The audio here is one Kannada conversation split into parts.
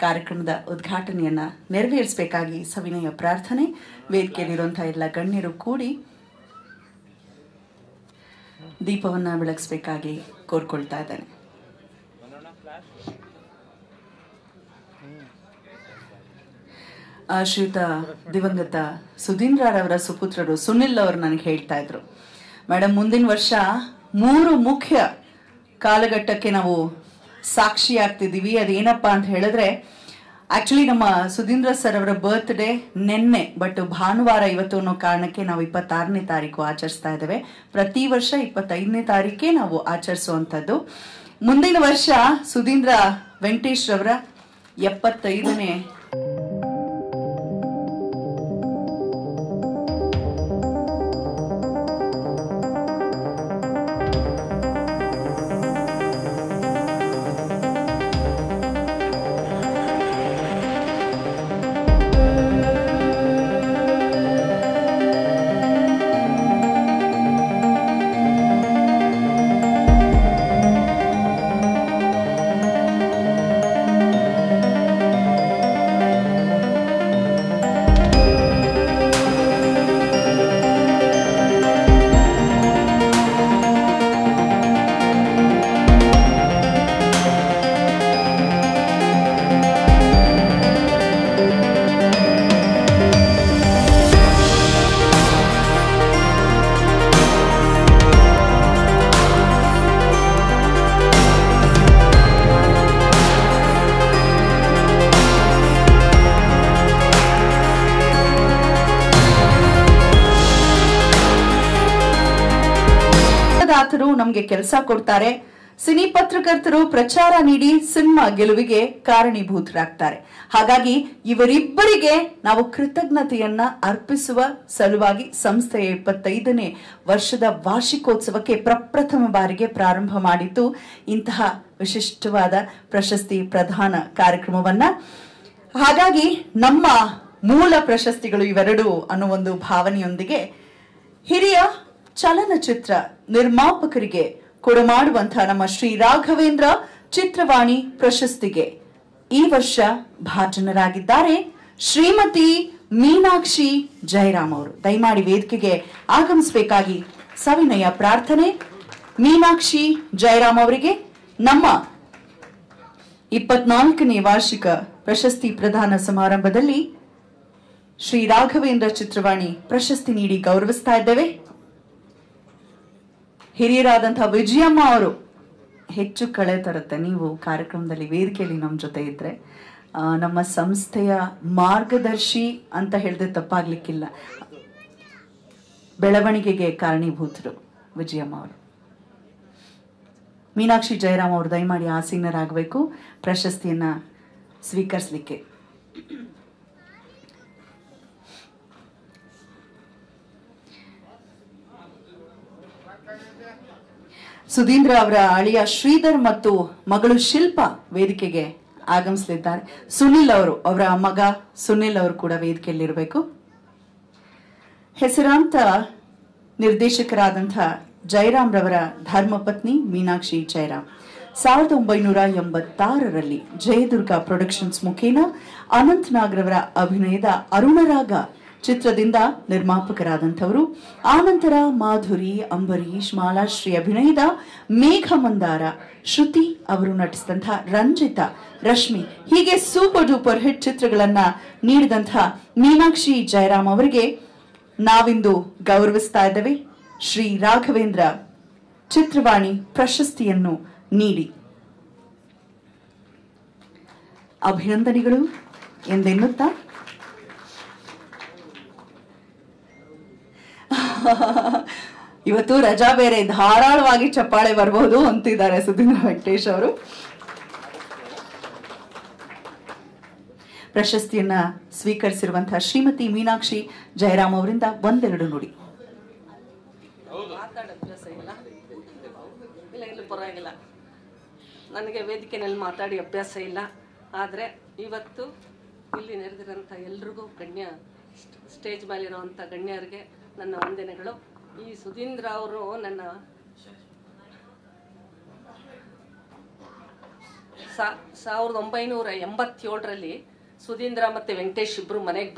ಕಾರ್ಯಕ್ರಮದ ಉದ್ಘಾಟನೆಯನ್ನ ನೆರವೇರಿಸಬೇಕಾಗಿ ಸವಿನಯ ಪ್ರಾರ್ಥನೆ. ವೇದಿಕೆಯಲ್ಲಿರುವಂತಹ ಎಲ್ಲ ಗಣ್ಯರು ಕೂಡಿ ದೀಪವನ್ನ ಬೆಳಗಿಸಬೇಕಾಗಿ ಕೋರ್ಕೊಳ್ತಾ ಇದ್ದೇನೆ. ಶ್ರೀಯುತ ದಿವಂಗತ ಸುಧೀಂದ್ರರವರ ಸುಪುತ್ರರು ಸುನಿಲ್ ಅವರು ನನಗೆ ಹೇಳ್ತಾ ಇದ್ರು, ಮೇಡಮ್ ಮುಂದಿನ ವರ್ಷ 3 ಮುಖ್ಯ ಕಾಲಘಟ್ಟಕ್ಕೆ ನಾವು ಸಾಕ್ಷಿ ಆಗ್ತಿದ್ದೀವಿ. ಅದೇನಪ್ಪಾ ಅಂತ ಹೇಳಿದ್ರೆ, ಆಕ್ಚುಲಿ ನಮ್ಮ ಸುಧೀಂದ್ರ ಸರ್ ಅವರ ಬರ್ತ್ಡೇ ನಿನ್ನೆ, ಬಟ್ ಭಾನುವಾರ ಇವತ್ತು ಅನ್ನೋ ಕಾರಣಕ್ಕೆ ನಾವು 26ನೇ ತಾರೀಕು ಆಚರಿಸ್ತಾ ಇದ್ದೇವೆ. ಪ್ರತಿ ವರ್ಷ 25ನೇ ತಾರೀಕೆ ನಾವು ಆಚರಿಸುವಂಥದ್ದು. ಮುಂದಿನ ವರ್ಷ ಸುಧೀಂದ್ರ ವೆಂಕಟೇಶ್ ರವರ 75ನೇ ನಮಗೆ ಕೆಲಸ ಕೊಡ್ತಾರೆ. ಸಿನಿ ಪತ್ರಕರ್ತರು ಪ್ರಚಾರ ನೀಡಿ ಸಿನಿಮಾ ಗೆಲುವಿಗೆ ಕಾರಣೀಭೂತರಾಗ್ತಾರೆ. ಹಾಗಾಗಿ ಇವರಿಬ್ಬರಿಗೆ ನಾವು ಕೃತಜ್ಞತೆಯನ್ನ ಅರ್ಪಿಸುವ ಸಲುವಾಗಿ ಸಂಸ್ಥೆಯ 25ನೇ ವರ್ಷದ ವಾರ್ಷಿಕೋತ್ಸವಕ್ಕೆ ಪ್ರಪ್ರಥಮ ಬಾರಿಗೆ ಪ್ರಾರಂಭ ಮಾಡಿದ್ದು ಇಂತಹ ವಿಶಿಷ್ಟವಾದ ಪ್ರಶಸ್ತಿ ಪ್ರದಾನ ಕಾರ್ಯಕ್ರಮವನ್ನ. ಹಾಗಾಗಿ ನಮ್ಮ ಮೂಲ ಪ್ರಶಸ್ತಿಗಳು ಇವೆರಡು ಅನ್ನೋ ಒಂದು ಭಾವನೆಯೊಂದಿಗೆ ಹಿರಿಯ ಚಲನಚಿತ್ರ ನಿರ್ಮಾಪಕರಿಗೆ ಕೊಡಮಾಡುವಂತಹ ನಮ್ಮ ಶ್ರೀ ರಾಘವೇಂದ್ರ ಚಿತ್ರವಾಣಿ ಪ್ರಶಸ್ತಿಗೆ ಈ ವರ್ಷ ಭಾಜನರಾಗಿದ್ದಾರೆ ಶ್ರೀಮತಿ ಮೀನಾಕ್ಷಿ ಜಯರಾಮ್ ಅವರು. ದಯಮಾಡಿ ವೇದಿಕೆಗೆ ಆಗಮಿಸಬೇಕಾಗಿ ಸವಿನಯ ಪ್ರಾರ್ಥನೆ. ಮೀನಾಕ್ಷಿ ಜಯರಾಮ್ ಅವರಿಗೆ ನಮ್ಮ 24ನೇ ವಾರ್ಷಿಕ ಪ್ರಶಸ್ತಿ ಪ್ರದಾನ ಸಮಾರಂಭದಲ್ಲಿ ಶ್ರೀ ರಾಘವೇಂದ್ರ ಚಿತ್ರವಾಣಿ ಪ್ರಶಸ್ತಿ ನೀಡಿ ಗೌರವಿಸ್ತಾ ಇದ್ದೇವೆ. ಹಿರಿಯರಾದಂತಹ ವಿಜಯಮ್ಮ ಅವರು ಹೆಚ್ಚು ಕಳೆ ತರುತ್ತೆ. ನೀವು ಕಾರ್ಯಕ್ರಮದಲ್ಲಿ ವೇದಿಕೆಯಲ್ಲಿ ನಮ್ಮ ಜೊತೆ ಇದ್ರೆ ನಮ್ಮ ಸಂಸ್ಥೆಯ ಮಾರ್ಗದರ್ಶಿ ಅಂತ ಹೇಳಿದ್ರೆ ತಪ್ಪಾಗ್ಲಿಕ್ಕಿಲ್ಲ. ಬೆಳವಣಿಗೆಗೆ ಕಾರಣೀಭೂತರು ವಿಜಯಮ್ಮ ಅವರು. ಮೀನಾಕ್ಷಿ ಜಯರಾಮ್ ಅವರು ದಯಮಾಡಿ ಆಸೀನರಾಗಬೇಕು ಪ್ರಶಸ್ತಿಯನ್ನ ಸ್ವೀಕರಿಸಲಿಕ್ಕೆ. ಸುಧೀಂದ್ರ ಅವರ ಅಳಿಯ ಶ್ರೀಧರ್ ಮತ್ತು ಮಗಳು ಶಿಲ್ಪ ವೇದಿಕೆಗೆ ಆಗಮಿಸಲಿದ್ದಾರೆ. ಸುನಿಲ್ ಅವರು, ಅವರ ಮಗ ಸುನಿಲ್ ಅವರು ಕೂಡ ವೇದಿಕೆಯಲ್ಲಿರಬೇಕು. ಹೆಸರಾಂತ ನಿರ್ದೇಶಕರಾದಂತಹ ಜಯರಾಮ್ ರವರ ಧರ್ಮಪತ್ನಿ ಮೀನಾಕ್ಷಿ ಜಯರಾಮ್ 1986ರಲ್ಲಿ ಜಯದುರ್ಗ ಪ್ರೊಡಕ್ಷನ್ಸ್ ಮುಖೇನ ಅನಂತ್ ನಾಗ್ ರವರ ಅಭಿನಯದ ಅರುಣರಾಗ ಚಿತ್ರದಿಂದ ನಿರ್ಮಾಪಕರಾದಂಥವರು. ಆನಂತರ ಮಾಧುರಿ, ಅಂಬರೀಶ್, ಮಾಲಾಶ್ರೀ ಅಭಿನಯದ ಮೇಘ ಮಂದಾರ, ಶ್ರುತಿ ಅವರು ನಟಿಸಿದಂತಹ ರಂಜಿತಾ, ರಶ್ಮಿ ಹೀಗೆ ಸೂಪರ್ ಡೂಪರ್ ಹಿಟ್ ಚಿತ್ರಗಳನ್ನ ನೀಡಿದಂತಹ ಮೀನಾಕ್ಷಿ ಜಯರಾಮ್ ಅವರಿಗೆ ನಾವಿಂದು ಗೌರವಿಸ್ತಾ ಇದ್ದೇವೆ. ಶ್ರೀ ರಾಘವೇಂದ್ರ ಚಿತ್ರವಾಣಿ ಪ್ರಶಸ್ತಿಯನ್ನು ನೀಡಿ ಅಭಿನಂದನೆಗಳು ಎಂದೆನ್ನುತ್ತಾ ಇವತ್ತು ರಜಾ ಬೇರೆ, ಧಾರಾಳವಾಗಿ ಚಪ್ಪಾಳೆ ಬರಬಹುದು ಅಂತಿದ್ದಾರೆ ಸುಧೀಂದ್ರ ವೆಂಕಟೇಶ್ ಅವರು. ಪ್ರಶಸ್ತಿಯನ್ನ ಸ್ವೀಕರಿಸಿರುವಂತಹ ಶ್ರೀಮತಿ ಮೀನಾಕ್ಷಿ ಜಯರಾಮ್ ಅವರಿಂದ ಒಂದೆರಡು ನುಡಿ. ಪರವಾಗಿಲ್ಲ, ನನಗೆ ವೇದಿಕೆಯಲ್ಲಿ ಮಾತಾಡಿ ಅಭ್ಯಾಸ ಇಲ್ಲ. ಆದರೆ ಇವತ್ತು ಇಲ್ಲಿ ನೆರೆದಿರೋಂಥ ಎಲ್ರಿಗೂ ಸ್ಟೇಜ್ ಮೇಲಿರುವಂಥ ಗಣ್ಯರಿಗೆ ನನ್ನ ವಂದನೆಗಳು. ಈ ಸುಧೀಂದ್ರ ಅವರು ನನ್ನ 1987ರಲ್ಲಿ ಸುಧೀಂದ್ರ ಮತ್ತು ವೆಂಕಟೇಶ್ ಇಬ್ಬರು ಮನೆಗೆ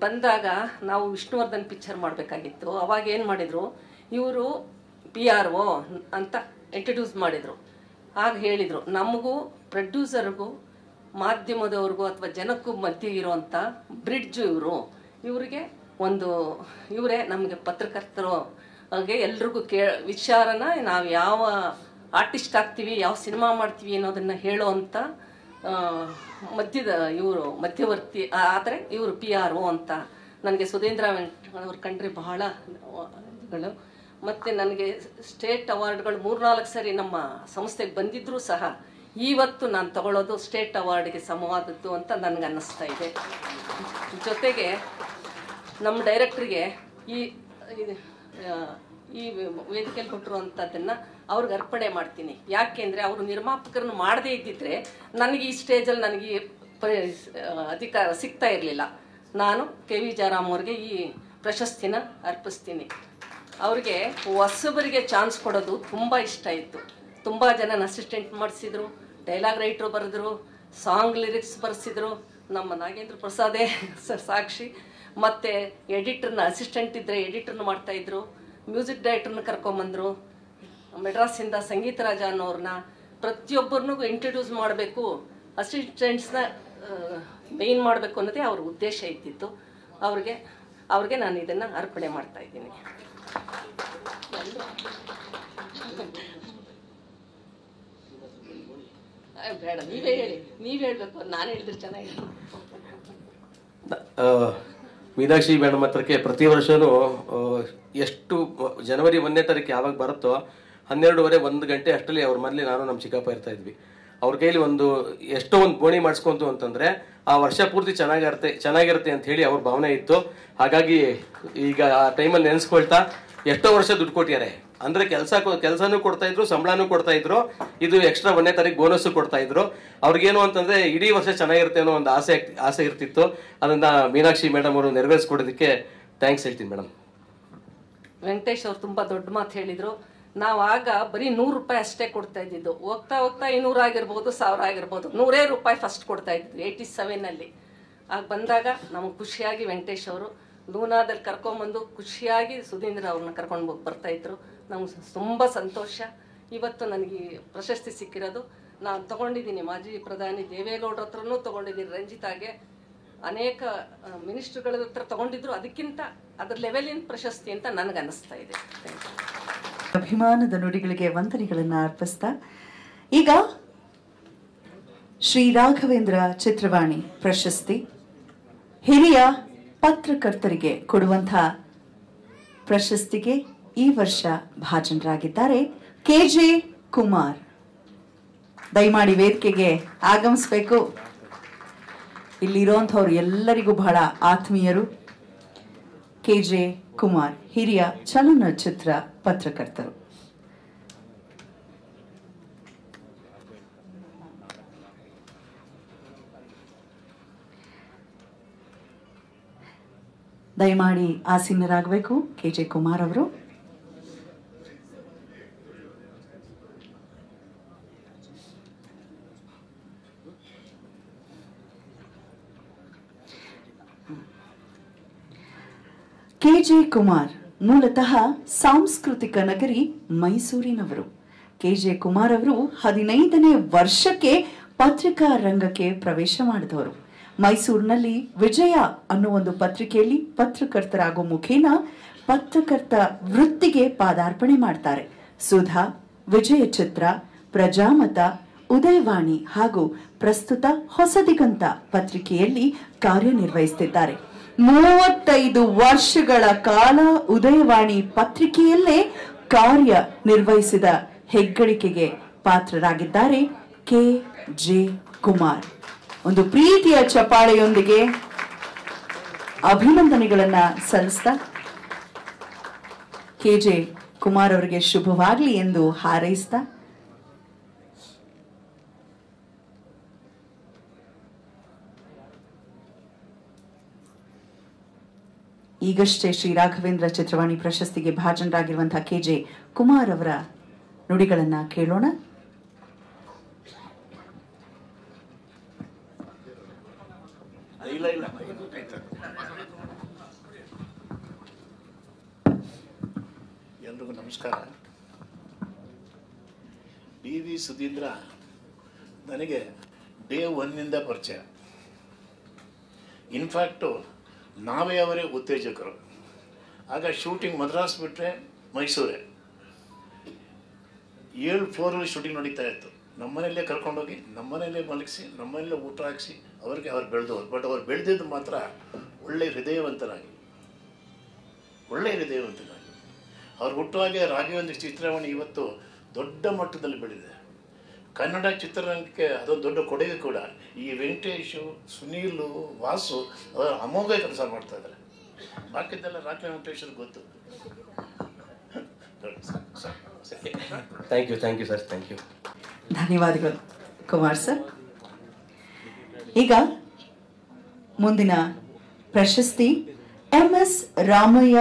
ಬಂದಾಗ ನಾವು ವಿಷ್ಣುವರ್ಧನ್ ಪಿಕ್ಚರ್ ಮಾಡಬೇಕಾಗಿತ್ತು. ಅವಾಗ ಏನು ಮಾಡಿದರು, ಇವರು PRO ಅಂತ ಇಂಟ್ರಡ್ಯೂಸ್ ಮಾಡಿದರು. ಆಗ ಹೇಳಿದರು, ನಮಗೂ ಪ್ರೊಡ್ಯೂಸರ್ಗೂ ಮಾಧ್ಯಮದವ್ರಿಗೂ ಅಥವಾ ಜನಕ್ಕೂ ಮಧ್ಯೆ ಇರುವಂಥ ಬ್ರಿಡ್ಜು ಇವರಿಗೆ ಇವರೇ ನಮಗೆ ಪತ್ರಕರ್ತರು ಹಾಗೆ ಎಲ್ರಿಗೂ ವಿಚಾರನ ನಾವು ಯಾವ ಆರ್ಟಿಸ್ಟ್ ಆಗ್ತೀವಿ, ಯಾವ ಸಿನಿಮಾ ಮಾಡ್ತೀವಿ ಅನ್ನೋದನ್ನು ಹೇಳೋವಂಥ ಮಧ್ಯವರ್ತಿ. ಆದರೆ ಇವರು PRO ಅಂತ. ನನಗೆ ಸುಧೀಂದ್ರ ಅವ್ರು ಕಂಡ್ರೆ ಬಹಳ ಇದುಗಳು. ಮತ್ತು ನನಗೆ ಸ್ಟೇಟ್ ಅವಾರ್ಡ್ಗಳು 3-4 ಸರಿ ನಮ್ಮ ಸಂಸ್ಥೆಗೆ ಬಂದಿದ್ದರೂ ಸಹ ಇವತ್ತು ನಾನು ತಗೊಳ್ಳೋದು ಸ್ಟೇಟ್ ಅವಾರ್ಡ್ಗೆ ಸಮವಾದದ್ದು ಅಂತ ನನಗೆ ಅನ್ನಿಸ್ತಾ ಇದೆ. ಜೊತೆಗೆ ನಮ್ಮ ಡೈರೆಕ್ಟ್ರಿಗೆ ಈ ವೇದಿಕೆಯಲ್ಲಿ ಕೊಟ್ಟಿರುವಂಥದ್ದನ್ನು ಅವ್ರಿಗೆ ಅರ್ಪಣೆ ಮಾಡ್ತೀನಿ. ಯಾಕೆಂದರೆ ಅವರು ನಿರ್ಮಾಪಕರನ್ನು ಮಾಡದೇ ಇದ್ದಿದ್ರೆ ನನಗೆ ಈ ಸ್ಟೇಜಲ್ಲಿ ನನಗೆ ಅಧಿಕಾರ ಸಿಗ್ತಾ ಇರಲಿಲ್ಲ. ನಾನು KV ಜಯರಾಮ್ ಅವ್ರಿಗೆ ಈ ಪ್ರಶಸ್ತಿನ ಅರ್ಪಿಸ್ತೀನಿ. ಅವ್ರಿಗೆ ಹೊಸಬರಿಗೆ ಚಾನ್ಸ್ ಕೊಡೋದು ತುಂಬ ಇಷ್ಟ ಇತ್ತು. ತುಂಬ ಜನನ ಅಸಿಸ್ಟೆಂಟ್ ಮಾಡಿಸಿದ್ರು, ಡೈಲಾಗ್ ರೈಟ್ರು ಬರೆದ್ರು, ಸಾಂಗ್ ಲಿರಿಕ್ಸ್ ಬರೆಸಿದ್ರು. ನಮ್ಮ ನಾಗೇಂದ್ರ ಪ್ರಸಾದೇ ಸಾಕ್ಷಿ. ಮತ್ತು ಎಡಿಟರ್ನ ಅಸಿಸ್ಟೆಂಟ್ ಇದ್ದರೆ ಎಡಿಟರ್ನ ಮಾಡ್ತಾಯಿದ್ರು, ಮ್ಯೂಸಿಕ್ ಡೈರೆಕ್ಟರ್ನ ಕರ್ಕೊಂಬಂದರು. ಮೆಡ್ರಾಸಿಂದ ಸಂಗೀತ ರಾಜ ಅನ್ನೋರನ್ನ ಪ್ರತಿಯೊಬ್ಬರನ್ನೂ ಇಂಟ್ರಡ್ಯೂಸ್ ಮಾಡಬೇಕು, ಅಸಿಸ್ಟೆಂಟ್ಸ್ನ ಮೇಯ್ನ್ ಮಾಡಬೇಕು ಅನ್ನೋದೇ ಅವ್ರ ಉದ್ದೇಶ ಇದ್ದಿತ್ತು. ಅವ್ರಿಗೆ ನಾನು ಇದನ್ನು ಅರ್ಪಣೆ ಮಾಡ್ತಾ ಇದ್ದೀನಿ. ಬೇಡ, ನೀವೇ ಹೇಳಿ, ನೀವು ಹೇಳಬೇಕು, ನಾನು ಹೇಳಿದ್ರೆ ಚೆನ್ನಾಗಿಲ್ಲ. ಮೀನಾಕ್ಷಿ ಮೇಡಮ್ ಹತ್ರಕ್ಕೆ ಪ್ರತಿ ವರ್ಷನೂ ಎಷ್ಟು ಜನವರಿ 1ನೇ ತಾರೀಕು ಯಾವಾಗ ಬರುತ್ತೋ 12:30 1 ಗಂಟೆ ಅಷ್ಟರಲ್ಲಿ ಅವ್ರ ಮನೇಲಿ ನಾನು ನಮ್ಮ ಚಿಕ್ಕಪ್ಪ ಇರ್ತಾ ಇದ್ವಿ. ಅವ್ರ ಕೈಲಿ ಎಷ್ಟೋ ಒಂದು ಬೋಣಿ ಮಾಡಿಸ್ಕೊಂತು ಅಂತಂದ್ರೆ ಆ ವರ್ಷ ಪೂರ್ತಿ ಚೆನ್ನಾಗಿರುತ್ತೆ ಅಂತ ಹೇಳಿ ಅವ್ರ ಭಾವನೆ ಇತ್ತು. ಹಾಗಾಗಿ ಈಗ ಆ ಟೈಮಲ್ಲಿ ನೆನೆಸ್ಕೊಳ್ತಾ ಎಷ್ಟೋ ವರ್ಷ ದುಡ್ಡು ಕೊಟ್ಟಿದ್ದಾರೆ. ಅಂದ್ರೆ ಕೆಲಸನೂ ಕೊಡ್ತಾ ಇದ್ರು, ಸಂಬಳನೂ ಕೊಡ್ತಾ ಇದ್ರು, ಇದು ಎಕ್ಸ್ಟ್ರಾ 1ನೇ ತಾರೀಕು ಬೋನಸ್ ಕೊಡ್ತಾ ಇದ್ರು. ಅವ್ರಿಗೇನು ಅಂತಂದ್ರೆ ಇಡೀ ವರ್ಷ ಚೆನ್ನಾಗಿರುತ್ತೆ ಅನ್ನೋ ಒಂದು ಆಸೆ ಇರ್ತಿತ್ತು. ಅದನ್ನ ಮೀನಾಕ್ಷಿ ಮೇಡಮ್ ಅವರು ನೆರವೇರಿಸ್ಕೊಡೋದಕ್ಕೆ ಥ್ಯಾಂಕ್ಸ್ ಹೇಳ್ತೀನಿ ಮೇಡಮ್. ವೆಂಕಟೇಶ್ ಅವ್ರು ತುಂಬಾ ದೊಡ್ಡ ಮಾತು ಹೇಳಿದ್ರು. ನಾವು ಆಗ ಬರೀ 100 ರೂಪಾಯಿ ಅಷ್ಟೇ ಕೊಡ್ತಾ ಇದ್ದಿದ್ದು. ಹೋಗ್ತಾ 500 ಆಗಿರ್ಬೋದು, 1000 ಆಗಿರ್ಬೋದು, 100 ರೂಪಾಯಿ ಫಸ್ಟ್ ಕೊಡ್ತಾ ಇದ್ದಿದ್ದು 87ನಲ್ಲಿ. ಆಗ ಬಂದಾಗ ನಮಗೆ ಖುಷಿಯಾಗಿ ವೆಂಕಟೇಶ್ ಅವರು ಲೂನಾದಲ್ಲಿ ಕರ್ಕೊಂಡ್ಬಂದು ಖುಷಿಯಾಗಿ ಸುಧೀಂದ್ರ ಅವ್ರನ್ನ ಕರ್ಕೊಂಡು ಬರ್ತಾ ಇದ್ರು. ನಮ್ಗೆ ತುಂಬ ಸಂತೋಷ. ಇವತ್ತು ನನಗೆ ಪ್ರಶಸ್ತಿ ಸಿಕ್ಕಿರೋದು ನಾನು ತಗೊಂಡಿದ್ದೀನಿ. ಮಾಜಿ ಪ್ರಧಾನಿ ದೇವೇಗೌಡರ ಹತ್ರನೂ ತಗೊಂಡಿದ್ದೀನಿ, ರಂಜಿತಾಗೆ ಅನೇಕ ಮಿನಿಸ್ಟ್ರುಗಳ ಹತ್ರ ತಗೊಂಡಿದ್ರು. ಅದಕ್ಕಿಂತ ಅದ್ರ ಲೆವೆಲಿನ ಪ್ರಶಸ್ತಿ ಅಂತ ನನಗೆ ಅನ್ನಿಸ್ತಾ ಇದೆ. ಅಭಿಮಾನದ ನುಡಿಗಳಿಗೆ ವಂದನೆಗಳನ್ನು ಅರ್ಪಿಸ್ತಾ ಈಗ ಶ್ರೀ ರಾಘವೇಂದ್ರ ಚಿತ್ರವಾಣಿ ಪ್ರಶಸ್ತಿ ಹಿರಿಯ ಪತ್ರಕರ್ತರಿಗೆ ಕೊಡುವಂತಹ ಪ್ರಶಸ್ತಿಗೆ ಈ ವರ್ಷ ಭಾಜನರಾಗಿದ್ದಾರೆ KJ ಕುಮಾರ್. ದಯಮಾಡಿ ವೇದಿಕೆಗೆ ಆಗಮಿಸಬೇಕು. ಇಲ್ಲಿರುವಂಥವ್ರು ಎಲ್ಲರಿಗೂ ಬಹಳ ಆತ್ಮೀಯರು. KJ ಕುಮಾರ್ ಹಿರಿಯ ಚಲನಚಿತ್ರ ಪತ್ರಕರ್ತರು. ದಯಮಾಡಿ ಆಸೀನರಾಗಬೇಕು KJ ಕುಮಾರ್ ಅವರು. KJ ಕುಮಾರ್ ಮೂಲತಃ ಸಾಂಸ್ಕೃತಿಕ ನಗರಿ ಮೈಸೂರಿನವರು. KJ ಕುಮಾರ್ ಅವರು 15ನೇ ವರ್ಷಕ್ಕೆ ಪತ್ರಿಕಾ ರಂಗಕ್ಕೆ ಪ್ರವೇಶ ಮಾಡಿದವರು. ಮೈಸೂರಿನಲ್ಲಿ ವಿಜಯ ಅನ್ನೋ ಒಂದು ಪತ್ರಿಕೆಯಲ್ಲಿ ಪತ್ರಕರ್ತರಾಗೋ ಮುಖೇನ ಪತ್ರಕರ್ತ ವೃತ್ತಿಗೆ ಪಾದಾರ್ಪಣೆ ಮಾಡ್ತಾರೆ. ಸುಧಾ, ವಿಜಯ ಚಿತ್ರ, ಪ್ರಜಾಮತ, ಉದಯವಾಣಿ ಹಾಗೂ ಪ್ರಸ್ತುತ ಹೊಸದಿಗಂತ ಪತ್ರಿಕೆಯಲ್ಲಿ ಕಾರ್ಯನಿರ್ವಹಿಸುತ್ತಿದ್ದಾರೆ. 35 ವರ್ಷಗಳ ಕಾಲ ಉದಯವಾಣಿ ಪತ್ರಿಕೆಯಲ್ಲೇ ಕಾರ್ಯ ನಿರ್ವಹಿಸಿದ ಹೆಗ್ಗಳಿಕೆಗೆ ಪಾತ್ರರಾಗಿದ್ದಾರೆ KJ ಕುಮಾರ್. ಒಂದು ಪ್ರೀತಿಯ ಚಪ್ಪಾಳೆಯೊಂದಿಗೆ ಅಭಿನಂದನೆಗಳನ್ನ ಸಲ್ಲಿಸ್ತಾ KJ ಕುಮಾರ್ ಅವರಿಗೆ ಶುಭವಾಗಲಿ ಎಂದು ಹಾರೈಸ್ತಾ ಈಗಷ್ಟೇ ಶ್ರೀ ರಾಘವೇಂದ್ರ ಚಿತ್ರವಾಣಿ ಪ್ರಶಸ್ತಿಗೆ ಭಾಜನರಾಗಿರುವಂತಹ KJ ಕುಮಾರ್ ಅವರ ನುಡಿಗಳನ್ನ ಕೇಳೋಣ. ಇಲ್ಲ ಇಲ್ಲ ಎಲ್ರಿಗೂ ನಮಸ್ಕಾರ. ಡಿ.ವಿ. ಸುಧೀಂದ್ರ ನನಗೆ ಡೇ ಒನ್ನಿಂದ ಪರಿಚಯ. ಇನ್ಫ್ಯಾಕ್ಟು ನಾವೇ ಅವರೇ ಉತ್ತೇಜಕರು. ಆಗ ಶೂಟಿಂಗ್ ಮದ್ರಾಸ್ ಬಿಟ್ಟರೆ ಮೈಸೂರೇ, 7 ಫ್ಲೋರಲ್ಲಿ ಶೂಟಿಂಗ್ ನಡೀತಾ ಇತ್ತು. ನಮ್ಮನೆಯಲ್ಲೇ ಕರ್ಕೊಂಡೋಗಿ ನಮ್ಮನೆಯಲ್ಲೇ ಮಲಗಿಸಿ ನಮ್ಮನೆಯಲ್ಲೇ ಊಟ ಹಾಕಿಸಿ ಅವ್ರಿಗೆ ಅವ್ರು ಬೆಳೆದವರು. ಬಟ್ ಅವ್ರು ಬೆಳೆದಿದ್ದು ಮಾತ್ರ ಒಳ್ಳೆಯ ಹೃದಯವಂತರಾಗಿ. ಅವ್ರು ಹುಟ್ಟುವಾಗೆ ರಾಘವೇಂದ್ರ ಚಿತ್ರವಾಣಿ ಇವತ್ತು ದೊಡ್ಡ ಮಟ್ಟದಲ್ಲಿ ಬೆಳೆದಿದೆ. ಕನ್ನಡ ಚಿತ್ರರಂಗಕ್ಕೆ ಅದೊಂದು ದೊಡ್ಡ ಕೊಡುಗೆ ಕೂಡ. ಈ ವೆಂಕಟೇಶು, ಸುನೀಲು, ವಾಸು ಅವರು ಅಮೋಘ ಕೆಲಸ ಮಾಡ್ತಾ ಇದ್ದಾರೆ. ಬಾಕಿದ್ದೆಲ್ಲ ರಾಘವೇಂದ್ರ ವೆಂಕಟೇಶ್ವರ್ ಗೊತ್ತು. Thank you sir, thank you. ಧನ್ಯವಾದಗಳು ಕುಮಾರ್ ಸರ್. ಈಗ ಮುಂದಿನ ಪ್ರಶಸ್ತಿ MS Ramaiah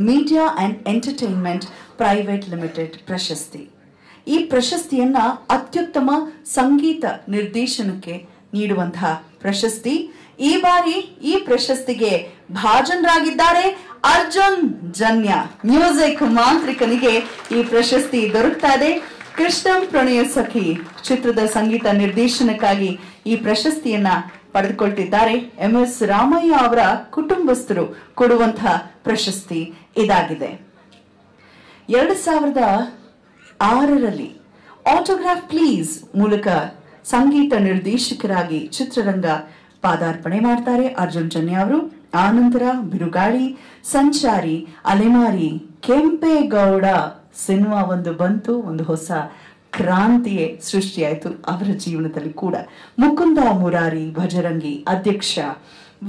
media and entertainment private limited ಪ್ರಶಸ್ತಿ. ಈ ಪ್ರಶಸ್ತಿಯನ್ನ ಅತ್ಯುತ್ತಮ ಸಂಗೀತ ನಿರ್ದೇಶನಕ್ಕೆ ನೀಡುವಂತಹ ಪ್ರಶಸ್ತಿ. ಈ ಬಾರಿ ಈ ಪ್ರಶಸ್ತಿಗೆ ಭಾಜನರಾಗಿದ್ದಾರೆ ಅರ್ಜುನ್ ಜನ್ಯ. ಮ್ಯೂಸಿಕ್ ಮಾಂತ್ರಿಕನಿಗೆ ಈ ಪ್ರಶಸ್ತಿ ದೊರಕ್ತಾ ಇದೆ. ಕೃಷ್ಣಂ ಪ್ರಣಯ ಸಖಿ ಚಿತ್ರದ ಸಂಗೀತ ನಿರ್ದೇಶನಕ್ಕಾಗಿ ಈ ಪ್ರಶಸ್ತಿಯನ್ನ ಪಡೆದುಕೊಳ್ತಿದ್ದಾರೆ. MS ರಾಮಯ್ಯ ಅವರ ಕುಟುಂಬಸ್ಥರು ಕೊಡುವಂತಹ ಪ್ರಶಸ್ತಿ ಇದಾಗಿದೆ. 2006ರಲ್ಲಿ ಆಟೋಗ್ರಾಫ್ ಪ್ಲೀಸ್ ಮೂಲಕ ಸಂಗೀತ ನಿರ್ದೇಶಕರಾಗಿ ಚಿತ್ರರಂಗ ಪಾದಾರ್ಪಣೆ ಮಾಡ್ತಾರೆ ಅರ್ಜುನ್ ಜನ್ಯ ಅವರು. ಆನಂತರ ಬಿರುಗಾಳಿ, ಸಂಚಾರಿ, ಅಲೆಮಾರಿ, ಕೆಂಪೇಗೌಡ ಸಿನಿಮಾ ಒಂದು ಬಂತು. ಒಂದು ಹೊಸ ಕ್ರಾಂತಿಯೇ ಸೃಷ್ಟಿಯಾಯಿತು ಅವರ ಜೀವನದಲ್ಲಿ ಕೂಡ. ಮುಕುಂದ ಮುರಾರಿ, ಭಜರಂಗಿ, ಅಧ್ಯಕ್ಷ,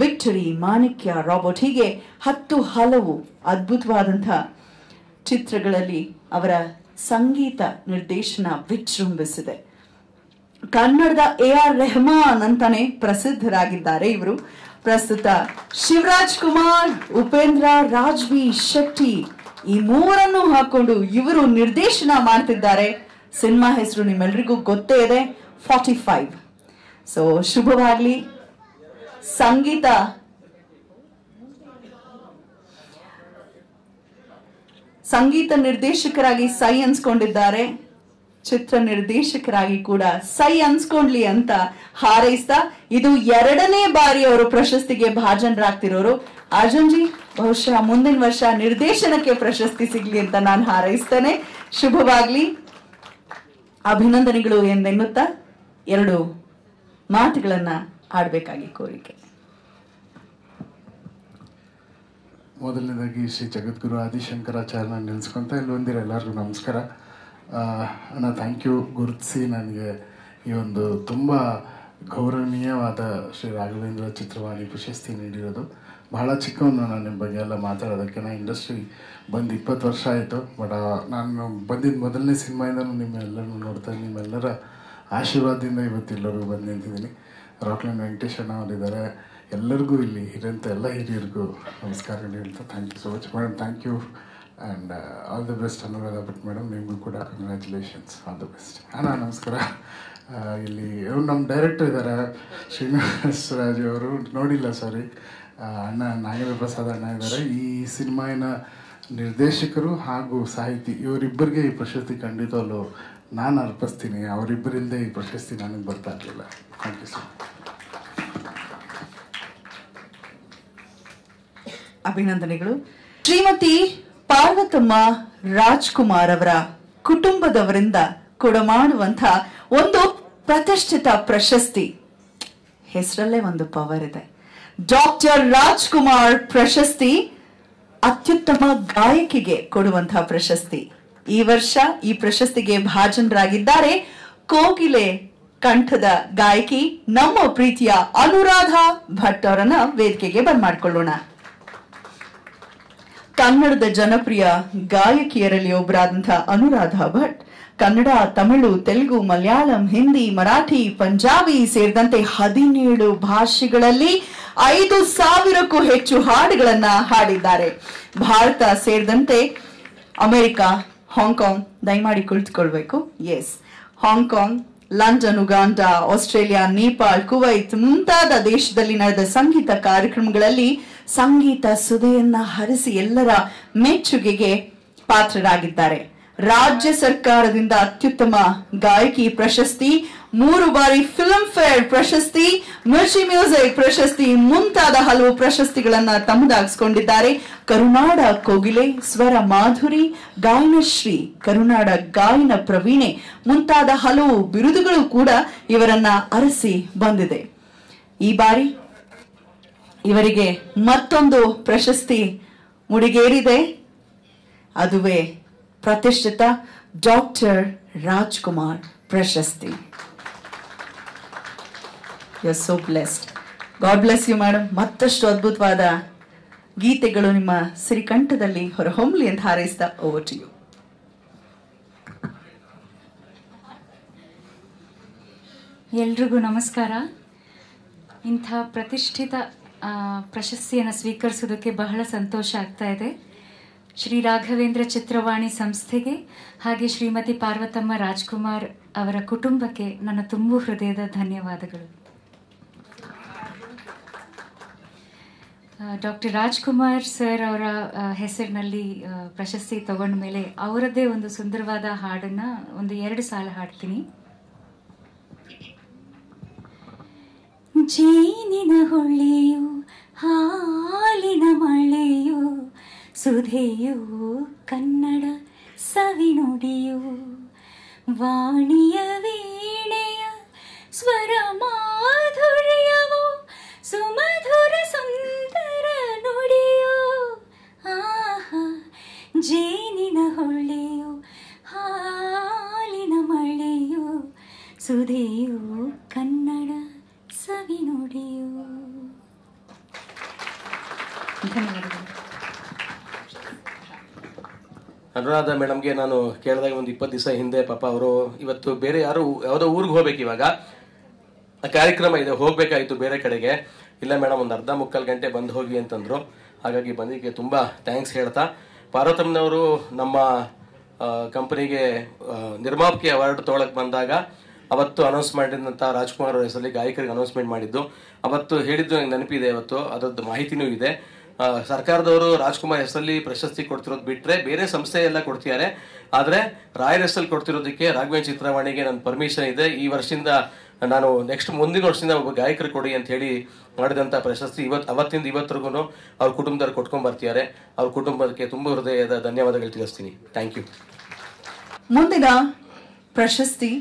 ವಿಕ್ಟರಿ, ಮಾಣಿಕ್ಯ, ರಾಬರ್ಟ್, ಹೀಗೆ 10 ಹಲವು ಅದ್ಭುತವಾದಂತಹ ಚಿತ್ರಗಳಲ್ಲಿ ಅವರ ಸಂಗೀತ ನಿರ್ದೇಶನ ವಿಜೃಂಭಿಸಿದೆ. ಕನ್ನಡದ AR ರೆಹಮಾನ್ ಅಂತಾನೆ ಪ್ರಸಿದ್ಧರಾಗಿದ್ದಾರೆ ಇವರು. ಪ್ರಸ್ತುತ ಶಿವರಾಜ್ ಕುಮಾರ್, ಉಪೇಂದ್ರ, ರಾಜ್ವಿ ಶೆಟ್ಟಿ ಈ ಮೂರನ್ನು ಹಾಕೊಂಡು ಇವರು ನಿರ್ದೇಶನ ಮಾಡ್ತಿದ್ದಾರೆ. ಸಿನಿಮಾ ಹೆಸರು ನಿಮ್ಮೆಲ್ರಿಗೂ ಗೊತ್ತೇ ಇದೆ, 45. ಸೊ ಶುಭವಾಗ್ಲಿ. ಸಂಗೀತ ನಿರ್ದೇಶಕರಾಗಿ ಸೈ ಅನ್ಸ್ಕೊಂಡಿದ್ದಾರೆ, ಚಿತ್ರ ನಿರ್ದೇಶಕರಾಗಿ ಕೂಡ ಸೈ ಅನ್ಸ್ಕೊಂಡ್ಲಿ ಅಂತ ಹಾರೈಸ್ತಾ, ಇದು 2ನೇ ಬಾರಿ ಅವರು ಪ್ರಶಸ್ತಿಗೆ ಭಾಜನರಾಗ್ತಿರೋರು. ಅರ್ಜುನ್ ಜಿ, ಬಹುಶಃ ಮುಂದಿನ ವರ್ಷ ನಿರ್ದೇಶನಕ್ಕೆ ಪ್ರಶಸ್ತಿ ಸಿಗ್ಲಿ ಅಂತ ನಾನು ಹಾರೈಸ್ತೇನೆ. ಶುಭವಾಗ್ಲಿ, ಅಭಿನಂದನೆಗಳು ಎಂದೆನ್ನುತ್ತಾ 2 ಮಾತುಗಳನ್ನ ಆಡ್ಬೇಕಾಗಿ ಕೋರಿಕೆ. ಮೊದಲನೇದಾಗಿ ಶ್ರೀ ಜಗದ್ಗುರು ಆದಿಶಂಕರಾಚಾರ್ಯನ ನೆನೆಸ್ಕೊಂತ ಇಲ್ಲಿ ಬಂದಿರ ಎಲ್ಲರಿಗೂ ನಮಸ್ಕಾರ. ಅಣ್ಣ, ಥ್ಯಾಂಕ್ ಯು ಗುರುತಿಸಿ ನನಗೆ ಈ ಒಂದು ತುಂಬ ಗೌರವನೀಯವಾದ ಶ್ರೀ ರಾಘವೇಂದ್ರ ಚಿತ್ರವಾಣಿ ಪ್ರಶಸ್ತಿ ನೀಡಿರೋದು. ಬಹಳ ಚಿಕ್ಕವನು ನಾನು ನಿಮ್ಮ ಬಗ್ಗೆ ಎಲ್ಲ ಮಾತಾಡೋದಕ್ಕೆ. ನಾನು ಇಂಡಸ್ಟ್ರಿ ಬಂದು 20 ವರ್ಷ ಆಯಿತು. ಬಟ್ ನಾನು ಬಂದಿದ್ದ ಮೊದಲನೇ ಸಿನಿಮಾಯಿಂದನೂ ನಿಮ್ಮೆಲ್ಲರೂ ನೋಡ್ತಾ ನಿಮ್ಮೆಲ್ಲರ ಆಶೀರ್ವಾದದಿಂದ ಇವತ್ತೆಲ್ಲರಿಗೂ ಬಂದು ನಿಂತಿದ್ದೀನಿ. ರಾಕ್ಲೈನ್ ವೆಂಕಟೇಶ್ ಅಣ್ಣ ಅವರಿದ್ದಾರೆ. ಎಲ್ಲರಿಗೂ ಇಲ್ಲಿ ಹಿರಿಯಂಥ ಎಲ್ಲ ಹಿರಿಯರಿಗೂ ನಮಸ್ಕಾರಗಳು ಹೇಳ್ತಾ thank you so much madam. Thank you and all the best Anuradha Bhat madam. ನಿಮಗೂ ಕೂಡ ಕಂಗ್ರ್ಯಾಚುಲೇಷನ್ಸ್, ಆಲ್ ದ ಬೆಸ್ಟ್. ಅಣ್ಣ ನಮಸ್ಕಾರ. ಇಲ್ಲಿ ನಮ್ಮ ಡೈರೆಕ್ಟರ್ ಇದ್ದಾರೆ ಶ್ರೀನಿವಾಸ್ ರಾಜು ಅವರು, ನೋಡಿಲ್ಲ ಸಾರಿ. ಅಣ್ಣ ನಾಗೇಂದ್ರ ಪ್ರಸಾದ್ ಅಣ್ಣ ಇದ್ದಾರೆ. ಈ ಸಿನಿಮಾವಿನ ನಿರ್ದೇಶಕರು ಹಾಗೂ ಸಾಹಿತಿ ಇವರಿಬ್ಬರಿಗೆ ಈ ಪ್ರಶಸ್ತಿ ಖಂಡಿತವಲ್ಲೂ ನಾನು ಅರ್ಪಿಸ್ತೀನಿ. ಅವರಿಬ್ಬರಿಲ್ಲದೆ ಈ ಪ್ರಶಸ್ತಿ ನನಗೆ ಬರ್ತಾ ಇರಲಿಲ್ಲ. Thank you so much. ಅಭಿನಂದನೆಗಳು. ಶ್ರೀಮತಿ ಪಾರ್ವತಮ್ಮ ರಾಜ್ಕುಮಾರ್ ಅವರ ಕುಟುಂಬದವರಿಂದ ಕೊಡಮಾಡುವಂಥ ಒಂದು ಪ್ರತಿಷ್ಠಿತ ಪ್ರಶಸ್ತಿ. ಹೆಸರಲ್ಲೇ ಒಂದು ಪವರ್ ಇದೆ. ಡಾಕ್ಟರ್ ರಾಜ್ಕುಮಾರ್ ಪ್ರಶಸ್ತಿ ಅತ್ಯುತ್ತಮ ಗಾಯಕಿಗೆ ಕೊಡುವಂತಹ ಪ್ರಶಸ್ತಿ. ಈ ವರ್ಷ ಈ ಪ್ರಶಸ್ತಿಗೆ ಭಾಜನರಾಗಿದ್ದಾರೆ ಕೋಗಿಲೆ ಕಂಠದ ಗಾಯಕಿ ನಮ್ಮ ಪ್ರೀತಿಯ ಅನುರಾಧ ಭಟ್ ಅವರನ್ನ ವೇದಿಕೆಗೆ ಬರ್ಮಾಡ್ಕೊಳ್ಳೋಣ. ಕನ್ನಡದ ಜನಪ್ರಿಯ ಗಾಯಕಿಯರಲ್ಲಿ ಒಬ್ಬರಾದಂತಹ ಅನುರಾಧ ಭಟ್ ಕನ್ನಡ, ತಮಿಳು, ತೆಲುಗು, ಮಲಯಾಳಂ, ಹಿಂದಿ, ಮರಾಠಿ, ಪಂಜಾಬಿ ಸೇರಿದಂತೆ 17 ಭಾಷೆಗಳಲ್ಲಿ 5,000ಕ್ಕೂ ಹೆಚ್ಚು ಹಾಡುಗಳನ್ನ ಹಾಡಿದ್ದಾರೆ. ಭಾರತ ಸೇರಿದಂತೆ ಅಮೆರಿಕ, ಹಾಂಗ್ಕಾಂಗ್, ದಯಮಾಡಿ ಕುಳಿತುಕೊಳ್ಬೇಕು, yes, Hong Kong, London, Uganda, Australia, Nepal, Kuwait ಮುಂತಾದ ದೇಶದಲ್ಲಿ ನಡೆದ ಸಂಗೀತ ಕಾರ್ಯಕ್ರಮಗಳಲ್ಲಿ ಸಂಗೀತ ಸುಧೆಯನ್ನ ಹರಿಸಿ ಎಲ್ಲರ ಮೆಚ್ಚುಗೆಗೆ ಪಾತ್ರರಾಗಿದ್ದಾರೆ. ರಾಜ್ಯ ಸರ್ಕಾರದಿಂದ ಅತ್ಯುತ್ತಮ ಗಾಯಕಿ ಪ್ರಶಸ್ತಿ, 3 ಬಾರಿ ಫಿಲ್ಮ್ ಫೇರ್ ಪ್ರಶಸ್ತಿ, ಮಿರ್ಚಿ ಮ್ಯೂಸಿಕ್ ಪ್ರಶಸ್ತಿ ಮುಂತಾದ ಹಲವು ಪ್ರಶಸ್ತಿಗಳನ್ನ ತಮ್ಮದಾಗಿಸಿಕೊಂಡಿದ್ದಾರೆ. ಕರುನಾಡ ಕೋಗಿಲೆ, ಸ್ವರ ಮಾಧುರಿ, ಗಾಯನಶ್ರೀ, ಕರುನಾಡ ಗಾಯನ ಪ್ರವೀಣೆ ಮುಂತಾದ ಹಲವು ಬಿರುದುಗಳು ಕೂಡ ಇವರನ್ನ ಅರಸಿ ಬಂದಿದೆ. ಈ ಬಾರಿ ಇವರಿಗೆ ಮತ್ತೊಂದು ಪ್ರಶಸ್ತಿ ಮುಡಿಗೇರಿದೆ. ಅದುವೇ ಪ್ರತಿಷ್ಠಿತ ಡಾಕ್ಟರ್ ರಾಜ್ಕುಮಾರ್ ಪ್ರಶಸ್ತಿ. You are so blessed. God bless you madam. ಮತ್ತಷ್ಟು ಅದ್ಭುತವಾದ ಗೀತೆಗಳು ನಿಮ್ಮ ಸಿರಿಕಂಠದಲ್ಲಿ ಹೊರಹೊಮ್ಮಲಿ ಅಂತ ಹಾರೈಸಿದ. Over to you. ಎಲ್ರಿಗೂ ನಮಸ್ಕಾರ. ಇಂಥ ಪ್ರತಿಷ್ಠಿತ ಪ್ರಶಸ್ತಿಯನ್ನು ಸ್ವೀಕರಿಸೋದಕ್ಕೆ ಬಹಳ ಸಂತೋಷ ಆಗ್ತಾ ಇದೆ. ಶ್ರೀ ರಾಘವೇಂದ್ರ ಚಿತ್ರವಾಣಿ ಸಂಸ್ಥೆಗೆ ಹಾಗೆ ಶ್ರೀಮತಿ ಪಾರ್ವತಮ್ಮ ರಾಜ್ಕುಮಾರ್ ಅವರ ಕುಟುಂಬಕ್ಕೆ ನನ್ನ ತುಂಬು ಹೃದಯದ ಧನ್ಯವಾದಗಳು. ಡಾಕ್ಟರ್ ರಾಜ್ಕುಮಾರ್ ಸರ್ ಅವರ ಹೆಸರಿನಲ್ಲಿ ಪ್ರಶಸ್ತಿ ತಗೊಂಡ ಮೇಲೆ ಅವರದ್ದೇ ಒಂದು ಸುಂದರವಾದ ಹಾಡನ್ನು 2 ಸಾಲ ಹಾಡ್ತೀನಿ. ಜೇನಿನ ಹೊಳೆಯು ಹಾಲಿನ ಮಳೆಯು ಸುಧೆಯು ಕನ್ನಡ ಸವಿನುಡಿಯು ವಾಣಿಯ ವೀಣೆಯ ಸ್ವರ ಮಾಧುರ್ಯವು ಸುಮಧುರ ಸುಂದರ ನುಡಿಯು. ಆಹಾ ಜೇನಿನ ಹೊಳೆಯು ಹಾಲಿನ ಮಳೆಯು ಸುಧೆಯು ಕನ್ನಡ ಸವಿನುಡಿಯು. ಧನ್ಯವಾದಗಳು. ಅನುರಾಧ ಮೇಡಮ್ಗೆ ನಾನು ಕೇಳಿದಾಗ ಒಂದು 20 ದಿವಸ ಹಿಂದೆ ಪಾಪ ಅವರು ಇವತ್ತು ಬೇರೆ ಯಾವುದೋ ಊರಿಗೆ ಹೋಗ್ಬೇಕು, ಇವಾಗ ಕಾರ್ಯಕ್ರಮ ಇದೆ, ಹೋಗ್ಬೇಕಾಯ್ತು ಬೇರೆ ಕಡೆಗೆ. ಇಲ್ಲ ಮೇಡಮ್ ಒಂದು ಅರ್ಧ ಮುಕ್ಕಾಲು ಗಂಟೆ ಬಂದು ಹೋಗಿ ಅಂತಂದ್ರು. ಹಾಗಾಗಿ ಬಂದಿಗೆ ತುಂಬ ಥ್ಯಾಂಕ್ಸ್ ಹೇಳ್ತಾ, ಪಾರ್ವತಮ್ಮನವರು ನಮ್ಮ ಕಂಪನಿಗೆ ನಿರ್ಮಾಪಕಿ ಅವಾರ್ಡ್ ತೊಗೊಳಕ್ಕೆ ಬಂದಾಗ ಅವತ್ತು ಅನೌನ್ಸ್ ಮಾಡಿದಂಥ ರಾಜ್ಕುಮಾರ್ ಅವರ ಹೆಸರಲ್ಲಿ ಗಾಯಕರಿಗೆ ಅನೌನ್ಸ್ಮೆಂಟ್ ಮಾಡಿದ್ದು. ಅವತ್ತು ಹೇಳಿದ್ದು ನನಗೆ ನೆನಪಿದೆ, ಅವತ್ತು ಅದರದ್ದು ಮಾಹಿತಿನೂ ಇದೆ. ಸರ್ಕಾರದವರು ರಾಜ್ಕುಮಾರ್ ಹೆಸರಲ್ಲಿ ಪ್ರಶಸ್ತಿ ಕೊಡ್ತಿರೋದು ಬಿಟ್ಟರೆ ಬೇರೆ ಸಂಸ್ಥೆ ಎಲ್ಲ ಕೊಡ್ತಿದ್ದಾರೆ. ಆದರೆ ರಾಯರ್ ಹೆಸರಲ್ಲಿ ಕೊಡ್ತಿರೋದಕ್ಕೆ ರಾಘವೇಂದ್ರ ಚಿತ್ರವಾಣಿಗೆ ನನ್ನ ಪರ್ಮಿಷನ್ ಇದೆ. ಈ ವರ್ಷದಿಂದ ನಾನು ಮುಂದಿನ ವರ್ಷದಿಂದ ಒಬ್ಬ ಗಾಯಕರು ಕೊಡಿ ಅಂತ ಹೇಳಿ ಮಾಡಿದಂಥ ಪ್ರಶಸ್ತಿ ಅವತ್ತಿಂದ ಇವತ್ತರೆಗೂ ಅವ್ರ ಕುಟುಂಬದವ್ರು ಕೊಟ್ಕೊಂಡ್ ಬರ್ತಿದ್ದಾರೆ. ಅವ್ರ ಕುಟುಂಬಕ್ಕೆ ತುಂಬ ಹೃದಯದ ಧನ್ಯವಾದಗಳು ತಿಳಿಸ್ತೀನಿ. Thank you. ಮುಂದಿನ ಪ್ರಶಸ್ತಿ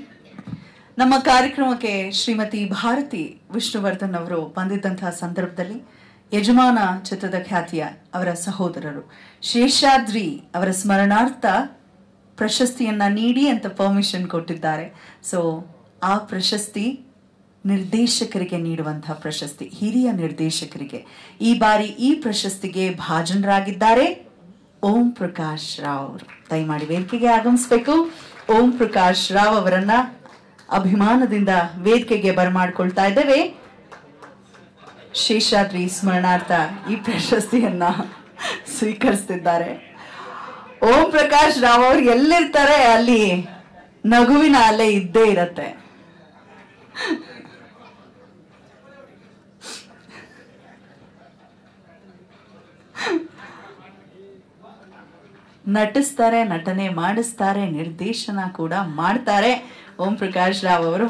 ನಮ್ಮ ಕಾರ್ಯಕ್ರಮಕ್ಕೆ ಶ್ರೀಮತಿ ಭಾರತಿ ವಿಷ್ಣುವರ್ಧನ್ ಅವರು ಬಂದಿದ್ದಂತಹ ಸಂದರ್ಭದಲ್ಲಿ ಯಜಮಾನ ಚಿತ್ರದ ಖ್ಯಾತಿಯ ಅವರ ಸಹೋದರರು ಶೇಷಾದ್ರಿ ಅವರ ಸ್ಮರಣಾರ್ಥ ಪ್ರಶಸ್ತಿಯನ್ನ ನೀಡಿ ಅಂತ ಪರ್ಮಿಷನ್ ಕೊಟ್ಟಿದ್ದಾರೆ. ಸೊ ಆ ಪ್ರಶಸ್ತಿ ನಿರ್ದೇಶಕರಿಗೆ ನೀಡುವಂತಹ ಪ್ರಶಸ್ತಿ, ಹಿರಿಯ ನಿರ್ದೇಶಕರಿಗೆ. ಈ ಬಾರಿ ಈ ಪ್ರಶಸ್ತಿಗೆ ಭಾಜನರಾಗಿದ್ದಾರೆ ಓಂ ಪ್ರಕಾಶ್ ರಾವ್ ಅವರು. ದಯಮಾಡಿ ವೇದಿಕೆಗೆ ಆಗಮಿಸಬೇಕು. ಓಂ ಪ್ರಕಾಶ್ ರಾವ್ ಅವರನ್ನ ಅಭಿಮಾನದಿಂದ ವೇದಿಕೆಗೆ ಬರಮಾಡ್ಕೊಳ್ತಾ ಇದ್ದೇವೆ. ಶೇಷಾದ್ರಿ ಸ್ಮರಣಾರ್ಥ ಈ ಪ್ರಶಸ್ತಿಯನ್ನ ಸ್ವೀಕರಿಸ್ತಿದ್ದಾರೆ. ಓಂ ಪ್ರಕಾಶ್ ರಾವ್ ಅವರು ಎಲ್ಲಿರ್ತಾರೆ ಅಲ್ಲಿ ನಗುವಿನ ಅಲೆ ಇದ್ದೇ ಇರತ್ತೆ. ನಟಿಸ್ತಾರೆ, ನಟನೆ ಮಾಡಿಸ್ತಾರೆ, ನಿರ್ದೇಶನ ಕೂಡ ಮಾಡ್ತಾರೆ. ಓಂ ಪ್ರಕಾಶ್ ರಾವ್ ಅವರು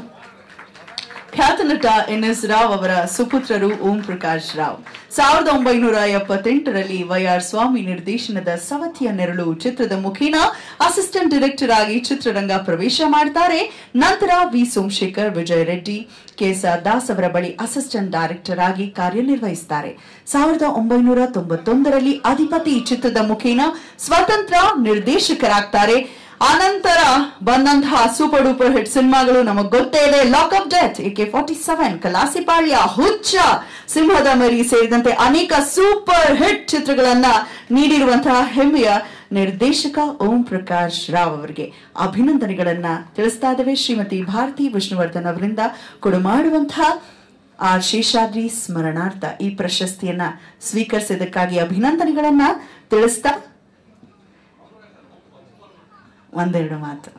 ಖ್ಯಾತ ನಟ NS ರಾವ್ ಅವರ ಸುಪುತ್ರರು ಓಂ ಪ್ರಕಾಶ್ ರಾವ್ 1978ರಲ್ಲಿ ವೈಆರ್ ಸ್ವಾಮಿ ನಿರ್ದೇಶನದ ಸವತಿಯ ನೆರಳು ಚಿತ್ರದ ಮುಖೇನ ಅಸಿಸ್ಟೆಂಟ್ ಡೈರೆಕ್ಟರ್ ಆಗಿ ಚಿತ್ರರಂಗ ಪ್ರವೇಶ ಮಾಡ್ತಾರೆ. ನಂತರ ವಿ ಸೋಮಶೇಖರ್, ವಿಜಯ್ ರೆಡ್ಡಿ, KSR ದಾಸ್ ಅವರ ಬಳಿ ಅಸಿಸ್ಟೆಂಟ್ ಡೈರೆಕ್ಟರ್ ಆಗಿ ಕಾರ್ಯನಿರ್ವಹಿಸುತ್ತಾರೆ. 1991ರಲ್ಲಿ ಅಧಿಪತಿ ಚಿತ್ರದ ಮುಖೇನ ಸ್ವತಂತ್ರ ನಿರ್ದೇಶಕರಾಗ್ತಾರೆ. ಆನಂತರ ಬಂದಂತಹ ಸೂಪರ್ ಡೂಪರ್ ಹಿಟ್ ಸಿನಿಮಾಗಳು ನಮಗ್ ಗೊತ್ತೇ ಇದೆ. Lock up death, AK47, Kalasipalya, ಹುಚ್ಚ, ಸಿಂಹದ ಮರಿ ಸೇರಿದಂತೆ ಅನೇಕ ಸೂಪರ್ ಹಿಟ್ ಚಿತ್ರಗಳನ್ನ ನೀಡಿರುವಂತಹ ಹೆಮ್ಮೆಯ ನಿರ್ದೇಶಕ ಓಂ ಪ್ರಕಾಶ್ ರಾವ್ ಅವರಿಗೆ ಅಭಿನಂದನೆಗಳನ್ನ ತಿಳಿಸ್ತಾ ಇದ್ದೇವೆ. ಶ್ರೀಮತಿ ಭಾರತಿ ವಿಷ್ಣುವರ್ಧನ್ ಅವರಿಂದ ಕೊಡುಮಾಡುವಂತಹ ಆರ್ ಶೇಷಾದ್ರಿ ಸ್ಮರಣಾರ್ಥ ಈ ಪ್ರಶಸ್ತಿಯನ್ನ ಸ್ವೀಕರಿಸಿದ್ದಕ್ಕಾಗಿ ಅಭಿನಂದನೆಗಳನ್ನ ತಿಳಿಸ್ತಾ ಒಂದೆರಡು ಮಾತು.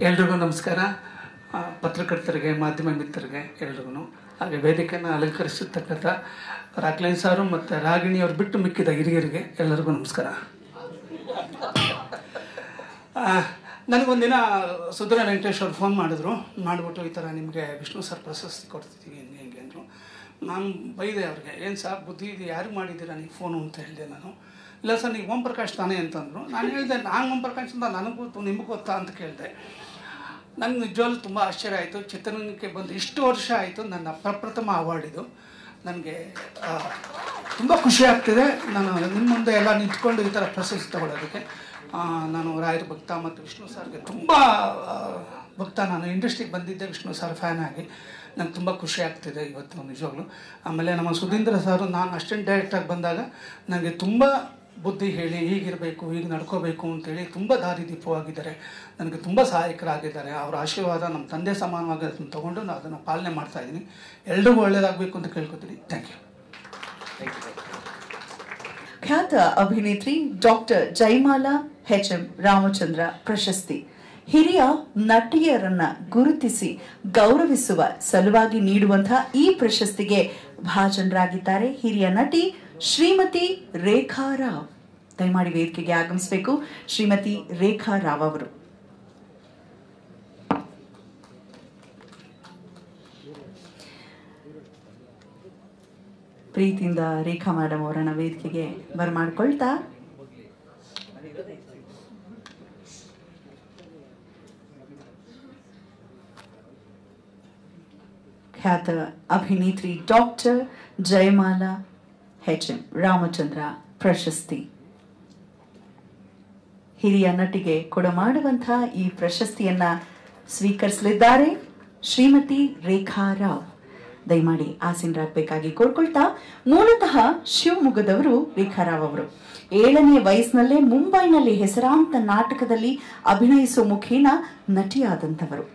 ಎಲ್ರಿಗೂ ನಮಸ್ಕಾರ. ಪತ್ರಕರ್ತರಿಗೆ, ಮಾಧ್ಯಮ ಮಿತ್ರರಿಗೆ ಎಲ್ರಿಗೂ, ಹಾಗೆ ವೇದಿಕೆಯನ್ನು ಅಲಂಕರಿಸಿರ್ತಕ್ಕಂಥ ರಾಕ್ಲೈನ್ ಸಾರು ಮತ್ತು ರಾಗಿಣಿಯವ್ರು ಬಿಟ್ಟು ಮಿಕ್ಕಿದ ಹಿರಿಯರಿಗೆ ಎಲ್ಲರಿಗೂ ನಮಸ್ಕಾರ. ನನಗೊಂದಿನ ಸುಧೀರ ವೆಂಕಟೇಶ್ ಅವ್ರು ಫೋನ್ ಮಾಡಿಬಿಟ್ಟು ಈ ಥರ ನಿಮಗೆ ವಿಷ್ಣು ಸರ್ ಪ್ರಶಸ್ತಿ ಕೊಡ್ತಿದ್ದೀವಿ ಹೆಂಗೆ ಅಂದರು. ನಾನು ಬೈದೆ ಅವ್ರಿಗೆ, ಏನು ಸರ್ ಬುದ್ಧಿ ಇದು ಯಾರಿಗೆ ಮಾಡಿದ್ದೀರಾ ನೀವು ಫೋನು ಅಂತ ಹೇಳಿದೆ ನಾನು. ಇಲ್ಲ ಸರ್ ನೀವು ಓಂ ಪ್ರಕಾಶ್ ತಾನೇ ಅಂತಂದರು. ನಾನು ಹೇಳಿದೆ ನಾನು ಓಂ ಪ್ರಕಾಶ್ ಅಂತ ನನಗೆ ಗೊತ್ತು, ನಿಮಗೆ ಗೊತ್ತಾ ಅಂತ ಕೇಳಿದೆ. ನನಗೆ ನಿಜವಾಗ್ಲೂ ತುಂಬ ಆಶ್ಚರ್ಯ ಆಯಿತು. ಚಿತ್ರರಂಗಕ್ಕೆ ಬಂದು ಇಷ್ಟು ವರ್ಷ ಆಯಿತು, ನನ್ನ ಪ್ರಪ್ರಥಮ ಅವಾರ್ಡ್ ಇದು. ನನಗೆ ತುಂಬ ಖುಷಿ ಆಗ್ತಿದೆ. ನಾನು ನಿಮ್ಮ ಮುಂದೆ ಎಲ್ಲ ನಿಂತ್ಕೊಂಡು ಈ ಥರ ಪ್ರಶಸ್ತಿ ತಗೊಳ್ಳೋದಕ್ಕೆ. ನಾನು ರಾಯರ ಭಕ್ತ ಮತ್ತು ವಿಷ್ಣು ಸರ್ಗೆ ತುಂಬ ಭಕ್ತ. ನಾನು ಇಂಡಸ್ಟ್ರಿಗೆ ಬಂದಿದ್ದೆ ವಿಷ್ಣು ಸರ್ ಫ್ಯಾನ್ ಆಗಿ. ನಂಗೆ ತುಂಬ ಖುಷಿ ಆಗ್ತಿದೆ ಇವತ್ತು ನಿಜವಾಗ್ಲೂ. ಆಮೇಲೆ ನಮ್ಮ ಸುಧೀಂದ್ರ ಸಾರು, ನಾನು ಅಸಿಸ್ಟೆಂಟ್ ಡೈರೆಕ್ಟಾಗಿ ಬಂದಾಗ ನನಗೆ ತುಂಬ ಬುದ್ಧಿ ಹೇಳಿ ಹೀಗಿರಬೇಕು, ಹೀಗೆ ನಡ್ಕೋಬೇಕು ಅಂತೇಳಿ ತುಂಬ ದಾರಿದೀಪವಾಗಿದ್ದಾರೆ. ನನಗೆ ತುಂಬ ಸಹಾಯಕರಾಗಿದ್ದಾರೆ. ಅವರ ಆಶೀರ್ವಾದ ನಮ್ಮ ತಂದೆ ಸಮಾನವಾಗಿ ಅದನ್ನು ತೊಗೊಂಡು ನಾನು ಅದನ್ನು ಪಾಲನೆ ಮಾಡ್ತಾಯಿದ್ದೀನಿ. ಎಲ್ರಿಗೂ ಒಳ್ಳೆಯದಾಗಬೇಕು ಅಂತ ಕೇಳ್ಕೊತೀನಿ. Thank you. ಖ್ಯಾತ ಅಭಿನೇತ್ರಿ ಡಾಕ್ಟರ್ ಜಯಮಾಲಾ ಎಚ್.ಎಂ. ರಾಮಚಂದ್ರ ಪ್ರಶಸ್ತಿ ಹಿರಿಯ ನಟಿಯರನ್ನ ಗುರುತಿಸಿ ಗೌರವಿಸುವ ಸಲುವಾಗಿ ನೀಡುವಂತಹ ಈ ಪ್ರಶಸ್ತಿಗೆ ಭಾಜನರಾಗಿದ್ದಾರೆ ಹಿರಿಯ ನಟಿ ಶ್ರೀಮತಿ ರೇಖಾ ರಾವ್. ದಯಮಾಡಿ ವೇದಿಕೆಗೆ ಆಗಮಿಸಬೇಕು ಶ್ರೀಮತಿ ರೇಖಾ ರಾವ್ ಅವರು. ಪ್ರೀತಿಯಿಂದ ರೇಖಾ ಮೇಡಮ್ ಅವರನ್ನ ವೇದಿಕೆಗೆ ಬರಮಾಡ್ಕೊಳ್ತಾ ಖ್ಯಾತ ಅಭಿನೇತ್ರಿ ಡಾಕ್ಟರ್ ಜಯಮಾಲಾ ಎಚ್.ಎಂ. ರಾಮಚಂದ್ರ ಪ್ರಶಸ್ತಿ ಹಿರಿಯ ನಟಿಗೆ ಕೊಡಮಾಡುವಂತಹ ಈ ಪ್ರಶಸ್ತಿಯನ್ನ ಸ್ವೀಕರಿಸಲಿದ್ದಾರೆ ಶ್ರೀಮತಿ ರೇಖಾ ರಾವ್. ದಯಮಾಡಿ ಆಸೀನರಾಗಬೇಕಾಗಿ ಕೋರ್ಕೊಳ್ತಾ, ಮೂಲತಃ ಶಿವಮೊಗ್ಗದವರು ರೇಖಾ ರಾವ್ ಅವರು 7ನೇ ವಯಸ್ಸಿನಲ್ಲೇ ಮುಂಬೈನಲ್ಲಿ ಹೆಸರಾಂತ ನಾಟಕದಲ್ಲಿ ಅಭಿನಯಿಸುವ ಮುಖೇನ ನಟಿಯಾದಂಥವರು.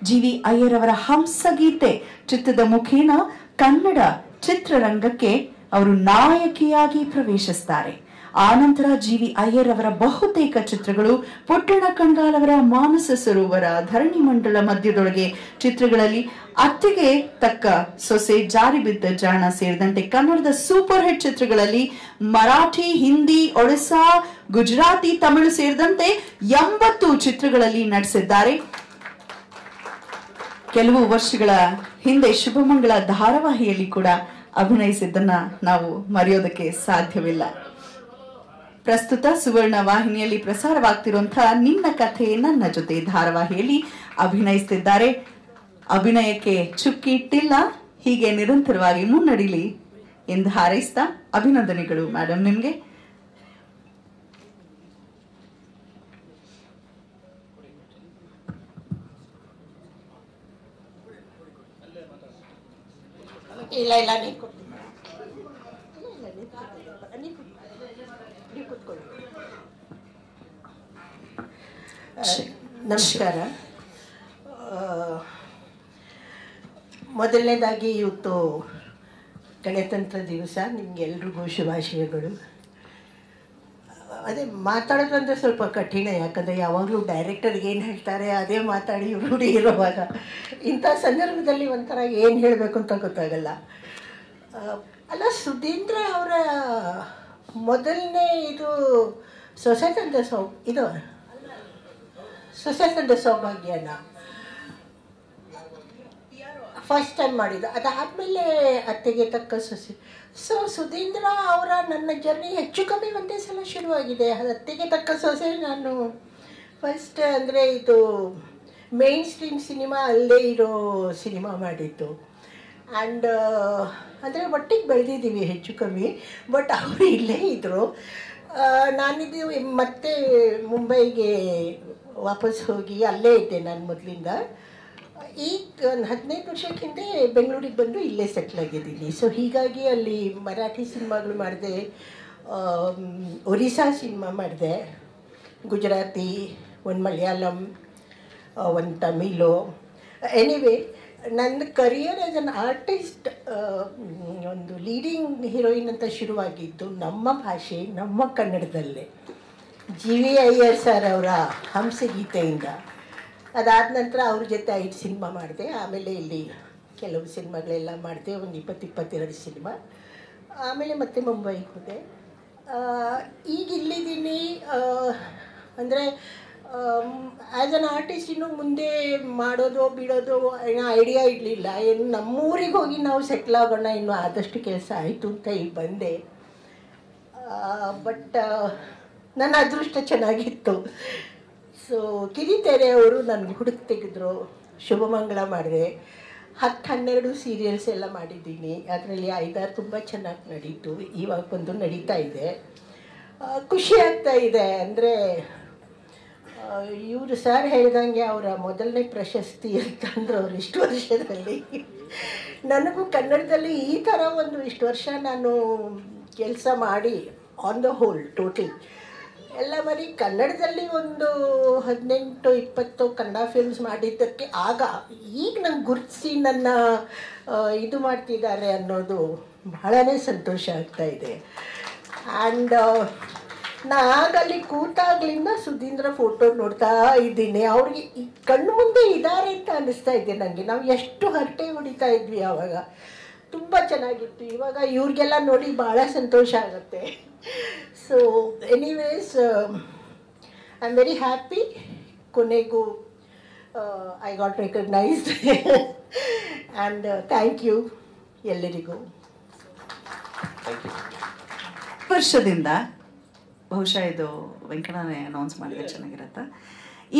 ಜಿ.ವಿ. ಅಯ್ಯರ್ ಅವರ ಹಂಸಗೀತೆ ಚಿತ್ರದ ಮುಖೇನ ಕನ್ನಡ ಚಿತ್ರರಂಗಕ್ಕೆ ಅವರು ನಾಯಕಿಯಾಗಿ ಪ್ರವೇಶಿಸುತ್ತಾರೆ. ಆನಂತರ ಜಿ.ವಿ. ಅಯ್ಯರ್ ಅವರ ಬಹುತೇಕ ಚಿತ್ರಗಳು ಪುಟ್ಟಣ ಕಣ್ಗಾಲ್ ಅವರ ಮಾನಸ ಸರೋವರ, ಧರಣಿ ಮಂಡಲ ಮಧ್ಯದೊಳಗೆ ಚಿತ್ರಗಳಲ್ಲಿ ಅತ್ತಿಗೆ ತಕ್ಕ ಸೊಸೆ, ಜಾರಿ ಬಿದ್ದ ಜಾಣ ಸೇರಿದಂತೆ ಕನ್ನಡದ ಸೂಪರ್ ಹಿಟ್ ಚಿತ್ರಗಳಲ್ಲಿ ಮರಾಠಿ, ಹಿಂದಿ, ಒಡಿಸ್ಸಾ, ಗುಜರಾತಿ, ತಮಿಳು ಸೇರಿದಂತೆ 80 ಚಿತ್ರಗಳಲ್ಲಿ ನಟಿಸಿದ್ದಾರೆ. ಕೆಲವು ವರ್ಷಗಳ ಹಿಂದೆ ಶುಭಮಂಗಳ ಧಾರಾವಾಹಿಯಲ್ಲಿ ಕೂಡ ಅಭಿನಯಿಸಿದ್ದನ್ನ ನಾವು ಮರೆಯೋದಕ್ಕೆ ಸಾಧ್ಯವಿಲ್ಲ. ಪ್ರಸ್ತುತ ಸುವರ್ಣ ವಾಹಿನಿಯಲ್ಲಿ ಪ್ರಸಾರವಾಗ್ತಿರುವಂತಹ ನಿನ್ನ ಕಥೆ ನನ್ನ ಜೊತೆ ಧಾರಾವಾಹಿಯಲ್ಲಿ ಅಭಿನಯಿಸುತ್ತಿದ್ದಾರೆ. ಅಭಿನಯಕ್ಕೆ ಚುಕ್ಕಿ ಇಟ್ಟಿಲ್ಲ, ಹೀಗೆ ನಿರಂತರವಾಗಿ ಮುನ್ನಡಿಲಿ ಎಂದು ಹಾರೈಸ್ತಾ ಅಭಿನಂದನೆಗಳು ಮೇಡಮ್ ನಿಮ್ಗೆ. ಇಲ್ಲ ನಮಸ್ಕಾರ. ಮೊದಲನೇದಾಗಿ ಇವತ್ತು ಗಣತಂತ್ರ ದಿವಸ, ನಿಮಗೆಲ್ರಿಗೂ ಶುಭಾಶಯಗಳು. ಅದೇ ಮಾತಾಡೋದಂದ್ರೆ ಸ್ವಲ್ಪ ಕಠಿಣ, ಯಾಕಂದರೆ ಯಾವಾಗಲೂ ಡೈರೆಕ್ಟರ್ಗೆ ಏನು ಹೇಳ್ತಾರೆ ಅದೇ ಮಾತಾಡಿ ರೂಢಿ ಇರುವಾಗ ಇಂಥ ಸಂದರ್ಭದಲ್ಲಿ ಒಂಥರ ಏನು ಹೇಳಬೇಕು ಅಂತ ಗೊತ್ತಾಗಲ್ಲ. ಅಲ್ಲ, ಸುಧೀಂದ್ರ ಅವರ ಮೊದಲನೇ ಇದು ಸೊಸೆ ತಂದೆ ಸೌಭಾಗ್ಯನ ಫಸ್ಟ್ ಟೈಮ್ ಮಾಡಿದ್ದು. ಅದಾದಮೇಲೆ ಅತ್ತೆಗೆ ತಕ್ಕ ಸೊಸೆ. ಸೊ ಸುಧೀಂದ್ರ ಅವರ ನನ್ನ ಜರ್ನಿ ಹೆಚ್ಚು ಕಮ್ಮಿ ಒಂದೇ ಸಲ ಶುರುವಾಗಿದೆ. ಅತ್ತೆಗೆ ತಕ್ಕ ಸೊಸೆ ನಾನು ಫಸ್ಟ್ ಅಂದರೆ ಇದು ಮೇನ್ ಸ್ಟ್ರೀಮ್ ಸಿನಿಮಾ ಅಲ್ಲೇ ಇರೋ ಸಿನಿಮಾ ಮಾಡಿದ್ದು. ಆ್ಯಂಡ್ ಅಂದರೆ ಒಟ್ಟಿಗೆ ಬೆಳೆದಿದ್ದೀವಿ ಹೆಚ್ಚು ಕಮ್ಮಿ. ಬಟ್ ಅವರು ಇಲ್ಲೇ ಇದ್ದರು. ನಾನಿದ್ದು ಮತ್ತೆ ಮುಂಬೈಗೆ ವಾಪಸ್ ಹೋಗಿ ಅಲ್ಲೇ ಇದ್ದೆ ನಾನು ಮೊದಲಿಂದ. ಈಗ ಒಂದು 15 ವರ್ಷಕ್ಕೆ ಹಿಂದೆ ಬೆಂಗಳೂರಿಗೆ ಬಂದು ಇಲ್ಲೇ ಸೆಟ್ಲ್ ಆಗಿದ್ದೀನಿ. ಸೊ ಹೀಗಾಗಿ ಅಲ್ಲಿ ಮರಾಠಿ ಸಿನಿಮಾಗಳು ಮಾಡಿದೆ, ಒರಿಸ್ಸಾ ಸಿನಿಮಾ ಮಾಡಿದೆ, ಗುಜರಾತಿ, ಒಂದು ಮಲಯಾಳಂ, ಒಂದು ತಮಿಳು. ಎನಿವೇ, ನನ್ನ ಕರಿಯರ್ ಆ್ಯಸ್ ಅನ್ ಆರ್ಟಿಸ್ಟ್ ಒಂದು ಲೀಡಿಂಗ್ ಹೀರೋಯಿನ್ ಅಂತ ಶುರುವಾಗಿದ್ದು ನಮ್ಮ ಭಾಷೆ, ನಮ್ಮ ಕನ್ನಡದಲ್ಲೇ ಜಿ.ವಿ. ಅಯ್ಯರ್ ಸರ್ ಅವರ ಹಂಸಗೀತೆಯಿಂದ. ಅದಾದ ನಂತರ ಅವ್ರ ಜೊತೆ 5 ಸಿನಿಮಾ ಮಾಡಿದೆ. ಆಮೇಲೆ ಇಲ್ಲಿ ಕೆಲವು ಸಿನಿಮಾಗಳೆಲ್ಲ ಮಾಡಿದೆ, ಒಂದು 20-22 ಸಿನಿಮಾ. ಆಮೇಲೆ ಮತ್ತೆ ಮುಂಬೈಗೆ ಹೋದೆ. ಈಗ ಇಲ್ಲಿದ್ದೀನಿ. ಅಂದರೆ ಆ್ಯಸ್ ಅನ್ ಆರ್ಟಿಸ್ಟ್ ಇನ್ನೂ ಮುಂದೆ ಮಾಡೋದು ಬಿಡೋದು ಏನೋ ಐಡಿಯಾ ಇರಲಿಲ್ಲ. ಏನು ನಮ್ಮೂರಿಗೆ ಹೋಗಿ ನಾವು ಸೆಟ್ಲ್ ಆಗೋಣ, ಇನ್ನೂ ಆದಷ್ಟು ಕೆಲಸ ಆಯಿತು ಅಂತ ಇಲ್ಲಿ ಬಂದೆ. ಬಟ್ ನನ್ನ ಅದೃಷ್ಟ ಚೆನ್ನಾಗಿತ್ತು. ಸೊ ಕಿರಿತೆರೆ ಅವರು ನನಗೆ ಹುಡುಕಿ ತೆಗೆದ್ರು. ಶುಭಮಂಗಳ ಮಾಡಿದೆ. 10-12 ಸೀರಿಯಲ್ಸ್ ಎಲ್ಲ ಮಾಡಿದ್ದೀನಿ. ಅದರಲ್ಲಿ 5-6 ತುಂಬ ಚೆನ್ನಾಗಿ ನಡೀತು. ಇವಾಗ ಬಂದು ನಡೀತಾ ಇದೆ. ಖುಷಿ ಆಗ್ತಾ ಇದೆ. ಅಂದರೆ ಇವರು ಸರ್ ಹೇಳ್ದಂಗೆ ಅವರ ಮೊದಲನೇ ಪ್ರಶಸ್ತಿ ಅಂತಂದ್ರೆ ಅವ್ರು ಇಷ್ಟು ವರ್ಷದಲ್ಲಿ ನನಗೂ ಕನ್ನಡದಲ್ಲಿ ಈ ಥರ ಒಂದು ಇಷ್ಟು ವರ್ಷ ನಾನು ಕೆಲಸ ಮಾಡಿ ಆನ್ ದ ಹೋಲ್ ಟೋಟಲ್ ಎಲ್ಲ ಬರೀ ಕನ್ನಡದಲ್ಲಿ ಒಂದು 18-20 ಕನ್ನಡ ಫಿಲ್ಮ್ಸ್ ಮಾಡಿದ್ದಕ್ಕೆ ಈಗ ನಂಗೆ ಗುರುತಿಸಿ ನನ್ನ ಇದು ಮಾಡ್ತಿದ್ದಾರೆ ಅನ್ನೋದು ಬಹಳನೇ ಸಂತೋಷ ಆಗ್ತಾ ಇದೆ. ಆ್ಯಂಡ್ ನಾಗಲ್ಲಿ ಕೂತಾಗ್ಲಿಂದ ಸುಧೀಂದ್ರ ಫೋಟೋ ನೋಡ್ತಾ ಇದ್ದೀನಿ. ಅವ್ರಿಗೆ ಕಣ್ಣು ಮುಂದೆ ಇದ್ದಾರೆ ಅಂತ ಅನ್ನಿಸ್ತಾ ಇದೆ ನನಗೆ. ನಾವು ಎಷ್ಟು ಹರಟೆ ಹೊಡಿತಾ ಇದ್ವಿ ಆವಾಗ, ತುಂಬ ಚೆನ್ನಾಗಿತ್ತು. ಇವಾಗ ಇವ್ರಿಗೆಲ್ಲ ನೋಡಿ ಭಾಳ ಸಂತೋಷ ಆಗುತ್ತೆ. So anyways I am very happy. ಕೊನೆಗೂ I got recognised and thank you ಎಲ್ಲರಿಗೂ. ವರ್ಷದಿಂದ ಬಹುಶಃ ಇದು ವೆಂಕಟನೇ ಅನೌನ್ಸ್ ಮಾಡಿದ್ರೆ ಚೆನ್ನಾಗಿರತ್ತೆ.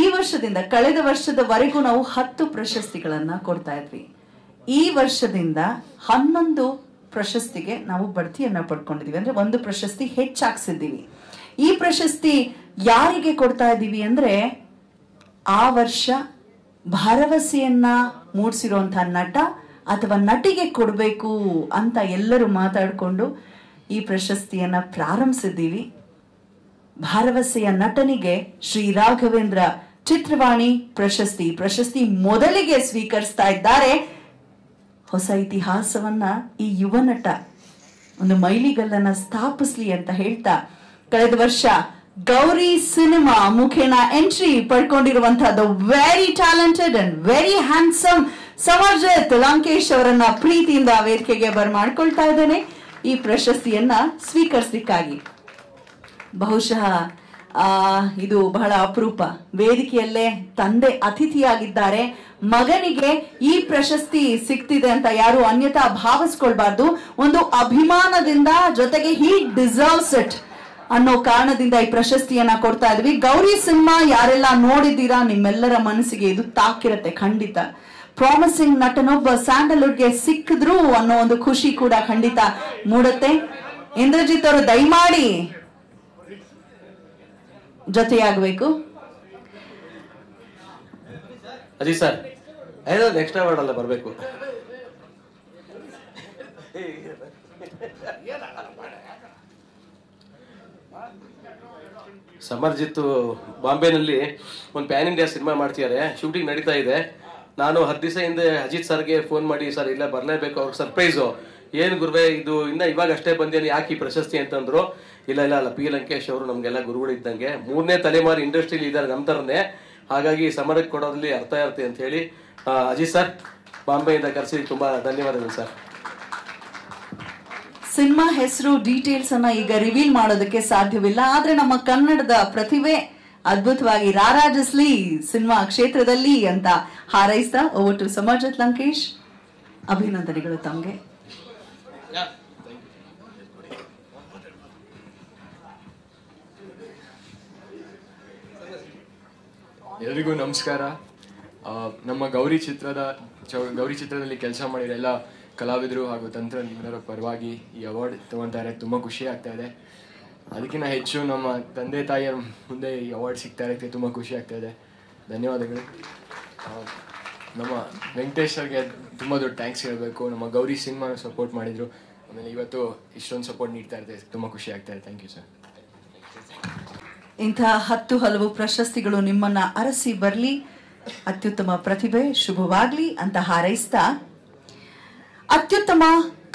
ಈ ವರ್ಷದಿಂದ ಕಳೆದ ವರ್ಷದವರೆಗೂ ನಾವು 10 ಪ್ರಶಸ್ತಿಗಳನ್ನ ಕೊಡ್ತಾ ಇದ್ವಿ. ಈ ವರ್ಷದಿಂದ 11 ಪ್ರಶಸ್ತಿಗೆ ನಾವು ಬಡ್ತಿಯನ್ನ ಪಡ್ಕೊಂಡಿದೀವಿ. ಅಂದ್ರೆ 1 ಪ್ರಶಸ್ತಿ ಹೆಚ್ಚಾಗ್ಸಿದ್ದೀವಿ. ಈ ಪ್ರಶಸ್ತಿ ಯಾರಿಗೆ ಕೊಡ್ತಾ ಇದ್ದೀವಿ ಅಂದ್ರೆ ಆ ವರ್ಷ ಭರವಸೆಯನ್ನ ಮೂಡಿಸಿರುವಂತಹ ನಟ ಅಥವಾ ನಟಿಗೆ ಕೊಡಬೇಕು ಅಂತ ಎಲ್ಲರೂ ಮಾತಾಡಿಕೊಂಡು ಈ ಪ್ರಶಸ್ತಿಯನ್ನ ಪ್ರಾರಂಭಿಸಿದ್ದೀವಿ. ಭರವಸೆಯ ನಟನಿಗೆ ಶ್ರೀ ರಾಘವೇಂದ್ರ ಚಿತ್ರವಾಣಿ ಪ್ರಶಸ್ತಿ ಮೊದಲಿಗೆ ಸ್ವೀಕರಿಸ್ತಾ ಇದ್ದಾರೆ. ಹೊಸ ಇತಿಹಾಸವನ್ನ ಈ ಯುವ ನಟ ಒಂದು ಮೈಲಿಗಲ್ಲನ್ನ ಸ್ಥಾಪಿಸ್ಲಿ ಅಂತ ಹೇಳ್ತಾ ಕಳೆದ ವರ್ಷ ಗೌರಿ ಸಿನಿಮಾ ಮುಖೇನ ಎಂಟ್ರಿ ಪಡ್ಕೊಂಡಿರುವಂತಹ very talented and very handsome Samarjit Lankesh ಅವರನ್ನ ಪ್ರೀತಿಯಿಂದ ವೇದಿಕೆಗೆ ಬರ್ಮಾಡ್ಕೊಳ್ತಾ ಇದ್ದೇನೆ ಈ ಪ್ರಶಸ್ತಿಯನ್ನ ಸ್ವೀಕರಿಸಲಿಕ್ಕಾಗಿ. ಬಹುಶಃ ಇದು ಬಹಳ ಅಪರೂಪ. ವೇದಿಕೆಯಲ್ಲೇ ತಂದೆ ಅತಿಥಿಯಾಗಿದ್ದಾರೆ. ಮಗನಿಗೆ ಈ ಪ್ರಶಸ್ತಿ ಸಿಗ್ತಿದೆ ಅಂತ ಯಾರು ಅನ್ಯತಾ ಭಾವಿಸ್ಕೊಳ್ಬಾರ್ದು. ಒಂದು ಅಭಿಮಾನದಿಂದ, ಜೊತೆಗೆ ಹಿ ಡಿಸರ್ವ್ಸ್ ಇಟ್ ಅನ್ನೋ ಕಾರಣದಿಂದ ಈ ಪ್ರಶಸ್ತಿಯನ್ನ ಕೊಡ್ತಾ ಇದ್ವಿ. ಗೌರಿ ಸಿನಿಮಾ ಯಾರೆಲ್ಲ ನೋಡಿದ್ದೀರಾ ನಿಮ್ಮೆಲ್ಲರ ಮನಸ್ಸಿಗೆ ಇದು ತಾಕಿರತ್ತೆ ಖಂಡಿತ. ಪ್ರಾಮಿಸಿಂಗ್ ನಟನೊಬ್ಬ ಸ್ಯಾಂಡಲ್ವುಡ್ಗೆ ಸಿಕ್ಕಿದ್ರು ಅನ್ನೋ ಒಂದು ಖುಷಿ ಕೂಡ ಖಂಡಿತ ಮೂಡುತ್ತೆ. ಇಂದ್ರಜಿತ್ ಅವರು ದಯಮಾಡಿ ಜೊತೆಯಾಗಬೇಕು. ಅಜಿ ಸರ್ ನೆಕ್ಸ್ಟ್ ಅವಾರ್ಡ್ ಅಲ್ಲ ಬರಬೇಕು. ಸಮರ್ಜಿತ್ ಬಾಂಬೆನಲ್ಲಿ ಒಂದು ಪ್ಯಾನ್ ಇಂಡಿಯಾ ಸಿನಿಮಾ ಮಾಡ್ತಿದ್ದಾರೆ. ಶೂಟಿಂಗ್ ನಡೀತಾ ಇದೆ. ನಾನು 10 ದಿವಸ ಹಿಂದೆ ಅಜಿತ್ ಸರ್ಗೆ ಫೋನ್ ಮಾಡಿ, ಸರ್ ಇಲ್ಲ ಬರಲೇಬೇಕು, ಅವ್ರಿಗೆ ಸರ್ಪ್ರೈಸು. ಏನು ಗುರುವೆ ಇದು ಇನ್ನ ಇವಾಗ ಅಷ್ಟೇ ಬಂದೇನು, ಯಾಕೆ ಈ ಪ್ರಶಸ್ತಿ ಅಂತಂದ್ರು. ಇಲ್ಲ ಪಿ ಲಂಕೇಶ್ ಅವರು ನಮ್ಗೆಲ್ಲ ಗುರುಗಳು ಇದ್ದಂಗೆ, 3ನೇ ತಲೆಮಾರು ಇಂಡಸ್ಟ್ರಿಲಿ ಇದ್ದಾರೆ ನಮ್ಮ ಥರನೇ, ಹಾಗಾಗಿ ಸಮರಕ್ಕೆ ಕೊಡೋದ್ರಲ್ಲಿ ಅರ್ಥ ಇರುತ್ತೆ ಅಂತ ಹೇಳಿ ಅಜಿತ್ ಸರ್ ಬಾಂಬೆಯಿಂದ ಕರೆಸಿ ತುಂಬಾ ಧನ್ಯವಾದಗಳು ಸರ್. ಸಿನಿಮಾ ಹೆಸರು ಡೀಟೇಲ್ಸ್ ಅನ್ನ ಈಗ ರಿವೀಲ್ ಮಾಡೋದಕ್ಕೆ ಸಾಧ್ಯವಿಲ್ಲ. ಆದ್ರೆ ನಮ್ಮ ಕನ್ನಡದ ಪ್ರತಿಭೆ ಅದ್ಭುತವಾಗಿ ರಾರಾಜಿಸ್ಲಿ ಸಿನಿಮಾ ಕ್ಷೇತ್ರದಲ್ಲಿ ಅಂತ ಹಾರೈಸ್ತಾ ಓವರ್ ಟು ಸಮರ್ಜಿತ್ ಲಂಕೇಶ್. ಅಭಿನಂದನೆಗಳು ತಮಗೆ. ಎಲ್ರಿಗೂ ನಮಸ್ಕಾರ. ನಮ್ಮ ಗೌರಿ ಚಿತ್ರದಲ್ಲಿ ಕೆಲಸ ಮಾಡಿರೋ ಎಲ್ಲ ಕಲಾವಿದರು ಹಾಗೂ ತಂತ್ರಜ್ಞರ ಪರವಾಗಿ ಈ ಅವಾರ್ಡ್ ತಗೊಳ್ತಾರೆ. ತುಂಬ ಖುಷಿ ಆಗ್ತಾ ಇದೆ. ಅದಕ್ಕಿಂತ ಹೆಚ್ಚು ನಮ್ಮ ತಂದೆ ತಾಯಿಯರ ಮುಂದೆ ಈ ಅವಾರ್ಡ್ ಸಿಗ್ತಾ ಇರೋಕ್ಕೆ ತುಂಬ ಖುಷಿ ಆಗ್ತಾ ಇದೆ. ಧನ್ಯವಾದಗಳು. ನಮ್ಮ ವೆಂಕಟೇಶ್ ಸರ್ಗೆ ತುಂಬ ದೊಡ್ಡ ಥ್ಯಾಂಕ್ಸ್ ಹೇಳಬೇಕು. ನಮ್ಮ ಗೌರಿ ಸಿನಿಮಾನ ಸಪೋರ್ಟ್ ಮಾಡಿದರು. ಆಮೇಲೆ ಇವತ್ತು ಇಷ್ಟೊಂದು ಸಪೋರ್ಟ್ ನೀಡ್ತಾ ಇರ್ತಾರೆ. ತುಂಬ ಖುಷಿ ಆಗ್ತಾ ಇದೆ. Thank you sir. ಇಂಥ 10 ಹಲವು ಪ್ರಶಸ್ತಿಗಳು ನಿಮ್ಮನ್ನ ಅರಸಿ ಬರಲಿ, ಅತ್ಯುತ್ತಮ ಪ್ರತಿಭೆ ಶುಭವಾಗ್ಲಿ ಅಂತ ಹಾರೈಸ್ತಾ, ಅತ್ಯುತ್ತಮ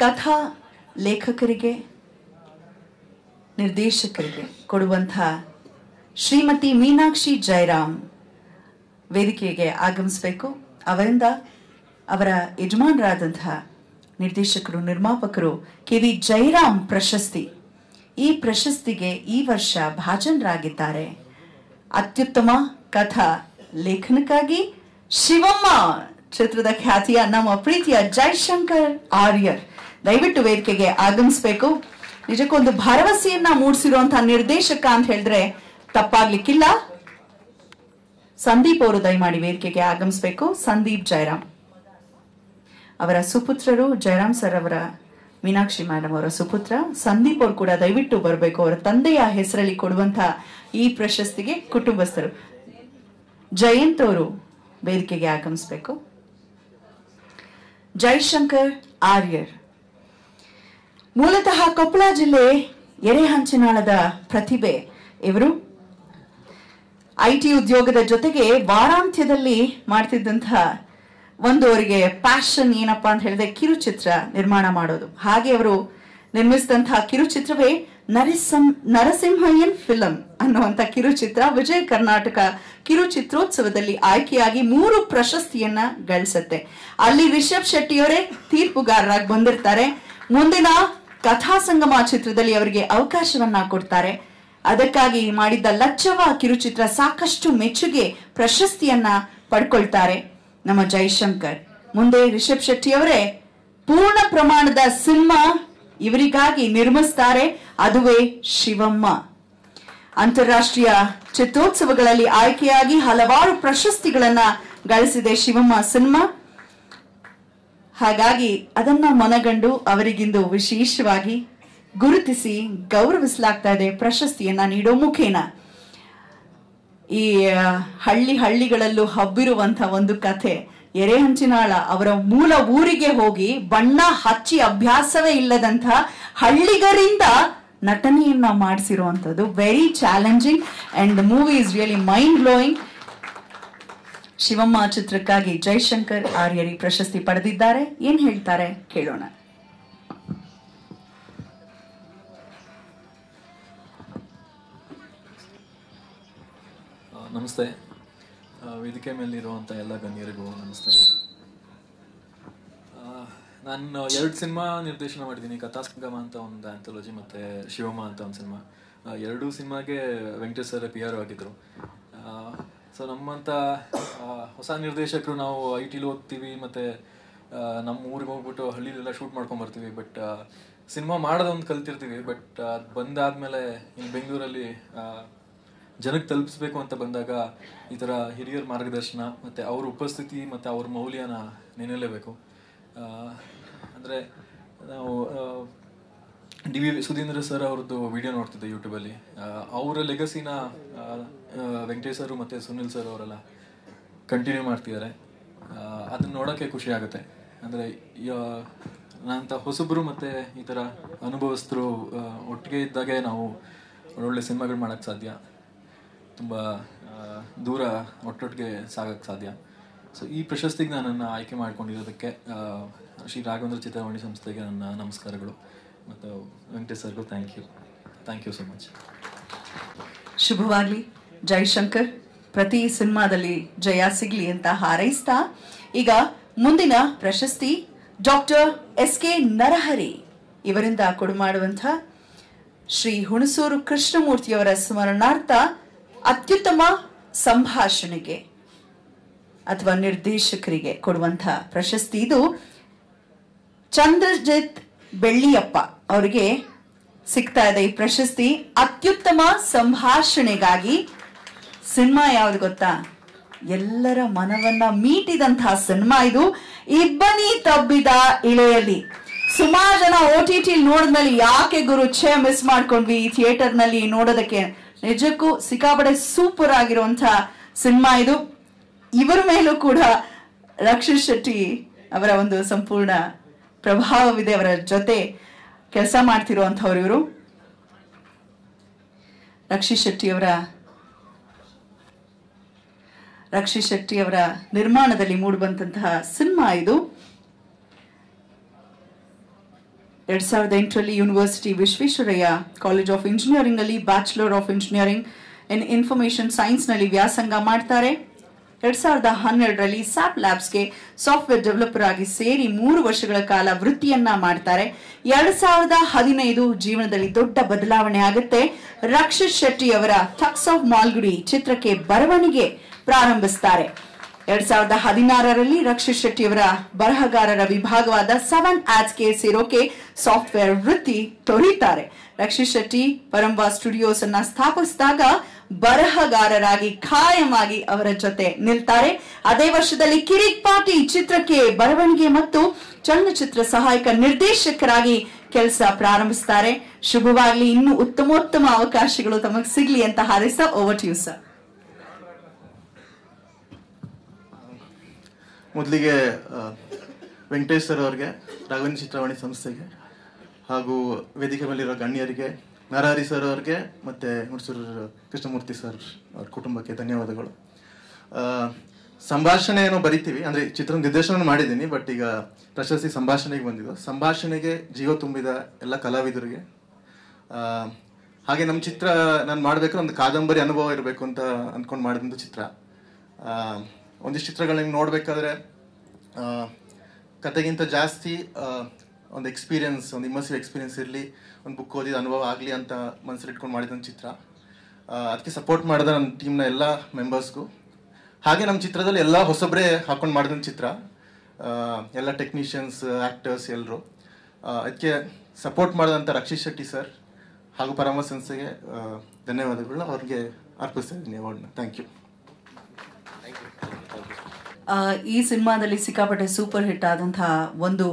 ಕಥಾ ಲೇಖಕರಿಗೆ ನಿರ್ದೇಶಕರಿಗೆ ಕೊಡುವಂಥ ಶ್ರೀಮತಿ ಮೀನಾಕ್ಷಿ ಜಯರಾಮ್ ವೇದಿಕೆಗೆ ಆಗಮಿಸಬೇಕು. ಅವರಿಂದ ಅವರ ಯಜಮಾನರಾದಂತಹ ನಿರ್ದೇಶಕರು ನಿರ್ಮಾಪಕರು KV ಜಯರಾಮ್ ಪ್ರಶಸ್ತಿ, ಈ ಪ್ರಶಸ್ತಿಗೆ ಈ ವರ್ಷ ಭಾಜನರಾಗಿದ್ದಾರೆ. ಅತ್ಯುತ್ತಮ ಕಥಾ ಲೇಖನಕ್ಕಾಗಿ ಶಿವಮ್ಮ ಚಿತ್ರದ ಖ್ಯಾತಿಯ ನಮ್ಮ ಪ್ರೀತಿಯ ಜೈಶಂಕರ್ ಆರ್ಯರ್ ದಯವಿಟ್ಟು ವೇದಿಕೆಗೆ ಆಗಮಿಸಬೇಕು. ನಿಜಕ್ಕೊಂದು ಭರವಸೆಯನ್ನ ಮೂಡಿಸಿರುವಂತಹ ನಿರ್ದೇಶಕ ಅಂತ ಹೇಳಿದ್ರೆ ತಪ್ಪಾಗ್ಲಿಕ್ಕಿಲ್ಲ. ಸಂದೀಪ್ ಅವರು ದಯಮಾಡಿ ವೇದಿಕೆಗೆ ಆಗಮಿಸಬೇಕು. ಸಂದೀಪ್ ಜಯರಾಮ್ ಅವರ ಸುಪುತ್ರರು, ಜಯರಾಮ್ ಸರ್ ಅವರ ಮೀನಾಕ್ಷಿ ಮೇಡಮ್ ಅವರ ಸುಪುತ್ರ ಸಂದೀಪ್ ಅವರು ಕೂಡ ದಯವಿಟ್ಟು ಬರಬೇಕು. ಅವರ ತಂದೆಯ ಹೆಸರಲ್ಲಿ ಕೊಡುವಂತಹ ಈ ಪ್ರಶಸ್ತಿಗೆ ಕುಟುಂಬಸ್ಥರು. ಜಯಂತ್ ಅವರು ವೇದಿಕೆಗೆ ಆಗಮಿಸಬೇಕು. ಜೈಶಂಕರ್ ಆರ್ಯರ್ ಮೂಲತಃ ಕೊಪ್ಪಳ ಜಿಲ್ಲೆ ಎರೆಹಂಚಿನಾಳದ ಪ್ರತಿಭೆ. ಇವರು IT ಉದ್ಯೋಗದ ಜೊತೆಗೆ ವಾರಾಂತ್ಯದಲ್ಲಿ ಮಾಡ್ತಿದ್ದಂತಹ ಒಂದು ಅವರಿಗೆ ಪ್ಯಾಷನ್ ಏನಪ್ಪಾ ಅಂತ ಹೇಳಿದ್ರೆ ಕಿರುಚಿತ್ರ ನಿರ್ಮಾಣ ಮಾಡೋದು. ಹಾಗೆ ಅವರು ನಿರ್ಮಿಸಿದಂತಹ ಕಿರುಚಿತ್ರವೇ ನರಸಿಂಹಯ್ಯನ್ ಫಿಲಂ ಅನ್ನುವಂಥ ಕಿರುಚಿತ್ರ ವಿಜಯ ಕರ್ನಾಟಕ ಕಿರುಚಿತ್ರೋತ್ಸವದಲ್ಲಿ ಆಯ್ಕೆಯಾಗಿ 3 ಪ್ರಶಸ್ತಿಯನ್ನ ಗಳಿಸುತ್ತೆ. ಅಲ್ಲಿ ರಿಷಬ್ ಶೆಟ್ಟಿಯವರೇ ತೀರ್ಪುಗಾರರಾಗಿ ಬಂದಿರ್ತಾರೆ. ಮುಂದಿನ ಕಥಾ ಸಂಗಮ ಚಿತ್ರದಲ್ಲಿ ಅವರಿಗೆ ಅವಕಾಶವನ್ನ ಕೊಡ್ತಾರೆ. ಅದಕ್ಕಾಗಿ ಮಾಡಿದ್ದ ಲಚ್ಚವ ಕಿರುಚಿತ್ರ ಸಾಕಷ್ಟು ಮೆಚ್ಚುಗೆ ಪ್ರಶಸ್ತಿಯನ್ನ ಪಡ್ಕೊಳ್ತಾರೆ ನಮ್ಮ ಜೈಶಂಕರ್. ಮುಂದೆ ರಿಷಬ್ ಶೆಟ್ಟಿಯವರೇ ಪೂರ್ಣ ಪ್ರಮಾಣದ ಸಿನಿಮಾ ಇವರಿಗಾಗಿ ನಿರ್ಮಿಸ್ತಾರೆ, ಅದುವೇ ಶಿವಮ್ಮ. ಅಂತಾರಾಷ್ಟ್ರೀಯ ಚಿತ್ರೋತ್ಸವಗಳಲ್ಲಿ ಆಯ್ಕೆಯಾಗಿ ಹಲವಾರು ಪ್ರಶಸ್ತಿಗಳನ್ನ ಗಳಿಸಿದೆ ಶಿವಮ್ಮ ಸಿನಿಮಾ. ಹಾಗಾಗಿ ಅದನ್ನ ಮನಗಂಡು ಅವರಿಗಿಂದು ವಿಶೇಷವಾಗಿ ಗುರುತಿಸಿ ಗೌರವಿಸಲಾಗ್ತಾ ಇದೆ ಪ್ರಶಸ್ತಿಯನ್ನ ನೀಡೋ ಮುಖೇನ. ಈ ಹಳ್ಳಿಗಳಲ್ಲೂ ಹಬ್ಬಿರುವಂತ ಒಂದು ಕಥೆ, ಎರೆಹಂಚಿನಾಳ ಅವರ ಮೂಲ ಊರಿಗೆ ಹೋಗಿ ಬಣ್ಣ ಹಚ್ಚಿ ಅಭ್ಯಾಸವೇ ಇಲ್ಲದಂತ ಹಳ್ಳಿಗರಿಂದ ನಟನೆಯನ್ನ ಮಾಡಿಸಿರುವಂತದ್ದು. Very challenging and the movie is really mind blowing. Shivamma ಚಿತ್ರಕ್ಕಾಗಿ ಜೈಶಂಕರ್ ಆರ್ಯರಿ ಪ್ರಶಸ್ತಿ ಪಡೆದಿದ್ದಾರೆ. ಏನ್ ಹೇಳ್ತಾರೆ ಕೇಳೋಣ. ನಮಸ್ತೆ. ವೇದಿಕೆ ಮೇಲಿರುವಂಥ ಎಲ್ಲ ಗಣ್ಯರಿಗೂ ನಮಸ್ತೆ. ನಾನು 2 ಸಿನಿಮಾ ನಿರ್ದೇಶನ ಮಾಡಿದ್ದೀನಿ. ಕಥಾ ಸಂಗಮ ಅಂತ ಒಂದು ಆಂಥಾಲಜಿ ಮತ್ತು ಶಿವಮ್ಮ ಅಂತ ಒಂದು ಸಿನಿಮಾ. 2 ಸಿನಿಮಾಗೆ ವೆಂಕಟೇಶ್ ಸರ್ PR ಆಗಿದ್ದರು. ಸೊ ನಮ್ಮಂಥ ಹೊಸ ನಿರ್ದೇಶಕರು ನಾವು IT ಓದ್ತೀವಿ ಮತ್ತು ನಮ್ಮ ಊರಿಗೆ ಹೋಗ್ಬಿಟ್ಟು ಹಳ್ಳಿಲೆಲ್ಲ ಶೂಟ್ ಮಾಡ್ಕೊಂಬರ್ತೀವಿ. ಬಟ್ ಸಿನಿಮಾ ಮಾಡೋದೊಂದು ಕಲ್ತಿರ್ತೀವಿ. ಬಟ್ ಅದು ಬಂದಾದಮೇಲೆ ಇನ್ನು ಬೆಂಗಳೂರಲ್ಲಿ ಜನಕ್ಕೆ ತಲುಪಿಸ್ಬೇಕು ಅಂತ ಬಂದಾಗ ಈ ಥರ ಹಿರಿಯರ ಮಾರ್ಗದರ್ಶನ ಮತ್ತು ಅವ್ರ ಉಪಸ್ಥಿತಿ ಮತ್ತು ಅವ್ರ ಮೌಲ್ಯನ ನೆನೆಯಲೇಬೇಕು. ಅಂದರೆ ನಾವು DV ಸುಧೀಂದ್ರ ಸರ್ ಅವ್ರದ್ದು ವಿಡಿಯೋ ನೋಡ್ತಿದ್ದೆ ಯೂಟ್ಯೂಬಲ್ಲಿ. ಅವರ ಲೆಗಸಿನ ವೆಂಕಟೇಶ್ ಸರ್ ಮತ್ತು ಸುನಿಲ್ ಸರ್ ಅವರೆಲ್ಲ ಕಂಟಿನ್ಯೂ ಮಾಡ್ತಿದ್ದಾರೆ. ಅದನ್ನ ನೋಡೋಕ್ಕೆ ಖುಷಿ ಆಗುತ್ತೆ. ಅಂದರೆ ನಾನಂಥ ಹೊಸಬ್ರು ಮತ್ತು ಈ ಥರ ಅನುಭವಸ್ಥರು ಒಟ್ಟಿಗೆ ಇದ್ದಾಗೆ ನಾವು ಒಳ್ಳೊಳ್ಳೆ ಸಿನಿಮಾಗಳು ಮಾಡೋಕ್ಕೆ ಸಾಧ್ಯ, ತುಂಬ ದೂರ ಒಟ್ಟೊಟ್ಟಿಗೆ ಸಾಗಕ್ಕೆ ಸಾಧ್ಯ. ಸೊ ಈ ಪ್ರಶಸ್ತಿಗೆ ನನ್ನನ್ನು ಆಯ್ಕೆ ಮಾಡ್ಕೊಂಡಿರೋದಕ್ಕೆ ಶ್ರೀ ರಾಘವೇಂದ್ರ ಚಿತ್ರವಾಣಿ ಸಂಸ್ಥೆಗೆ ನನ್ನ ನಮಸ್ಕಾರಗಳು ಮತ್ತು ವೆಂಕಟೇಶ್ ಸರ್ಗೂ ಥ್ಯಾಂಕ್ ಯು ಸೊ ಮಚ್. ಶುಭವಾಗಲಿ ಜೈಶಂಕರ್. ಪ್ರತಿ ಸಿನಿಮಾದಲ್ಲಿ ಜಯ ಸಿಗ್ಲಿ ಅಂತ ಹಾರೈಸ್ತಾ ಈಗ ಮುಂದಿನ ಪ್ರಶಸ್ತಿ ಡಾಕ್ಟರ್ SK ನರಹರಿ ಇವರಿಂದ ಕೊಡುಮಾಡುವಂಥ ಶ್ರೀ ಹುಣಸೂರು ಕೃಷ್ಣಮೂರ್ತಿಯವರ ಸ್ಮರಣಾರ್ಥ ಅತ್ಯುತ್ತಮ ಸಂಭಾಷಣೆಗೆ ಅಥವಾ ನಿರ್ದೇಶಕರಿಗೆ ಕೊಡುವಂಥ ಪ್ರಶಸ್ತಿ. ಇದು ಚಂದ್ರಜಿತ್ ಬೆಳ್ಳಿಯಪ್ಪ ಅವರಿಗೆ ಸಿಗ್ತಾ ಇದೆ ಈ ಪ್ರಶಸ್ತಿ. ಅತ್ಯುತ್ತಮ ಸಂಭಾಷಣೆಗಾಗಿ. ಸಿನಿಮಾ ಯಾವ್ದು ಗೊತ್ತಾ? ಎಲ್ಲರ ಮನವನ್ನ ಮೀಟಿದಂತಹ ಸಿನಿಮಾ ಇದು, ಇಬ್ಬನಿ ತಬ್ಬಿದ ಇಳೆಯಲ್ಲಿ. ಸುಮಾರು ಜನ OTT ನೋಡಿದ್ಮೇಲೆ ಯಾಕೆ ಗುರು ಮಿಸ್ ಮಾಡ್ಕೊಂಡ್ವಿ ಈ ಥಿಯೇಟರ್ ನಲ್ಲಿ ನೋಡೋದಕ್ಕೆ. ನಿಜಕ್ಕೂ ಸಿಕ್ಕಾಪಟ್ಟೆ ಸೂಪರ್ ಆಗಿರುವಂತಹ ಸಿನಿಮಾ ಇದು. ಇವರ ಮೇಲೂ ಕೂಡ ರಕ್ಷಿತ್ ಶೆಟ್ಟಿ ಅವರ ಒಂದು ಸಂಪೂರ್ಣ ಪ್ರಭಾವವಿದೆ. ಅವರ ಜೊತೆ ಕೆಲಸ ಮಾಡ್ತಿರುವಂತವ್ರು ಇವರು. ರಕ್ಷಿತ್ ಶೆಟ್ಟಿ ಅವರ ನಿರ್ಮಾಣದಲ್ಲಿ ಮೂಡಿಬಂತಹ ಸಿನಿಮಾ ಇದು. 2008ರಲ್ಲಿ university Visvesvaraya college of engineering ನಲ್ಲಿ bachelor of engineering in information science ನಲ್ಲಿ ವ್ಯಾಸಂಗ ಮಾಡ್ತಾರೆ. 2012ರಲ್ಲಿ ಸ್ಯಾಪ್ ಲ್ಯಾಬ್ಸ್ಗೆ ಸಾಫ್ಟ್ವೇರ್ ಡೆವಲಪರ್ ಆಗಿ ಸೇರಿ 3 ವರ್ಷಗಳ ಕಾಲ ವೃತ್ತಿಯನ್ನ ಮಾಡ್ತಾರೆ. 2015 ಜೀವನದಲ್ಲಿ ದೊಡ್ಡ ಬದಲಾವಣೆ ಆಗುತ್ತೆ. ರಕ್ಷಿತ್ ಶೆಟ್ಟಿ ಅವರ ಥಕ್ಸ್ ಆಫ್ ಮಾಲ್ಗುಡಿ ಚಿತ್ರಕ್ಕೆ ಬರವಣಿಗೆ ಪ್ರಾರಂಭಿಸ್ತಾರೆ. 2016ರಲ್ಲಿ ರಕ್ಷಿತ್ ಶೆಟ್ಟಿ ಅವರ ಬರಹಗಾರರ ವಿಭಾಗವಾದ 7 ಆರ್ಟ್ಸ್ಗೆ ಸೇರೋಕೆ ಸಾಫ್ಟ್ವೇರ್ ವೃತ್ತಿ ತೊರೆಯುತ್ತಾರೆ. ರಕ್ಷಿತ್ ಶೆಟ್ಟಿ ಪರಂಬಾ ಸ್ಟುಡಿಯೋಸ್ ಅನ್ನ ಸ್ಥಾಪಿಸಿದಾಗ ಬರಹಗಾರರಾಗಿ ಖಾಯಮಾಗಿ ಅವರ ಜೊತೆ ನಿಲ್ತಾರೆ. ಅದೇ ವರ್ಷದಲ್ಲಿ ಕಿರಿಕ್ ಪಾಟಿ ಚಿತ್ರಕ್ಕೆ ಬರವಣಿಗೆ ಮತ್ತು ಚಲನಚಿತ್ರ ಸಹಾಯಕ ನಿರ್ದೇಶಕರಾಗಿ ಕೆಲಸ ಪ್ರಾರಂಭಿಸ್ತಾರೆ. ಶುಭವಾಗ್ಲಿ, ಇನ್ನೂ ಉತ್ತಮೋತ್ತಮ ಅವಕಾಶಗಳು ತಮಗೆ ಸಿಗ್ಲಿ ಅಂತ ಹಾರೈಸ್ತಾ ಓವರ್ ಟು ಯು ಸರ್. ಮೊದಲಿಗೆ ವೆಂಕಟೇಶ್ ಸರ್ ಅವ್ರಿಗೆ, ರಾಘವೇಂದ್ರ ಚಿತ್ರವಾಣಿ ಸಂಸ್ಥೆಗೆ ಹಾಗೂ ವೇದಿಕೆ ಮೇಲಿರೋ ಗಣ್ಯರಿಗೆ, ನರಹರಿ ಸರ್ ಅವ್ರಿಗೆ ಮತ್ತು ಹುಣಸೂರು ಕೃಷ್ಣಮೂರ್ತಿ ಸರ್ ಅವ್ರ ಕುಟುಂಬಕ್ಕೆ ಧನ್ಯವಾದಗಳು. ಸಂಭಾಷಣೆಯನ್ನು ಬರಿತೀವಿ, ಅಂದರೆ ಚಿತ್ರ ನಿರ್ದೇಶನ ಮಾಡಿದ್ದೀನಿ, ಬಟ್ ಈಗ ಪ್ರಶಸ್ತಿ ಸಂಭಾಷಣೆಗೆ ಬಂದಿದ್ದು. ಸಂಭಾಷಣೆಗೆ ಜೀವ ತುಂಬಿದ ಎಲ್ಲ ಕಲಾವಿದರಿಗೆ, ಹಾಗೆ ನಮ್ಮ ಚಿತ್ರ ನಾನು ಮಾಡಬೇಕಾದ್ರೆ ಒಂದು ಕಾದಂಬರಿ ಅನುಭವ ಇರಬೇಕು ಅಂತ ಅಂದ್ಕೊಂಡು ಮಾಡಿದಂಥ ಚಿತ್ರ. ಒಂದಿಷ್ಟು ಚಿತ್ರಗಳನ್ನ ನೋಡಬೇಕಾದ್ರೆ ಕತೆಗಿಂತ ಜಾಸ್ತಿ ಒಂದು ಎಕ್ಸ್ಪೀರಿಯನ್ಸ್, ಒಂದು ಇಮರ್ಸಿವ್ ಎಕ್ಸ್ಪೀರಿಯನ್ಸ್ ಇರಲಿ, ಒಂದು ಬುಕ್ ಓದಿದ ಅನುಭವ ಆಗಲಿ ಅಂತ ಮನಸ್ಸಲ್ಲಿ ಇಟ್ಕೊಂಡು ಮಾಡಿದಂಥ ಚಿತ್ರ. ಅದಕ್ಕೆ ಸಪೋರ್ಟ್ ಮಾಡಿದ ನನ್ನ ಟೀಮ್ನ ಎಲ್ಲ ಮೆಂಬರ್ಸ್ಗೂ, ಹಾಗೆ ನಮ್ಮ ಚಿತ್ರದಲ್ಲಿ ಎಲ್ಲ ಹೊಸಬ್ರೇ ಹಾಕೊಂಡು ಮಾಡಿದಂಥ ಚಿತ್ರ, ಎಲ್ಲ ಟೆಕ್ನಿಷಿಯನ್ಸ್, ಆ್ಯಕ್ಟರ್ಸ್ ಎಲ್ಲರೂ. ಅದಕ್ಕೆ ಸಪೋರ್ಟ್ ಮಾಡಿದಂಥ ರಕ್ಷಿತ್ ಶೆಟ್ಟಿ ಸರ್ ಹಾಗೂ ಪರಮ ಸಂಸ್ಥೆಗೆ ಧನ್ಯವಾದಗಳನ್ನ ಅವ್ರಿಗೆ ಅರ್ಪಿಸ್ತಾ ಇದ್ದೀನಿ ಅವಾರ್ಡ್ನ. Thank you. ಈ ಸಿನಿಮಾದಲ್ಲಿ ಸಿಕ್ಕಾಪಟ್ಟೆ ಸೂಪರ್ ಹಿಟ್ ಆದಂತಹ ಒಂದು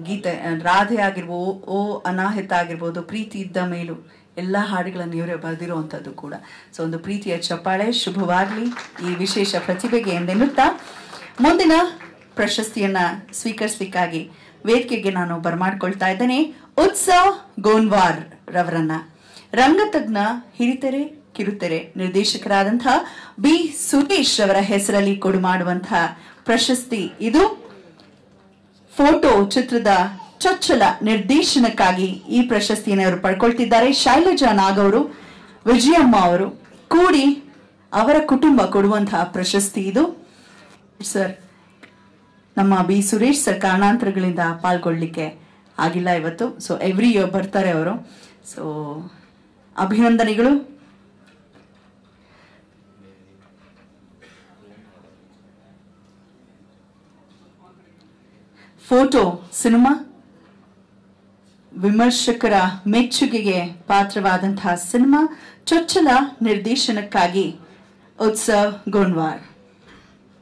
ಗೀತೆ ರಾಧೆ ಆಗಿರ್ಬೋದು, ಓ ಅನಾಹಿತ ಆಗಿರ್ಬೋದು, ಪ್ರೀತಿ ಇದ್ದ ಮೇಲೂ ಎಲ್ಲ ಹಾಡುಗಳನ್ನು ಇವರೇ ಬರೆದಿರುವಂಥದ್ದು ಕೂಡ. ಸೊ ಒಂದು ಪ್ರೀತಿಯ ಚಪ್ಪಾಳೆ ಶುಭವಾಗಲಿ ಈ ವಿಶೇಷ ಪ್ರತಿಭೆಗೆ ಎಂದೆನ್ನುತ್ತಾ ಮುಂದಿನ ಪ್ರಶಸ್ತಿಯನ್ನ ಸ್ವೀಕರಿಸಲಿಕ್ಕಾಗಿ ವೇದಿಕೆಗೆ ನಾನು ಬರಮಾಡ್ಕೊಳ್ತಾ ಇದ್ದೇನೆ ಉತ್ಸವ್ ಗೋನ್ವಾರ್ ರವರನ್ನ. ರಂಗತಜ್ಞ, ಹಿರಿತೆರೆ ಕಿರುತೆರೆ ನಿರ್ದೇಶಕರಾದಂತಹ ಬಿ ಸುರೇಶ್ ಅವರ ಹೆಸರಲ್ಲಿ ಕೊಡು ಮಾಡುವಂತಹ ಪ್ರಶಸ್ತಿ ಇದು. ಫೋಟೋ ಚಿತ್ರದ ಚೊಚ್ಚಲ ನಿರ್ದೇಶನಕ್ಕಾಗಿ ಈ ಪ್ರಶಸ್ತಿಯನ್ನು ಅವರು ಪಡ್ಕೊಳ್ತಿದ್ದಾರೆ. ಶೈಲಜಾ ನಾಗ್ ಅವರು, ವಿಜಯಮ್ಮ ಅವರು ಕೂಡಿ ಅವರ ಕುಟುಂಬ ಕೊಡುವಂತಹ ಪ್ರಶಸ್ತಿ ಇದು. ಸರ್, ನಮ್ಮ ಬಿ ಸುರೇಶ್ ಸರ್ ಕಾರಣಾಂತರಗಳಿಂದ ಪಾಲ್ಗೊಳ್ಳಿಕ್ಕೆ ಆಗಿಲ್ಲ ಇವತ್ತು. ಸೊ ಎವ್ರಿ ಇಯರ್ ಬರ್ತಾರೆ ಅವರು. ಸೊ ಅಭಿನಂದನೆಗಳು. ಫೋಟೋ ಸಿನಿಮಾ ವಿಮರ್ಶಕರ ಮೆಚ್ಚುಗೆಗೆ ಪಾತ್ರವಾದಂತಹ ಸಿನಿಮಾ. ಚೊಚ್ಚಲ ನಿರ್ದೇಶನಕ್ಕಾಗಿ ಉತ್ಸವ್ ಗೋನ್ವಾರ್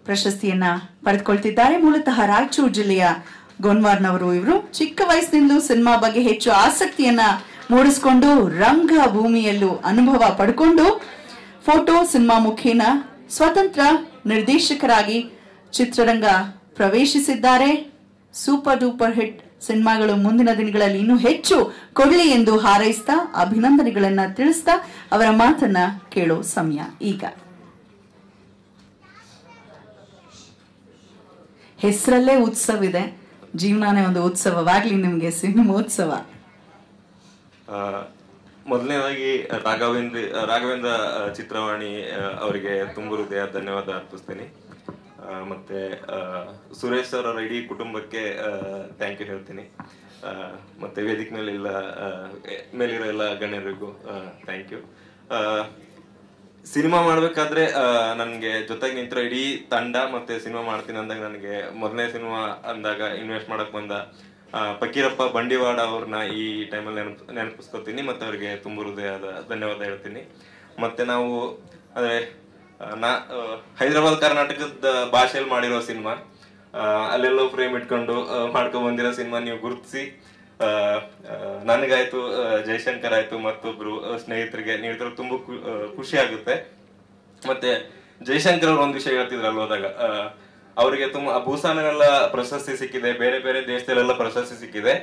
ಪ್ರಶಸ್ತಿಯನ್ನ ಪಡೆದುಕೊಳ್ತಿದ್ದಾರೆ. ಮೂಲತಃ ರಾಯಚೂರು ಜಿಲ್ಲೆಯ ಗೋನ್ವಾರ್ನವರು ಇವರು. ಚಿಕ್ಕ ವಯಸ್ಸಿನಿಂದಲೂ ಸಿನಿಮಾ ಬಗ್ಗೆ ಹೆಚ್ಚು ಆಸಕ್ತಿಯನ್ನ ಮೂಡಿಸಿಕೊಂಡು ರಂಗಭೂಮಿಯಲ್ಲೂ ಅನುಭವ ಪಡ್ಕೊಂಡು ಫೋಟೋ ಸಿನಿಮಾ ಮುಖೇನ ಸ್ವತಂತ್ರ ನಿರ್ದೇಶಕರಾಗಿ ಚಿತ್ರರಂಗ ಪ್ರವೇಶಿಸಿದ್ದಾರೆ. ಸೂಪರ್ ಡೂಪರ್ ಹಿಟ್ ಸಿನಿಮಾಗಳು ಮುಂದಿನ ದಿನಗಳಲ್ಲಿ ಇನ್ನೂ ಹೆಚ್ಚು ಕೊಡಲಿ ಎಂದು ಹಾರೈಸ್ತಾ ಅಭಿನಂದನೆಗಳನ್ನ ತಿಳಿಸ್ತಾ ಅವರ ಮಾತನ್ನ ಕೇಳೋ ಸಮಯ ಈಗ. ಹೆಸರಲ್ಲೇ ಉತ್ಸವ ಇದೆ, ಜೀವನಾನೇ ಒಂದು ಉತ್ಸವವಾಗ್ಲಿ ನಿಮ್ಗೆ ಸಿನಿಮೋತ್ಸವ. ಮೊದಲನೇದಾಗಿ ರಾಘವೇಂದ್ರ ಚಿತ್ರವಾಣಿ ಅವರಿಗೆ ತುಂಬ ಹೃದಯ ಧನ್ಯವಾದ ಅರ್ಪಿಸ್ತೀನಿ. ಮತ್ತೆ ಸುರೇಶ್ ಸರ್ ಅವರ ಇಡೀ ಕುಟುಂಬಕ್ಕೆ ಥ್ಯಾಂಕ್ ಯು ಹೇಳ್ತೀನಿ. ಮತ್ತೆ ವೇದಿಕೆ ಮೇಲಿರೋ ಎಲ್ಲ ಗಣ್ಯರಿಗೂ ಥ್ಯಾಂಕ್ ಯು. ಸಿನಿಮಾ ಮಾಡ್ಬೇಕಾದ್ರೆ ನನಗೆ ಜೊತೆಗೆ ನಿಂತಿರೋ ಇಡೀ ತಂಡ ಮತ್ತೆ ಸಿನಿಮಾ ಮಾಡ್ತೀನಿ ಅಂದಾಗ ನನಗೆ ಮೊದಲನೇ ಸಿನಿಮಾ ಅಂದಾಗ ಇನ್ವೆಸ್ಟ್ ಮಾಡಕ್ ಬಂದ ಫಕೀರಪ್ಪ ಬಂಡಿವಾಡ ಅವ್ರನ್ನ ಈ ಟೈಮಲ್ಲಿ ನೆನಪಿಸ್ಕೊತೀನಿ. ಮತ್ತೆ ಅವ್ರಿಗೆ ತುಂಬ ಹೃದಯದ ಧನ್ಯವಾದ ಹೇಳ್ತೀನಿ. ಮತ್ತೆ ನಾವು ಅಂದ್ರೆ ಹೈದರಾಬಾದ್ ಕರ್ನಾಟಕದ ಭಾಷೆಯಲ್ಲಿ ಮಾಡಿರೋ ಸಿನಿಮಾ, ಅಲ್ಲೆಲ್ಲೋ ಫ್ರೇಮ್ ಇಟ್ಕೊಂಡು ಮಾಡ್ಕೊಂಡ್ ಬಂದಿರೋ ಸಿನಿಮಾ ನೀವು ಗುರುತಿಸಿ ನನಗಾಯ್ತು, ಜಯಶಂಕರ್ ಆಯ್ತು, ಮತ್ತೊಬ್ರು ಸ್ನೇಹಿತರಿಗೆ ನೀಡಿದ್ರೆ ತುಂಬಾ ಖುಷಿ ಆಗುತ್ತೆ. ಮತ್ತೆ ಜಯಶಂಕರ್ ಅವ್ರು ಒಂದ್ ವಿಷಯ ಹೇಳ್ತಿದ್ರು ಅಲ್ಲಿ ಹೋದಾಗ, ಅವರಿಗೆ ತುಂಬಾ ಭೂಸಾನೆಲ್ಲ ಪ್ರಶಸ್ತಿ ಸಿಕ್ಕಿದೆ, ಬೇರೆ ಬೇರೆ ದೇಶದಲ್ಲೆಲ್ಲ ಪ್ರಶಸ್ತಿ ಸಿಕ್ಕಿದೆ,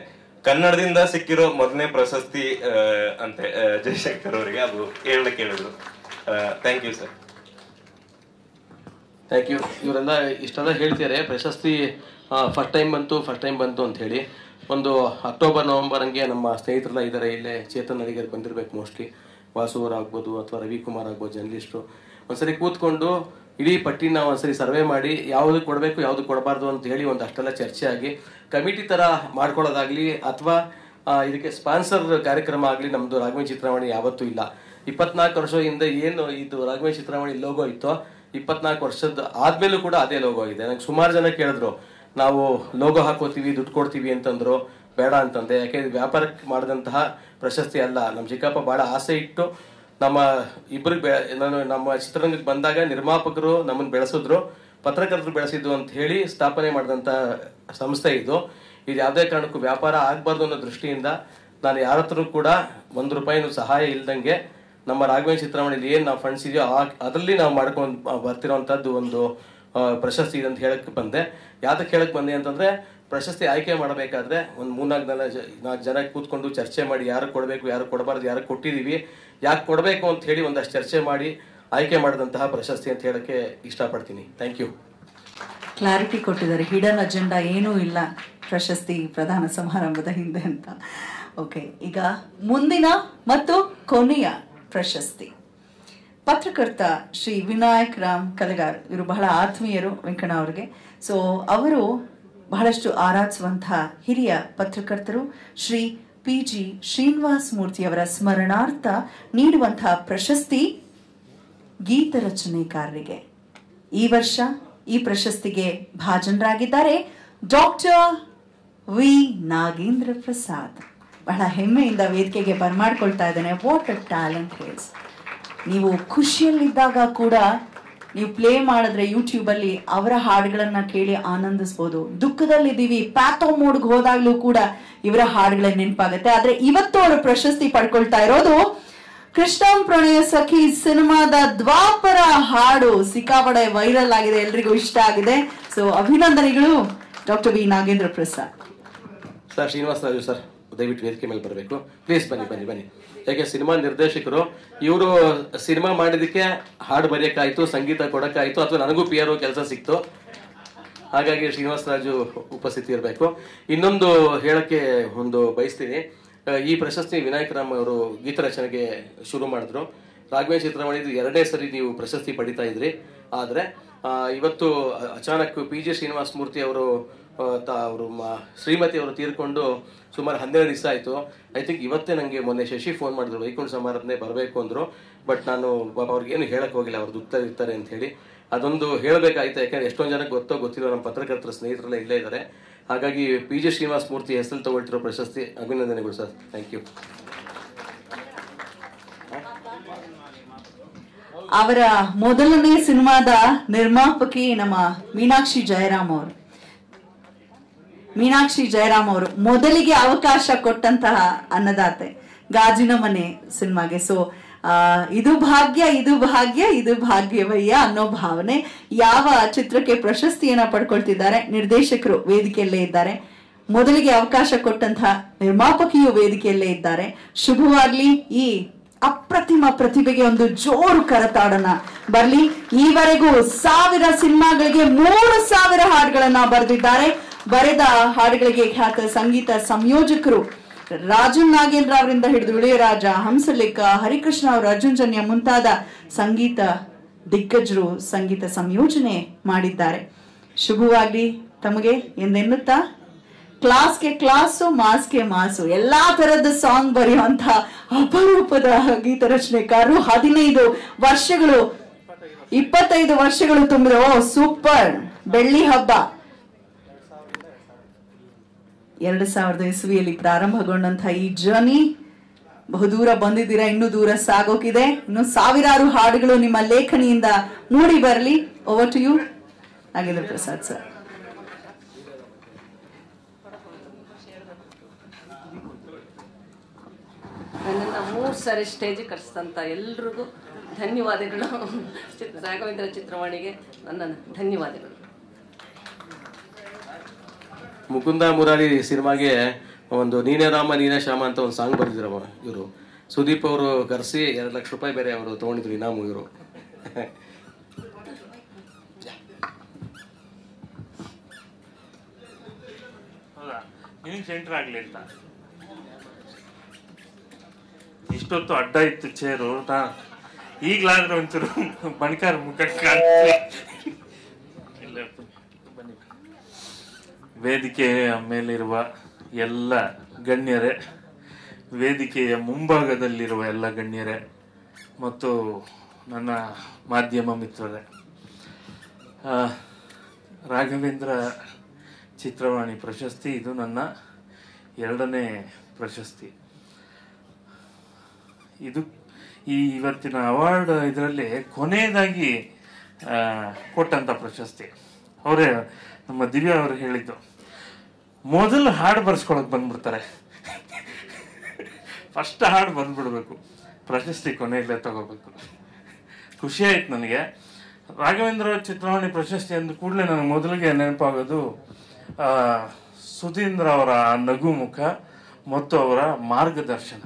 ಕನ್ನಡದಿಂದ ಸಿಕ್ಕಿರೋ ಮೊದಲನೇ ಪ್ರಶಸ್ತಿ ಅಂತೆ ಜಯಶಂಕರ್ ಅವರಿಗೆ. ಅದು ಹೇಳಕ್ಕೆ ಹೇಳಿದ್ರು. Thank you sir. Thank you. ಇವರೆಲ್ಲ ಇಷ್ಟೆಲ್ಲ ಹೇಳ್ತಿದ್ದಾರೆ. ಪ್ರಶಸ್ತಿ ಫಸ್ಟ್ ಟೈಮ್ ಬಂತು ಅಂತ ಹೇಳಿ. ಒಂದು ಅಕ್ಟೋಬರ್ ನವೆಂಬರ್ ಹಂಗೆ ನಮ್ಮ ಸ್ನೇಹಿತರೆಲ್ಲ ಇದ್ದಾರೆ ಇಲ್ಲೇ. ಚೇತನ್ ಅಡಿಗರ್ ಬಂದಿರ್ಬೇಕು ಮೋಸ್ಟ್ಲಿ, ವಾಸು ಅವ್ರು ಆಗ್ಬೋದು ಅಥವಾ ರವಿಕುಮಾರ್ ಆಗ್ಬೋದು, ಜರ್ನಲಿಸ್ಟು. ಒಂದ್ಸರಿ ಕೂತ್ಕೊಂಡು ಇಡೀ ಪಟ್ಟಿ ನಾವು ಒಂದ್ಸರಿ ಸರ್ವೆ ಮಾಡಿ ಯಾವುದು ಕೊಡಬೇಕು ಯಾವುದು ಕೊಡಬಾರ್ದು ಅಂತ ಹೇಳಿ ಒಂದಷ್ಟೆಲ್ಲ ಚರ್ಚೆ ಆಗಿ ಕಮಿಟಿ ಥರ ಮಾಡ್ಕೊಳ್ಳೋದಾಗ್ಲಿ ಅಥವಾ ಇದಕ್ಕೆ ಸ್ಪಾನ್ಸರ್ ಕಾರ್ಯಕ್ರಮ ಆಗಲಿ ನಮ್ಮದು ರಾಘವೇಂದ್ರ ಚಿತ್ರವಾಣಿ ಯಾವತ್ತೂ ಇಲ್ಲ. 24 ವರ್ಷದಿಂದ ಏನು ಇದು ರಾಘವೇಂದ್ರ ಚಿತ್ರವಾಣಿ ಲೋಗೋ ಇತ್ತೋ 24 ವರ್ಷದ ಆದ್ಮೇಲೂ ಕೂಡ ಅದೇ ಲೋಗೋ ಇದೆ. ನಂಗೆ ಸುಮಾರು ಜನ ಕೇಳಿದ್ರು, ನಾವು ಲೋಗೋ ಹಾಕೋತೀವಿ ದುಡ್ಡು ಕೊಡ್ತೀವಿ ಅಂತಂದ್ರು. ಬೇಡ ಅಂತಂದೆ. ಯಾಕೆಂದ್ರೆ ವ್ಯಾಪಾರಕ್ಕೆ ಮಾಡಿದಂತಹ ಪ್ರಶಸ್ತಿ ಅಲ್ಲ. ನಮ್ಮ ಚಿಕ್ಕಪ್ಪ ಬಹಳ ಆಸೆ ಇಟ್ಟು ನಮ್ಮ ಇಬ್ಬರಿಗೆ ನಮ್ಮ ಚಿತ್ರರಂಗಕ್ಕೆ ಬಂದಾಗ ನಿರ್ಮಾಪಕರು ನಮ್ಮನ್ನು ಬೆಳೆಸಿದ್ರು, ಪತ್ರಕರ್ತರು ಬೆಳೆಸಿದ್ದು ಅಂತ ಹೇಳಿ ಸ್ಥಾಪನೆ ಮಾಡಿದಂಥ ಸಂಸ್ಥೆ ಇದು. ಇದು ಯಾವುದೇ ಕಾರಣಕ್ಕೂ ವ್ಯಾಪಾರ ಆಗಬಾರ್ದು ಅನ್ನೋ ದೃಷ್ಟಿಯಿಂದ ನಾನು ಯಾರ ಹತ್ರ ಕೂಡ 1 ರೂಪಾಯಿನೂ ಸಹಾಯ ಇಲ್ದಂಗೆ ನಮ್ಮ ರಾಘವೇಂದ್ರ ಚಿತ್ರವಾಣಿಲಿ ಏನು ನಾವು ಫಂಡ್ಸ್ ಇದೆಯೋ ಅದರಲ್ಲಿ ನಾವು ಮಾಡ್ಕೊಂಡು ಬರ್ತಿರೋವಂಥದ್ದು ಒಂದು ಪ್ರಶಸ್ತಿ ಇದೆ ಅಂತ ಹೇಳಕ್ಕೆ ಬಂದೆ. ಯಾವ್ದಕ್ಕೆ ಹೇಳಕ್ಕೆ ಬಂದೆ ಅಂತಂದ್ರೆ, ಪ್ರಶಸ್ತಿ ಆಯ್ಕೆ ಮಾಡಬೇಕಾದ್ರೆ ಒಂದು 3-4 ಜನ ಕೂತ್ಕೊಂಡು ಚರ್ಚೆ ಮಾಡಿ ಯಾರು ಕೊಡಬೇಕು ಯಾರು ಕೊಡಬಾರ್ದು, ಯಾರು ಕೊಟ್ಟಿದ್ದೀವಿ, ಯಾಕೆ ಕೊಡಬೇಕು ಅಂತ ಹೇಳಿ ಒಂದಷ್ಟು ಚರ್ಚೆ ಮಾಡಿ ಆಯ್ಕೆ ಮಾಡಿದಂತಹ ಪ್ರಶಸ್ತಿ ಅಂತ ಹೇಳಕ್ಕೆ ಇಷ್ಟಪಡ್ತೀನಿ. Thank you. ಕ್ಲಾರಿಟಿ ಕೊಟ್ಟಿದ್ದಾರೆ, ಹಿಡನ್ ಅಜೆಂಡಾ ಏನೂ ಇಲ್ಲ ಪ್ರಶಸ್ತಿ ಪ್ರದಾನ ಸಮಾರಂಭದ ಹಿಂದೆ ಅಂತ. ಓಕೆ, ಈಗ ಮುಂದಿನ ಮತ್ತು ಕೊನೆಯ ಪ್ರಶಸ್ತಿ ಪತ್ರಕರ್ತ ಶ್ರೀ ವಿನಾಯಕ್ ರಾಮ್ ಕಲಗಾರ್. ಇವರು ಬಹಳ ಆತ್ಮೀಯರು ವೆಂಕಣ್ಣ ಅವ್ರಿಗೆ. ಸೊ ಅವರು ಬಹಳಷ್ಟು ಆರಾಧಿಸುವಂತಹ ಹಿರಿಯ ಪತ್ರಕರ್ತರು. ಶ್ರೀ PG ಶ್ರೀನಿವಾಸ ಮೂರ್ತಿಯವರ ಸ್ಮರಣಾರ್ಥ ನೀಡುವಂತಹ ಪ್ರಶಸ್ತಿ ಗೀತ ರಚನೆಕಾರರಿಗೆ. ಈ ವರ್ಷ ಈ ಪ್ರಶಸ್ತಿಗೆ ಭಾಜನರಾಗಿದ್ದಾರೆ ಡಾಕ್ಟರ್ ವಿ ನಾಗೇಂದ್ರ ಪ್ರಸಾದ್. ಬಹಳ ಹೆಮ್ಮೆಯಿಂದ ವೇದಿಕೆಗೆ ಬರಮಾಡ್ಕೊಳ್ತಾ ಇದ್ದೇನೆ. What a talent has. ನೀವು ಖುಷಿಯಲ್ಲಿದ್ದಾಗ ಕೂಡ ನೀವು ಪ್ಲೇ ಮಾಡಿದ್ರೆ ಯೂಟ್ಯೂಬಲ್ಲಿ ಅವರ ಹಾಡುಗಳನ್ನ ಕೇಳಿ ಆನಂದಿಸ್ಬೋದು. ದುಃಖದಲ್ಲಿದ್ದೀವಿ, ಪ್ಯಾಥೋ ಮೋಡ್ಗೆ ಹೋದಾಗ್ಲೂ ಕೂಡ ಇವರ ಹಾಡುಗಳ ನೆನಪಾಗುತ್ತೆ. ಆದ್ರೆ ಇವತ್ತು ಅವರು ಪ್ರಶಸ್ತಿ ಪಡ್ಕೊಳ್ತಾ ಇರೋದು ಕೃಷ್ಣಂ ಪ್ರಣಯ ಸಖಿ ಸಿನಿಮಾದ ದ್ವಾಪರ ಹಾಡು. ಸಿಕ್ಕಾಪಡೆ ವೈರಲ್ ಆಗಿದೆ, ಎಲ್ರಿಗೂ ಇಷ್ಟ ಆಗಿದೆ. ಸೊ ಅಭಿನಂದನೆಗಳು doctor V Nagendra Prasad sir. Srinivasa Raju sir ದಯವಿಟ್ಟು ವೇದಿಕೆ ಮೇಲೆ ಬರಬೇಕು ಪ್ಲೀಸ್. ಬನ್ನಿ. ಯಾಕೆ ಸಿನಿಮಾ ನಿರ್ದೇಶಕರು ಇವರು ಸಿನಿಮಾ ಮಾಡಿದಕ್ಕೆ ಹಾಡು ಬರೆಯಕ್ಕಾಯ್ತು, ಸಂಗೀತ ಕೊಡಕ್ಕಾಯ್ತು, ಅಥವಾ ನನಗೂ PRO ಕೆಲಸ ಸಿಕ್ತು. ಹಾಗಾಗಿ ಶ್ರೀನಿವಾಸ ರಾಜು ಉಪಸ್ಥಿತಿ ಇರಬೇಕು. ಇನ್ನೊಂದು ಹೇಳಕ್ಕೆ ಒಂದು ಬಯಸ್ತೀನಿ. ಈ ಪ್ರಶಸ್ತಿ ವಿನಾಯಕ್ ರಾಮ್ ಅವರು ಗೀತ ರಚನೆಗೆ ಶುರು ಮಾಡಿದ್ರು. ರಾಘವೇಂದ್ರ ಚಿತ್ರವಾಣಿದು 2ನೇ ಸರಿ ನೀವು ಪ್ರಶಸ್ತಿ ಪಡಿತಾ ಇದ್ರಿ. ಆದರೆ ಇವತ್ತು ಅಚಾನಕ್ PG ಶ್ರೀನಿವಾಸ ಮೂರ್ತಿ ಅವರು ಶ್ರೀಮತಿ ಅವರು ತೀರ್ಕೊಂಡು ಸುಮಾರು 12 ದಿವಸ ಆಯಿತು. ಐ ಥಿಂಕ್ ಇವತ್ತೇ ನನಗೆ ಮೊನ್ನೆ ಶಶಿ ಫೋನ್ ಮಾಡಿದ್ರು, ವೈಕುಂಠ ಸಮಾರಾಧನೆ ಬರಬೇಕು ಅಂದರು. ಬಟ್ ನಾನು ಅವ್ರಿಗೇನು ಹೇಳಕ್ಕೆ ಹೋಗಿಲ್ಲ, ಅವ್ರು ದುಃಖ ಇರ್ತಾರೆ ಅಂತ ಹೇಳಿ. ಅದೊಂದು ಹೇಳಬೇಕಾಯ್ತು. ಯಾಕಂದ್ರೆ ಎಷ್ಟೊಂದು ಜನಕ್ಕೆ ಗೊತ್ತಿಲ್ಲ, ನಮ್ಮ ಪತ್ರಕರ್ತರ ಸ್ನೇಹಿತರೆಲ್ಲ ಇಲ್ಲೇ ಇದ್ದಾರೆ. ಹಾಗಾಗಿ PG ಶ್ರೀನಿವಾಸ ಮೂರ್ತಿ ಹೆಸರಲ್ಲಿ ತಗೊಳ್ತಿರೋ ಪ್ರಶಸ್ತಿ ಅಭಿನಂದನೆಗಳು ಸರ್. Thank you. ಅವರ ಮೊದಲನೇ ಸಿನಿಮಾದ ನಿರ್ಮಾಪಕಿ ನಮ್ಮ ಮೀನಾಕ್ಷಿ ಜಯರಾಮ್ ಅವರು ಮೊದಲಿಗೆ ಅವಕಾಶ ಕೊಟ್ಟಂತಹ ಅನ್ನದಾತೆ ಗಾಜಿನ ಮನೆ ಸಿನಿಮಾಗೆ. ಸೊ ಇದು ಭಾಗ್ಯವಯ್ಯ ಅನ್ನೋ ಭಾವನೆ. ಯಾವ ಚಿತ್ರಕ್ಕೆ ಪ್ರಶಸ್ತಿಯನ್ನ ಪಡ್ಕೊಳ್ತಿದ್ದಾರೆ, ನಿರ್ದೇಶಕರು ವೇದಿಕೆಯಲ್ಲೇ ಇದ್ದಾರೆ, ಮೊದಲಿಗೆ ಅವಕಾಶ ಕೊಟ್ಟಂತಹ ನಿರ್ಮಾಪಕಿಯು ವೇದಿಕೆಯಲ್ಲೇ ಇದ್ದಾರೆ. ಶುಭವಾಗ್ಲಿ. ಈ ಅಪ್ರತಿಮ ಪ್ರತಿಭೆಗೆ ಒಂದು ಜೋರು ಕರತಾಡನ ಬರ್ಲಿ. ಈವರೆಗೂ 1000 ಸಿನಿಮಾಗಳಿಗೆ 3000 ಹಾಡುಗಳನ್ನ ಬರೆದಿದ್ದಾರೆ. ಬರೆದ ಹಾಡುಗಳಿಗೆ ಖ್ಯಾತ ಸಂಗೀತ ಸಂಯೋಜಕರು ರಾಜನ್ ನಾಗೇಂದ್ರ ಅವರಿಂದ ಹಿಡಿದು ಇಳೆಯರಾಜ, ಹಂಸಲೇಖ, ಹರಿಕೃಷ್ಣ ಅವರು, ಅರ್ಜುನ್ ಜನ್ಯ ಮುಂತಾದ ಸಂಗೀತ ದಿಗ್ಗಜರು ಸಂಗೀತ ಸಂಯೋಜನೆ ಮಾಡಿದ್ದಾರೆ. ಶುಭವಾಗ್ಲಿ ತಮಗೆ ಎಂದೆನ್ನುತ್ತಾ, ಕ್ಲಾಸ್ಗೆ ಕ್ಲಾಸು, ಮಾಸ್ಗೆ ಮಾಸು, ಎಲ್ಲಾ ತರದ ಸಾಂಗ್ ಬರೆಯುವಂತ ಅಪರೂಪದ ಗೀತ ರಚನೆಕಾರರು. 25 ವರ್ಷಗಳು ತುಂಬಿದ. ಓ ಸೂಪರ್. ಬೆಳ್ಳಿ ಹಬ್ಬ 2000 ಇಸ್ವಿಯಲ್ಲಿ ಪ್ರಾರಂಭಗೊಂಡಂತಹ ಈ ಜರ್ನಿ ಬಹುದೂರ ಬಂದಿದ್ದೀರಾ, ಇನ್ನೂ ದೂರ ಸಾಗೋಕಿದೆ. ಇನ್ನು 1000 ಹಾಡುಗಳು ನಿಮ್ಮ ಲೇಖನಿಯಿಂದ ಮೂಡಿ ಬರಲಿ. Over to you Nagendra Prasad sir. ನನ್ನನ್ನು 3 ಸಾರಿ ಸ್ಟೇಜಿಗೆ ಕರೆಸಿದಂಥ ಎಲ್ರಿಗೂ ಧನ್ಯವಾದಗಳು. ರಾಘವೇಂದ್ರ ಚಿತ್ರವಾಣಿಗೆ ನನ್ನ ಧನ್ಯವಾದಗಳು. ಮುಕುಂದ ಮುರಾರಿ ಸಿನಿಮಾಗೆ ಒಂದು ನೀನೇ ರಾಮ ನೀನೇ ಶ್ಯಾಮ ಅಂತ ಒಂದು ಸಾಂಗ್ ಬರೆದಿದ್ರು ಇವರು. ಸುದೀಪ್ ಅವರು ಕರೆಸಿ 2 ಲಕ್ಷ ರೂಪಾಯಿ ಬೇರೆ ಅವರು ತೊಗೊಂಡಿದ್ರು ಇನಾಮು ಇವರು. ಸೆಂಟರ್ ಆಗಲಿ ಅಂತ ಇಷ್ಟೊತ್ತು ಅಡ್ಡ ಇತ್ತು ಚೇರು. ಈಗಲಾದ್ರೆ ಒಂಚೂರು ಬಣಕಾರ ಮುಖ ಕಾಣ್ತದೆ. ವೇದಿಕೆಯ ಮೇಲಿರುವ ಎಲ್ಲ ಗಣ್ಯರೇ, ವೇದಿಕೆಯ ಮುಂಭಾಗದಲ್ಲಿರುವ ಎಲ್ಲ ಗಣ್ಯರೇ ಮತ್ತು ನನ್ನ ಮಾಧ್ಯಮ ಮಿತ್ರರೇ, ರಾಘವೇಂದ್ರ ಚಿತ್ರವಾಣಿ ಪ್ರಶಸ್ತಿ ಇದು ನನ್ನ 2ನೇ ಪ್ರಶಸ್ತಿ. ಇದು ಈ ಇವತ್ತಿನ ಅವಾರ್ಡ್ ಇದರಲ್ಲಿ ಕೊನೆಯದಾಗಿ ಕೊಟ್ಟಂಥ ಪ್ರಶಸ್ತಿ. ಅವರೇ ನಮ್ಮ ದಿವ್ಯಾ ಅವರು ಹೇಳಿದ್ದು, ಮೊದಲು ಹಾಡು ಬರ್ಸ್ಕೊಳಕ್ ಬಂದ್ಬಿಡ್ತಾರೆ, ಫಸ್ಟ್ ಹಾಡು ಬಂದ್ಬಿಡ್ಬೇಕು, ಪ್ರಶಸ್ತಿ ಕೊನೆಯಲ್ಲೇ ತಗೋಬೇಕು. ಖುಷಿ ಆಯ್ತು ನನಗೆ. ರಾಘವೇಂದ್ರ ಚಿತ್ರವಾಣಿ ಪ್ರಶಸ್ತಿ ಅಂದ ಕೂಡಲೇ ನನಗೆ ಮೊದಲಿಗೆ ನೆನಪಾಗೋದು ಸುಧೀಂದ್ರ ಅವರ ನಗು ಮುಖ ಮತ್ತು ಅವರ ಮಾರ್ಗದರ್ಶನ.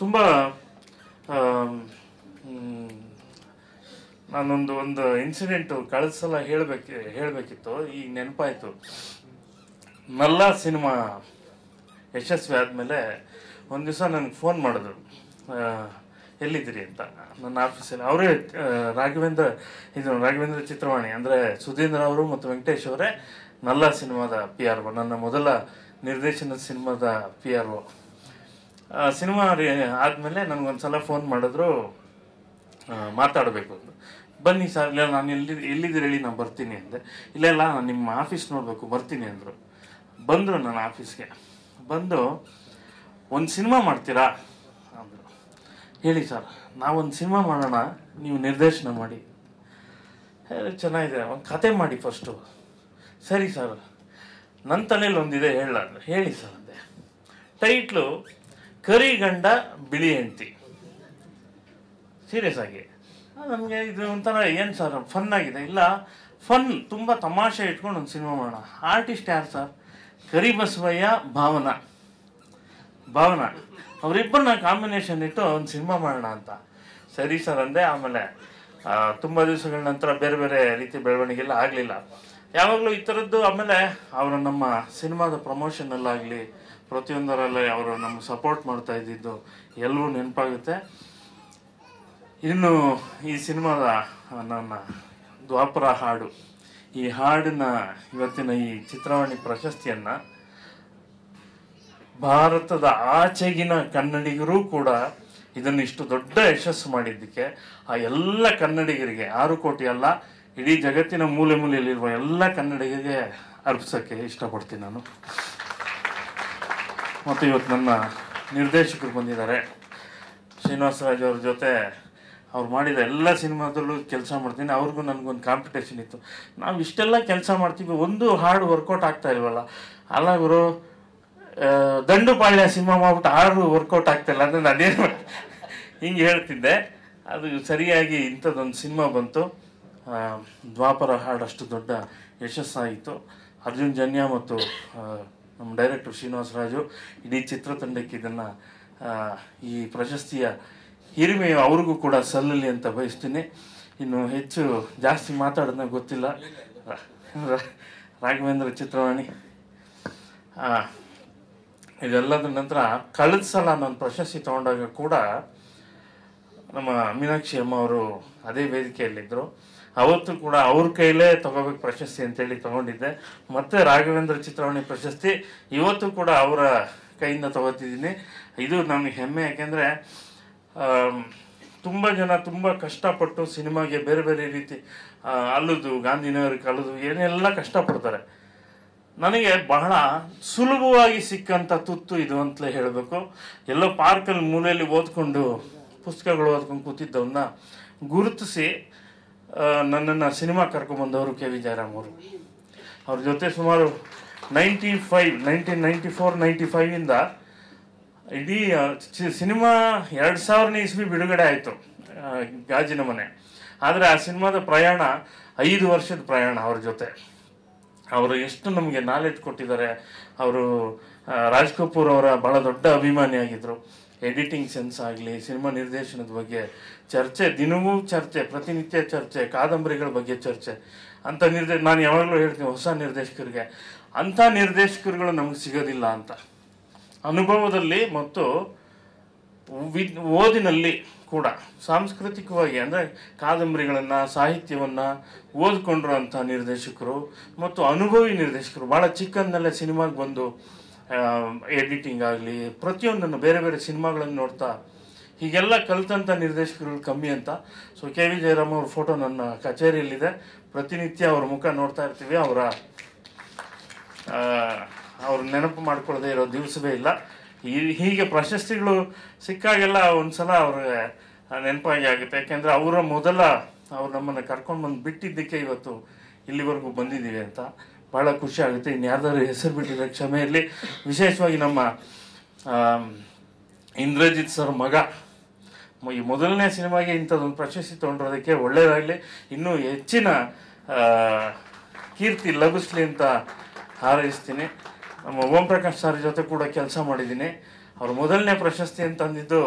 ತುಂಬ ನಾನೊಂದು ಇನ್ಸಿಡೆಂಟು ಕಳೆದ ಸಲ ಹೇಳಬೇಕಿತ್ತು, ಈಗ ನೆನಪಾಯಿತು. ನಲ್ಲ ಸಿನಿಮಾ ಯಶಸ್ವಿ ಆದಮೇಲೆ ಒಂದು ದಿವಸ ನನಗೆ ಫೋನ್ ಮಾಡಿದ್ರು, ಎಲ್ಲಿದ್ದೀರಿ ಅಂತ, ನನ್ನ ಆಫೀಸಲ್ಲಿ. ಅವರೇ ರಾಘವೇಂದ್ರ ಚಿತ್ರವಾಣಿ ಅಂದರೆ ಸುಧೀಂದ್ರ ಅವರು ಮತ್ತು ವೆಂಕಟೇಶ್ ಅವರೇ ನಲ್ಲ ಸಿನಿಮಾದ PR, ನನ್ನ ಮೊದಲ ನಿರ್ದೇಶನದ ಸಿನಿಮಾದ PR. ಸಿನಿಮಾ ಆದಮೇಲೆ ನನಗೊಂದ್ಸಲ ಫೋನ್ ಮಾಡಿದ್ರು, ಮಾತಾಡಬೇಕು. ಬನ್ನಿ ಸರ್, ಇಲ್ಲ ನಾನು ಎಲ್ಲಿದ್ದೀರಿ ಹೇಳಿ, ನಾನು ಬರ್ತೀನಿ ಅಂದೆ. ಇಲ್ಲ ನಾನು ನಿಮ್ಮ ಆಫೀಸ್ ನೋಡಬೇಕು, ಬರ್ತೀನಿ ಅಂದರು. ಬಂದರು ನನ್ನ ಆಫೀಸ್ಗೆ. ಬಂದು ಒಂದು ಸಿನಿಮಾ ಮಾಡ್ತೀರಾ ಅಂದರು. ಹೇಳಿ ಸರ್, ನಾವೊಂದು ಸಿನಿಮಾ ಮಾಡೋಣ, ನೀವು ನಿರ್ದೇಶನ ಮಾಡಿ. ಚೆನ್ನಾಗಿದೆ, ಒಂದು ಕತೆ ಮಾಡಿ ಫಸ್ಟು. ಸರಿ ಸರ್, ನನ್ನ ತಲೆಯಲ್ಲಿ ಒಂದಿದೆ ಹೇಳಿ ಸರ್ ಅಂದೆ. ಟೈಟ್ಲು ಕರಿ ಗಂಡ ಬಿಳಿ ಹೆಂಡತಿ. ಸೀರಿಯಸ್ ಆಗಿ ನಮಗೆ ಇದು ಒಂಥರ ಏನು ಸರ್ ಫನ್ ಆಗಿದೆ. ಇಲ್ಲ, ಫನ್ ತುಂಬ ತಮಾಷೆ ಇಟ್ಕೊಂಡು ಒಂದು ಸಿನಿಮಾ ಮಾಡೋಣ. ಆರ್ಟಿಸ್ಟ್ ಯಾರು ಸರ್? ಕರಿ ಬಸವಯ್ಯ, ಭಾವನಾ ಅವರಿಬ್ಬರನ್ನ ಕಾಂಬಿನೇಷನ್ ಇಟ್ಟು ಒಂದು ಸಿನಿಮಾ ಮಾಡೋಣ ಅಂತ. ಸರಿ ಸರ್ ಅಂದೆ. ಆಮೇಲೆ ತುಂಬ ದಿವಸಗಳ ನಂತರ ಬೇರೆ ಬೇರೆ ರೀತಿ ಬೆಳವಣಿಗೆಲ್ಲ ಆಗಲಿಲ್ಲ. ಯಾವಾಗಲೂ ಈ ಥರದ್ದು. ಆಮೇಲೆ ಅವರು ನಮ್ಮ ಸಿನಿಮಾದ ಪ್ರಮೋಷನಲ್ಲಾಗಲಿ ಪ್ರತಿಯೊಂದರಲ್ಲಿ ಅವರು ನಮ್ಗೆ ಸಪೋರ್ಟ್ ಮಾಡ್ತಾ ಇದ್ದಿದ್ದು ಎಲ್ಲವೂ ನೆನಪಾಗುತ್ತೆ. ಇನ್ನು ಈ ಸಿನಿಮಾದ ನನ್ನ ದ್ವಾಪರ ಹಾಡು, ಈ ಹಾಡಿನ ಇವತ್ತಿನ ಈ ಚಿತ್ರವಾಣಿ ಪ್ರಶಸ್ತಿಯನ್ನು ಭಾರತದ ಆಚೆಗಿನ ಕನ್ನಡಿಗರು ಕೂಡ ಇದನ್ನು ಇಷ್ಟು ದೊಡ್ಡ ಯಶಸ್ಸು ಮಾಡಿದ್ದಕ್ಕೆ ಆ ಎಲ್ಲ ಕನ್ನಡಿಗರಿಗೆ, 6 ಕೋಟಿ ಅಲ್ಲ, ಇಡೀ ಜಗತ್ತಿನ ಮೂಲೆ ಮೂಲೆಯಲ್ಲಿರುವ ಎಲ್ಲ ಕನ್ನಡಿಗರಿಗೆ ಅರ್ಪಿಸೋಕ್ಕೆ ಇಷ್ಟಪಡ್ತೀನಿ ನಾನು. ಮತ್ತು ಇವತ್ತು ನನ್ನ ನಿರ್ದೇಶಕರು ಬಂದಿದ್ದಾರೆ, ಶ್ರೀನಿವಾಸ ರಾಜ್ ಅವ್ರ ಜೊತೆ ಅವ್ರು ಮಾಡಿದ ಎಲ್ಲ ಸಿನಿಮಾದಲ್ಲೂ ಕೆಲಸ ಮಾಡ್ತೀನಿ. ಅವ್ರಿಗೂ ನನಗೊಂದು ಕಾಂಪಿಟೇಷನ್ ಇತ್ತು. ನಾವು ಇಷ್ಟೆಲ್ಲ ಕೆಲಸ ಮಾಡ್ತೀವಿ, ಒಂದು ಹಾಡು ವರ್ಕೌಟ್ ಆಗ್ತಾ ಇಲ್ವಲ್ಲ. ಅಲ್ಲ ಗುರು, ದಂಡುಪಾಳ್ಯ ಸಿನಿಮಾ ಮಾಡ್ಬಿಟ್ಟು ಹಾಡು ವರ್ಕೌಟ್ ಆಗ್ತಾಯಿಲ್ಲ ಅಂದರೆ ನಾನೇನು ಹಿಂಗೆ ಹೇಳ್ತಿದ್ದೆ. ಅದು ಸರಿಯಾಗಿ ಇಂಥದ್ದೊಂದು ಸಿನಿಮಾ ಬಂತು. ದ್ವಾಪರ ಹಾಡು ಅಷ್ಟು ದೊಡ್ಡ ಯಶಸ್ಸಾಯಿತು. ಅರ್ಜುನ್ ಜನ್ಯ ಮತ್ತು ನಮ್ಮ ಡೈರೆಕ್ಟರ್ ಶ್ರೀನಿವಾಸ ರಾಜು, ಇಡೀ ಚಿತ್ರತಂಡಕ್ಕೆ ಇದನ್ನು ಈ ಪ್ರಶಸ್ತಿಯ ಹಿರಿಮೆಯು ಅವ್ರಿಗೂ ಕೂಡ ಸಲ್ಲಲಿ ಅಂತ ಬಯಸ್ತೀನಿ. ಇನ್ನು ಹೆಚ್ಚು ಜಾಸ್ತಿ ಮಾತಾಡೋದನ್ನ ಗೊತ್ತಿಲ್ಲ. ರಾಘವೇಂದ್ರ ಚಿತ್ರವಾಣಿ ಇದೆಲ್ಲದ ನಂತರ ಕಳೆದ ಸಲ ನಾನು ಪ್ರಶಸ್ತಿ ತಗೊಂಡಾಗ ಕೂಡ ನಮ್ಮ ಮೀನಾಕ್ಷಿ ಅಮ್ಮ ಅವರು ಅದೇ ವೇದಿಕೆಯಲ್ಲಿದ್ದರು. ಅವತ್ತು ಕೂಡ ಅವ್ರ ಕೈಲೇ ತಗೋಬೇಕು ಪ್ರಶಸ್ತಿ ಅಂತೇಳಿ ತಗೊಂಡಿದ್ದೆ. ಮತ್ತು ರಾಘವೇಂದ್ರ ಚಿತ್ರವಾಣಿ ಪ್ರಶಸ್ತಿ ಇವತ್ತು ಕೂಡ ಅವರ ಕೈಯಿಂದ ತಗೋತಿದ್ದೀನಿ. ಇದು ನನಗೆ ಹೆಮ್ಮೆ. ಯಾಕೆಂದರೆ ತುಂಬ ಜನ ತುಂಬ ಕಷ್ಟಪಟ್ಟು ಸಿನಿಮಾಗೆ ಬೇರೆ ಬೇರೆ ರೀತಿ ಅಲ್ಲದು, ಗಾಂಧಿನಗರಕ್ಕೆ ಅಲ್ಲದು, ಏನೆಲ್ಲ ಕಷ್ಟಪಡ್ತಾರೆ. ನನಗೆ ಬಹಳ ಸುಲಭವಾಗಿ ಸಿಕ್ಕಂಥ ತುತ್ತು ಇದು ಅಂತಲೇ ಹೇಳಬೇಕು. ಎಲ್ಲೋ ಪಾರ್ಕಲ್ಲಿ ಮೂಲೆಯಲ್ಲಿ ಓದ್ಕೊಂಡು ಪುಸ್ತಕಗಳು ಓದ್ಕೊಂಡು ಕೂತಿದ್ದವನ್ನ ಗುರುತಿಸಿ ನನ್ನನ್ನು ಸಿನಿಮಾ ಕರ್ಕೊಂಬಂದವರು ಕೆ ವಿ ಜಯರಾಮ್ ಅವರು. ಅವ್ರ ಜೊತೆ ಸುಮಾರು 1994-95 ಇಡೀ ಸಿನಿಮಾ 2000ನೇ ಇಸ್ವಿ ಬಿಡುಗಡೆ ಆಯಿತು, ಗಾಜಿನ ಮನೆ. ಆದರೆ ಆ ಸಿನಿಮಾದ ಪ್ರಯಾಣ 5 ವರ್ಷದ ಪ್ರಯಾಣ ಅವ್ರ ಜೊತೆ. ಅವರು ಎಷ್ಟು ನಮಗೆ ನಾಲೆಡ್ಜ್ ಕೊಟ್ಟಿದ್ದಾರೆ. ಅವರು ರಾಜ್ ಕಪೂರ್ ಅವರ ಬಹಳ ದೊಡ್ಡ ಅಭಿಮಾನಿಯಾಗಿದ್ದರು. ಎಡಿಟಿಂಗ್ ಸೆನ್ಸ್ ಆಗಲಿ, ಸಿನಿಮಾ ನಿರ್ದೇಶನದ ಬಗ್ಗೆ ಚರ್ಚೆ, ದಿನವೂ ಚರ್ಚೆ, ಪ್ರತಿನಿತ್ಯ ಚರ್ಚೆ, ಕಾದಂಬರಿಗಳ ಬಗ್ಗೆ ಚರ್ಚೆ ಅಂತ ನಾನು ಯಾವಾಗಲೂ ಹೇಳ್ತೀನಿ ಹೊಸ ನಿರ್ದೇಶಕರಿಗೆ, ಅಂಥ ನಿರ್ದೇಶಕರುಗಳು ನಮಗೆ ಸಿಗೋದಿಲ್ಲ ಅಂತ ಅನುಭವದಲ್ಲಿ ಮತ್ತು ಓದಿನಲ್ಲಿ ಕೂಡ ಸಾಂಸ್ಕೃತಿಕವಾಗಿ ಅಂದರೆ ಕಾದಂಬರಿಗಳನ್ನು ಸಾಹಿತ್ಯವನ್ನು ಓದ್ಕೊಂಡಿರುವಂಥ ನಿರ್ದೇಶಕರು ಮತ್ತು ಅನುಭವಿ ನಿರ್ದೇಶಕರು ಭಾಳ ಚಿಕ್ಕಂದಲ್ಲೇ ಸಿನಿಮಾಗೆ ಬಂದು ಎಡಿಟಿಂಗ್ ಆಗಲಿ ಪ್ರತಿಯೊಂದನ್ನು ಬೇರೆ ಬೇರೆ ಸಿನಿಮಾಗಳನ್ನು ನೋಡ್ತಾ ಹೀಗೆಲ್ಲ ಕಲಿತಂಥ ನಿರ್ದೇಶಕರು ಕಮ್ಮಿ ಅಂತ. ಸೊ ಕೆ ವಿ ಜಯರಾಮ್ ಅವ್ರ ಫೋಟೋ ನನ್ನ ಕಚೇರಿಯಲ್ಲಿದೆ, ಪ್ರತಿನಿತ್ಯ ಅವ್ರ ಮುಖ ನೋಡ್ತಾ ಇರ್ತೀವಿ. ಅವ್ರ ನೆನಪು ಮಾಡ್ಕೊಳ್ಳದೆ ಇರೋ ದಿವಸವೇ ಇಲ್ಲ. ಹೀಗೆ ಪ್ರಶಸ್ತಿಗಳು ಸಿಕ್ಕಾಗೆಲ್ಲ ಒಂದ್ಸಲ ಅವ್ರಿಗೆ ನೆನಪಾಗಿ ಆಗುತ್ತೆ. ಯಾಕೆಂದರೆ ಅವ್ರು ನಮ್ಮನ್ನು ಕರ್ಕೊಂಡು ಬಂದು ಬಿಟ್ಟಿದ್ದಕ್ಕೆ ಇವತ್ತು ಇಲ್ಲಿವರೆಗೂ ಬಂದಿದ್ದೀವಿ ಅಂತ ಭಾಳ ಖುಷಿ ಆಗುತ್ತೆ. ಇನ್ನು ಯಾರ್ದಾದ್ರು ಹೆಸರು ಬಿಟ್ಟಿದ್ರೆ ಕ್ಷಮೆ ಇರಲಿ. ವಿಶೇಷವಾಗಿ ನಮ್ಮ ಇಂದ್ರಜಿತ್ ಸರ್ ಮಗ ಈ ಮೊದಲನೇ ಸಿನಿಮಾಗೆ ಇಂಥದ್ದೊಂದು ಪ್ರಶಸ್ತಿ ತೊಗೊಂಡಿರೋದಕ್ಕೆ ಒಳ್ಳೆಯದಾಗಲಿ, ಇನ್ನೂ ಹೆಚ್ಚಿನ ಕೀರ್ತಿ ಲಭಿಸ್ಲಿ ಅಂತ ಹಾರೈಸ್ತೀನಿ. ನಮ್ಮ ಓಂ ಪ್ರಕಾಶ್ ಸರ್ ಜೊತೆ ಕೂಡ ಕೆಲಸ ಮಾಡಿದ್ದೀನಿ. ಅವ್ರ ಮೊದಲನೇ ಪ್ರಶಸ್ತಿ ಅಂತಂದಿದ್ದು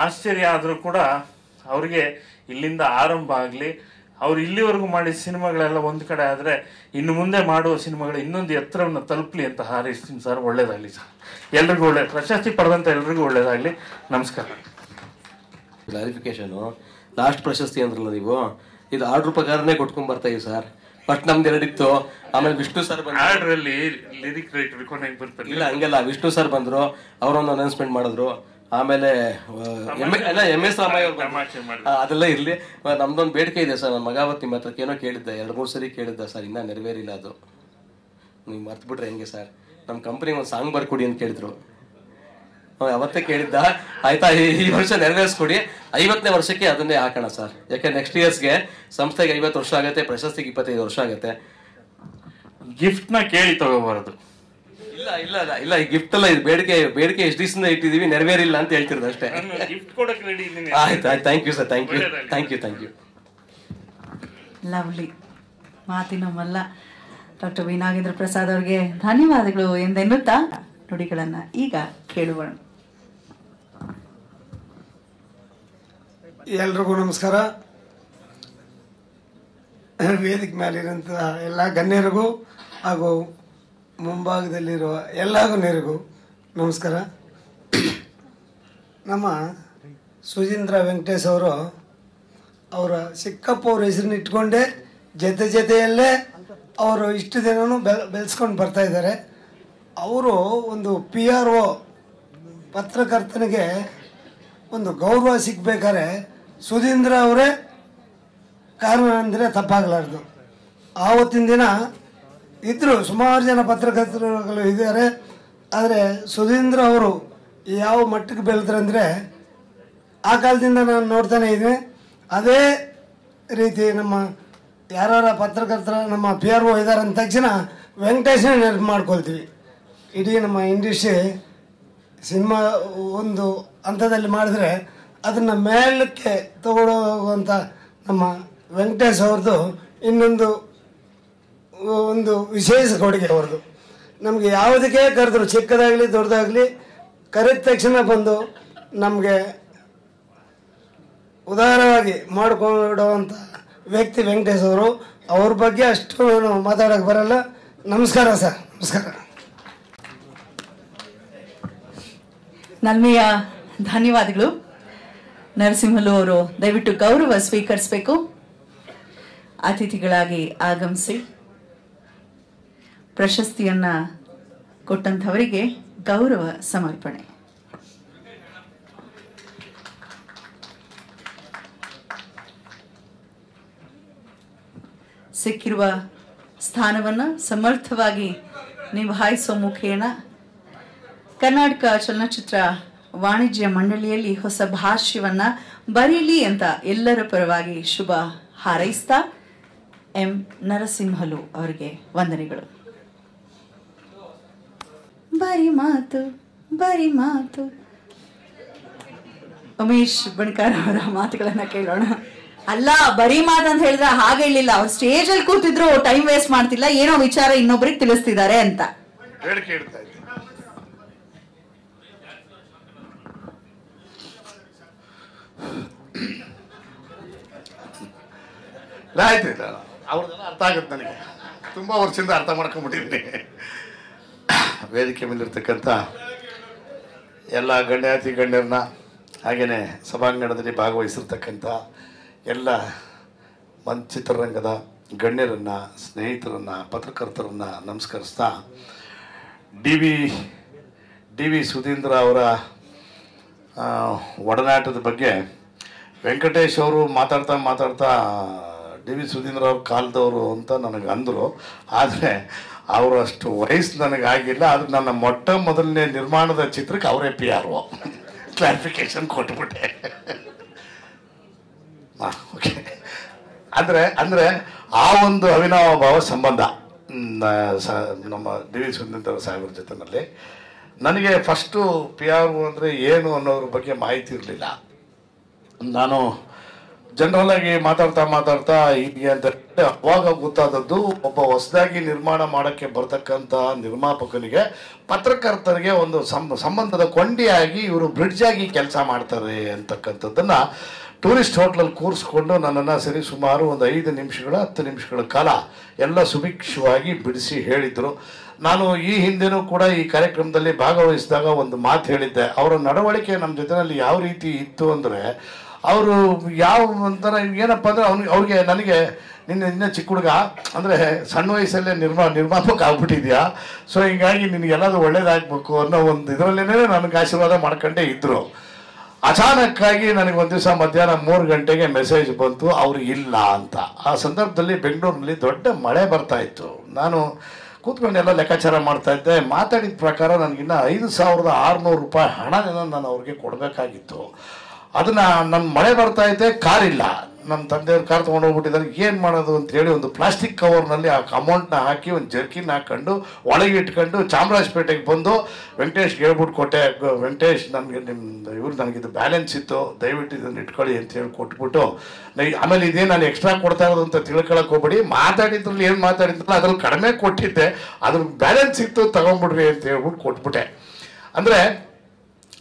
ಆಶ್ಚರ್ಯ ಆದರೂ ಕೂಡ ಅವ್ರಿಗೆ ಇಲ್ಲಿಂದ ಆರಂಭ ಆಗಲಿ. ಅವ್ರು ಇಲ್ಲಿವರೆಗೂ ಮಾಡಿದ ಸಿನಿಮಾಗಳೆಲ್ಲ ಒಂದು ಕಡೆ ಆದರೆ ಇನ್ನು ಮುಂದೆ ಮಾಡುವ ಸಿನಿಮಾಗಳು ಇನ್ನೊಂದು ಎತ್ತರವನ್ನು ತಲುಪಲಿ ಅಂತ ಹಾರೈಸ್ತೀನಿ ಸರ್. ಒಳ್ಳೇದಾಗಲಿ ಸರ್, ಎಲ್ರಿಗೂ ಪ್ರಶಸ್ತಿ ಪಡೆದಂಥ ಎಲ್ರಿಗೂ ಒಳ್ಳೇದಾಗಲಿ. ನಮಸ್ಕಾರ. ಕ್ಲಾರಿಫಿಕೇಶನು, ಲಾಸ್ಟ್ ಪ್ರಶಸ್ತಿ ಅಂದ್ರಲ್ಲ ನೀವು, ಇದು ಆರ್ಡ್ರ್ ಪ್ರಕಾರನೇ ಕೊಟ್ಕೊಂಡ್ ಬರ್ತಾ ಇದೀವಿ ಸರ್. ಫಸ್ಟ್ ನಮ್ದು ಎರಡಿತ್ತು, ಆಮೇಲೆ ವಿಷ್ಣು ಸರ್ ಆರ್ಡ್ರಲ್ಲಿ ಲಿರಿಕ್ ರೈಟರ್ ಇಲ್ಲ ಹಂಗೆಲ್ಲ. ವಿಷ್ಣು ಸರ್ ಬಂದ್ರು, ಅವರೊಂದು ಅನೌನ್ಸ್ಮೆಂಟ್ ಮಾಡಿದ್ರು. ಆಮೇಲೆ ಎಂ ಎಸ್ ರಾಮಯ್ಯ ಅವ್ರು ಅದೆಲ್ಲ ಇರ್ಲಿ. ನಮ್ದೊಂದು ಬೇಡಿಕೆ ಇದೆ ಸರ್. ನನ್ನ ಮಗ ಅವತ್ತು ನಿಮ್ಮ ಹತ್ರಕ್ಕೆ ಏನೋ ಕೇಳಿದ್ದೆ, 2-3 ಸರಿ ಕೇಳಿದ್ದ ಸರ್, ಇನ್ನೂ ನೆರವೇರಿಲ್ಲ. ಅದು ನೀವು ಮರ್ತು ಬಿಟ್ರೆ ಹೆಂಗೆ ಸರ್? ನಮ್ಮ ಕಂಪ್ನಿಗೆ ಒಂದು ಸಾಂಗ್ ಬರ್ಕೊಡಿ ಅಂತ ಕೇಳಿದ್ರು. ಅವತ್ತೇ ಕೇಳಿದ್ದ. ಆಯ್ತಾ, ಈ ವರ್ಷ ನೆರವೇರಿಸ್ಕೊಡಿ, 50ನೇ ವರ್ಷಕ್ಕೆ ಅದನ್ನೇ ಹಾಕೋಣ ಸರ್. ಯಾಕೆ ನೆಕ್ಸ್ಟ್ ಇಯರ್ಸ್ಗೆ ಸಂಸ್ಥೆಗೆ 50 ವರ್ಷ ಆಗುತ್ತೆ, ಪ್ರಶಸ್ತಿಗೆ 25 ವರ್ಷ ಆಗುತ್ತೆ. ಗಿಫ್ಟ್ನ ಕೇಳಿ ತಗೋಬಾರದು. ಇಲ್ಲ ಇಲ್ಲ ಇಲ್ಲ, ಈ ಗಿಫ್ಟ್ ಅಲ್ಲ, ಇದು ಬೇಡಿಕೆ ಎಷ್ಟು ದಿವಸದಿಂದ ಇಟ್ಟಿದೀವಿ, ನೆರವೇರಿಲ್ಲ ಅಂತ ಹೇಳ್ತಿರೋದು ಅಷ್ಟೇ. ಆಯ್ತು ಆಯ್ತು, thank you sir, thank you. Lovely ಮಾತಿನ ಮಲ್ಲ ಡಾಕ್ಟರ್ ವಿ ನಾಗೇಂದ್ರ ಪ್ರಸಾದ್ ಅವ್ರಿಗೆ ಧನ್ಯವಾದಗಳು ಎಂದೆನ್ನುತ್ತಾ ನುಡಿಗಳನ್ನ ಈಗ ಕೇಳುವ. ಎಲ್ರಿಗೂ ನಮಸ್ಕಾರ. ವೇದಿಕೆ ಮೇಲಿರೋಂಥ ಎಲ್ಲ ಗಣ್ಯರಿಗೂ ಹಾಗೂ ಮುಂಭಾಗದಲ್ಲಿರುವ ಎಲ್ಲ ಗಣ್ಯರಿಗೂ ನಮಸ್ಕಾರ. ನಮ್ಮ ಸುಧೀಂದ್ರ ವೆಂಕಟೇಶ್ ಅವರು ಅವರ ಚಿಕ್ಕಪ್ಪ ಅವ್ರ ಹೆಸರನ್ನ ಇಟ್ಕೊಂಡೆ ಜೊತೆಯಲ್ಲೇ ಅವರು ಇಷ್ಟು ದಿನವೂ ಬೆಳೆಸ್ಕೊಂಡು ಬರ್ತಾ ಇದ್ದಾರೆ. ಅವರು ಒಂದು PRO ಪತ್ರಕರ್ತನಿಗೆ ಒಂದು ಗೌರವ ಸಿಗಬೇಕಾದ್ರೆ ಸುಧೀಂದ್ರ ಅವರೇ ಕಾರಣ ಅಂದರೆ ತಪ್ಪಾಗಲಾರ್ದು. ಆವತ್ತಿನ ದಿನ ಇದ್ದರು, ಸುಮಾರು ಜನ ಪತ್ರಕರ್ತರುಗಳು ಇದ್ದಾರೆ. ಆದರೆ ಸುಧೀಂದ್ರ ಅವರು ಯಾವ ಮಟ್ಟಕ್ಕೆ ಬೆಳೆದ್ರಂದರೆ ಆ ಕಾಲದಿಂದ ನಾನು ನೋಡ್ತಾನೆ ಇದ್ದೀನಿ. ಅದೇ ರೀತಿ ನಮ್ಮ ಯಾರ ಪತ್ರಕರ್ತರ ನಮ್ಮ PRO ಇದ್ದಾರೆ ಅಂದ ತಕ್ಷಣ ವೆಂಕಟೇಶನೇ ನೆನಪು ಮಾಡ್ಕೊಳ್ತೀವಿ. ಇಡೀ ನಮ್ಮ ಇಂಡಸ್ಟ್ರಿ ಸಿನಿಮಾ ಒಂದು ಹಂತದಲ್ಲಿ ಮಾಡಿದ್ರೆ ಅದನ್ನು ಮೇಲಕ್ಕೆ ತಗೊಳ್ಳೋಗುವಂಥ ನಮ್ಮ ವೆಂಕಟೇಶ್ ಅವ್ರದ್ದು ಇನ್ನೊಂದು ವಿಶೇಷ ಕೊಡುಗೆ ಅವ್ರದ್ದು. ನಮಗೆ ಯಾವುದಕ್ಕೆ ಕರೆದ್ರು, ಚಿಕ್ಕದಾಗಲಿ ದೊಡ್ಡದಾಗಲಿ, ಕರೆದ ತಕ್ಷಣ ಬಂದು ನಮಗೆ ಉದಾರವಾಗಿ ಮಾಡಿಕೊಡುವಂಥ ವ್ಯಕ್ತಿ ವೆಂಕಟೇಶ್ ಅವರು. ಅವ್ರ ಬಗ್ಗೆ ಅಷ್ಟು ನಾನು ಮಾತಾಡೋಕ್ಕೆ ಬರಲ್ಲ. ನಮಸ್ಕಾರ ಸರ್, ನಮಸ್ಕಾರ. ನಲ್ಮೆಯ ಧನ್ಯವಾದಗಳು. ನರಸಿಂಹಲು ಅವರು ದಯವಿಟ್ಟು ಗೌರವ ಸ್ವೀಕರಿಸಬೇಕು. ಅತಿಥಿಗಳಾಗಿ ಆಗಮಿಸಿ ಪ್ರಶಸ್ತಿಯನ್ನ ಕೊಟ್ಟಂಥವರಿಗೆ ಗೌರವ ಸಮರ್ಪಣೆ. ಸಿಕ್ಕಿರುವ ಸ್ಥಾನವನ್ನು ಸಮರ್ಥವಾಗಿ ನಿಭಾಯಿಸುವ ಮುಖೇನ ಕರ್ನಾಟಕ ಚಲನಚಿತ್ರ ವಾಣಿಜ್ಯ ಮಂಡಳಿಯಲ್ಲಿ ಹೊಸ ಭಾಷ್ಯವನ್ನ ಬರೀಲಿ ಅಂತ ಎಲ್ಲರ ಪರವಾಗಿ ಶುಭ ಹಾರೈಸ್ತಾ ಎಂ ನರಸಿಂಹಲು ಅವರಿಗೆ ವಂದನೆಗಳು. ಬರಿ ಮಾತು ಉಮೇಶ್ ಬಣಕಾರ್ ಅವರ ಮಾತುಗಳನ್ನ ಕೇಳೋಣ. ಅಲ್ಲ, ಬರೀ ಮಾತು ಅಂತ ಹೇಳಿದ್ರೆ ಹಾಗೆ ಹೇಳಿಲ್ಲ. ಅವ್ರು ಸ್ಟೇಜ್ ಅಲ್ಲಿ ಕೂತಿದ್ರು, ಟೈಮ್ ವೇಸ್ಟ್ ಮಾಡ್ತಿಲ್ಲ, ಏನೋ ವಿಚಾರ ಇನ್ನೊಬ್ರಿಗೆ ತಿಳಿಸ್ತಿದ್ದಾರೆ ಅಂತ. ಆಯ್ತು, ಅವ್ರದ್ದೆಲ್ಲ ಅರ್ಥ ಆಗುತ್ತೆ ನನಗೆ. ತುಂಬ ವರ್ಷದಿಂದ ಅರ್ಥ ಮಾಡ್ಕೊಂಡ್ಬಿಟ್ಟಿದ್ದೀನಿ. ವೇದಿಕೆ ಮೇಲಿರ್ತಕ್ಕಂಥ ಎಲ್ಲ ಗಣ್ಯಾತಿ ಗಣ್ಯರನ್ನ ಹಾಗೆಯೇ ಸಭಾಂಗಣದಲ್ಲಿ ಭಾಗವಹಿಸಿರ್ತಕ್ಕಂಥ ಎಲ್ಲ ಚಿತ್ರರಂಗದ ಗಣ್ಯರನ್ನು, ಸ್ನೇಹಿತರನ್ನು, ಪತ್ರಕರ್ತರನ್ನು ನಮಸ್ಕರಿಸ್ತಾ ಡಿ ವಿ ಸುಧೀಂದ್ರ ಅವರ ಒಡನಾಟದ ಬಗ್ಗೆ ವೆಂಕಟೇಶ್ ಅವರು ಮಾತಾಡ್ತಾ ಡಿ ವಿ ಸುಧೀಂದ್ರ ಅವ್ರ ಕಾಲದವರು ಅಂತ ನನಗೆ ಅಂದರು. ಆದರೆ ಅವರು ಅಷ್ಟು ವಯಸ್ಸು ನನಗಾಗಿಲ್ಲ. ಅದು ನನ್ನ ಮೊದಲನೇ ನಿರ್ಮಾಣದ ಚಿತ್ರಕ್ಕೆ ಅವರೇ PR ಕ್ಲಾರಿಫಿಕೇಶನ್ ಕೊಟ್ಬಿಟ್ಟೆ. ಓಕೆ, ಅಂದರೆ ಆ ಒಂದು ಅವಿನಾಭಾವ ಸಂಬಂಧ ನಮ್ಮ ಡಿ ವಿ ಸುಧೀಂದ್ರ ಸಾಹೇಬ್ರ ಜೊತೆನಲ್ಲಿ. ನನಗೆ ಫಸ್ಟು PR ಅಂದರೆ ಏನು ಅನ್ನೋದ್ರ ಬಗ್ಗೆ ಮಾಹಿತಿ ಇರಲಿಲ್ಲ. ನಾನು ಜನರಲಾಗಿ ಮಾತಾಡ್ತಾ ಹೀಗೆ ಅಂತ ಅವಾಗ ಗೊತ್ತಾದದ್ದು, ಒಬ್ಬ ಹೊಸದಾಗಿ ನಿರ್ಮಾಣ ಮಾಡೋಕ್ಕೆ ಬರ್ತಕ್ಕಂಥ ನಿರ್ಮಾಪಕನಿಗೆ ಪತ್ರಕರ್ತರಿಗೆ ಒಂದು ಸಂಬಂಧದ ಕೊಂಡಿಯಾಗಿ ಇವರು ಬ್ರಿಡ್ಜ್ ಆಗಿ ಕೆಲಸ ಮಾಡ್ತಾರೆ ಅಂತಕ್ಕಂಥದ್ದನ್ನು ಟೂರಿಸ್ಟ್ ಹೋಟ್ಲಲ್ಲಿ ಕೂರಿಸ್ಕೊಂಡು ನನ್ನನ್ನು ಸರಿ ಸುಮಾರು ಒಂದು 5 ನಿಮಿಷಗಳ 10 ನಿಮಿಷಗಳ ಕಾಲ ಎಲ್ಲ ಸುಭಿಕ್ಷವಾಗಿ ಬಿಡಿಸಿ ಹೇಳಿದರು. ನಾನು ಈ ಹಿಂದೆನೂ ಕೂಡ ಈ ಕಾರ್ಯಕ್ರಮದಲ್ಲಿ ಭಾಗವಹಿಸಿದಾಗ ಒಂದು ಮಾತು ಹೇಳಿದ್ದೆ. ಅವರ ನಡವಳಿಕೆ ನಮ್ಮ ಜೊತೆಯಲ್ಲಿ ಯಾವ ರೀತಿ ಇತ್ತು ಅಂದರೆ, ಅವರು ಯಾವ ಒಂಥರ ಏನಪ್ಪ ಅಂದರೆ ಅವ್ರಿಗೆ ನನಗೆ ಇನ್ನೂ ಚಿಕ್ಕ ಹುಡುಗ ಅಂದರೆ ಸಣ್ಣ ವಯಸ್ಸಲ್ಲೇ ನಿರ್ಮಾಪಕ ಆಗ್ಬಿಟ್ಟಿದ್ಯಾ, ಸೊ ಹೀಗಾಗಿ ನಿನಗೆಲ್ಲದು ಒಳ್ಳೇದಾಗಬೇಕು ಅನ್ನೋ ಒಂದು ಇದರಲ್ಲೇ ನನಗೆ ಆಶೀರ್ವಾದ ಮಾಡ್ಕೊಂಡೇ ಇದ್ದರು. ಅಚಾನಕ್ಕಾಗಿ ನನಗೆ ಒಂದು ದಿವಸ ಮಧ್ಯಾಹ್ನ 3 ಗಂಟೆಗೆ ಮೆಸೇಜ್ ಬಂತು ಅವರು ಇಲ್ಲ ಅಂತ. ಆ ಸಂದರ್ಭದಲ್ಲಿ ಬೆಂಗಳೂರಿನಲ್ಲಿ ದೊಡ್ಡ ಮಳೆ ಬರ್ತಾ ಇತ್ತು. ನಾನು ಕೂತ್ಕೊಂಡೆಲ್ಲ ಲೆಕ್ಕಾಚಾರ ಮಾಡ್ತಾ ಇದ್ದೆ. ಮಾತಾಡಿದ ಪ್ರಕಾರ ನನಗಿನ್ನ 5,600 ರೂಪಾಯಿ ಹಣನ ನಾನು ಅವ್ರಿಗೆ ಕೊಡಬೇಕಾಗಿತ್ತು. ಅದನ್ನು ನನ್ನ ಮಳೆ ಬರ್ತಾ ಇದ್ದೆ, ಕಾರಿಲ್ಲ, ನಮ್ಮ ತಂದೆಯವ್ರ ಕಾರ್ ತೊಗೊಂಡು ಹೋಗ್ಬಿಟ್ಟಿದ್ದಾರೆ. ಏನು ಮಾಡೋದು ಅಂತೇಳಿ ಒಂದು ಪ್ಲಾಸ್ಟಿಕ್ ಕವರ್ನಲ್ಲಿ ಆ ಅಮೌಂಟ್ನ ಹಾಕಿ ಒಂದು ಜರ್ಕಿನ್ ಹಾಕ್ಕೊಂಡು ಒಳಗೆ ಇಟ್ಕೊಂಡು ಚಾಮರಾಜಪೇಟೆಗೆ ಬಂದು ವೆಂಕಟೇಶ್ಗೆ ಹೇಳ್ಬಿಟ್ಟು ಕೊಟ್ಟೆ. ವೆಂಕಟೇಶ್ ನನಗೆ ನನಗಿದು ಬ್ಯಾಲೆನ್ಸ್ ಇತ್ತು, ದಯವಿಟ್ಟು ಇದನ್ನು ಇಟ್ಕೊಳ್ಳಿ ಅಂತ ಹೇಳಿ ಕೊಟ್ಬಿಟ್ಟು, ಆಮೇಲೆ ಇದೇ ನಾನು ಎಕ್ಸ್ಟ್ರಾ ಕೊಡ್ತಾ ಇರೋದು ಅಂತ ತಿಳ್ಕೊಳಕ್ಕೆ ಹೋಗ್ಬೇಡಿ, ಮಾತಾಡಿದ್ರಲ್ಲಿ ಏನು ಮಾತಾಡಿದ್ರಲ್ಲ ಅದ್ರಲ್ಲಿ ಕಡಿಮೆ ಕೊಟ್ಟಿದ್ದೆ, ಅದ್ರ ಬ್ಯಾಲೆನ್ಸ್ ಇತ್ತು ತಗೊಂಡ್ಬಿಡ್ರಿ ಅಂತ ಹೇಳ್ಬಿಟ್ಟು ಕೊಟ್ಬಿಟ್ಟೆ. ಅಂದರೆ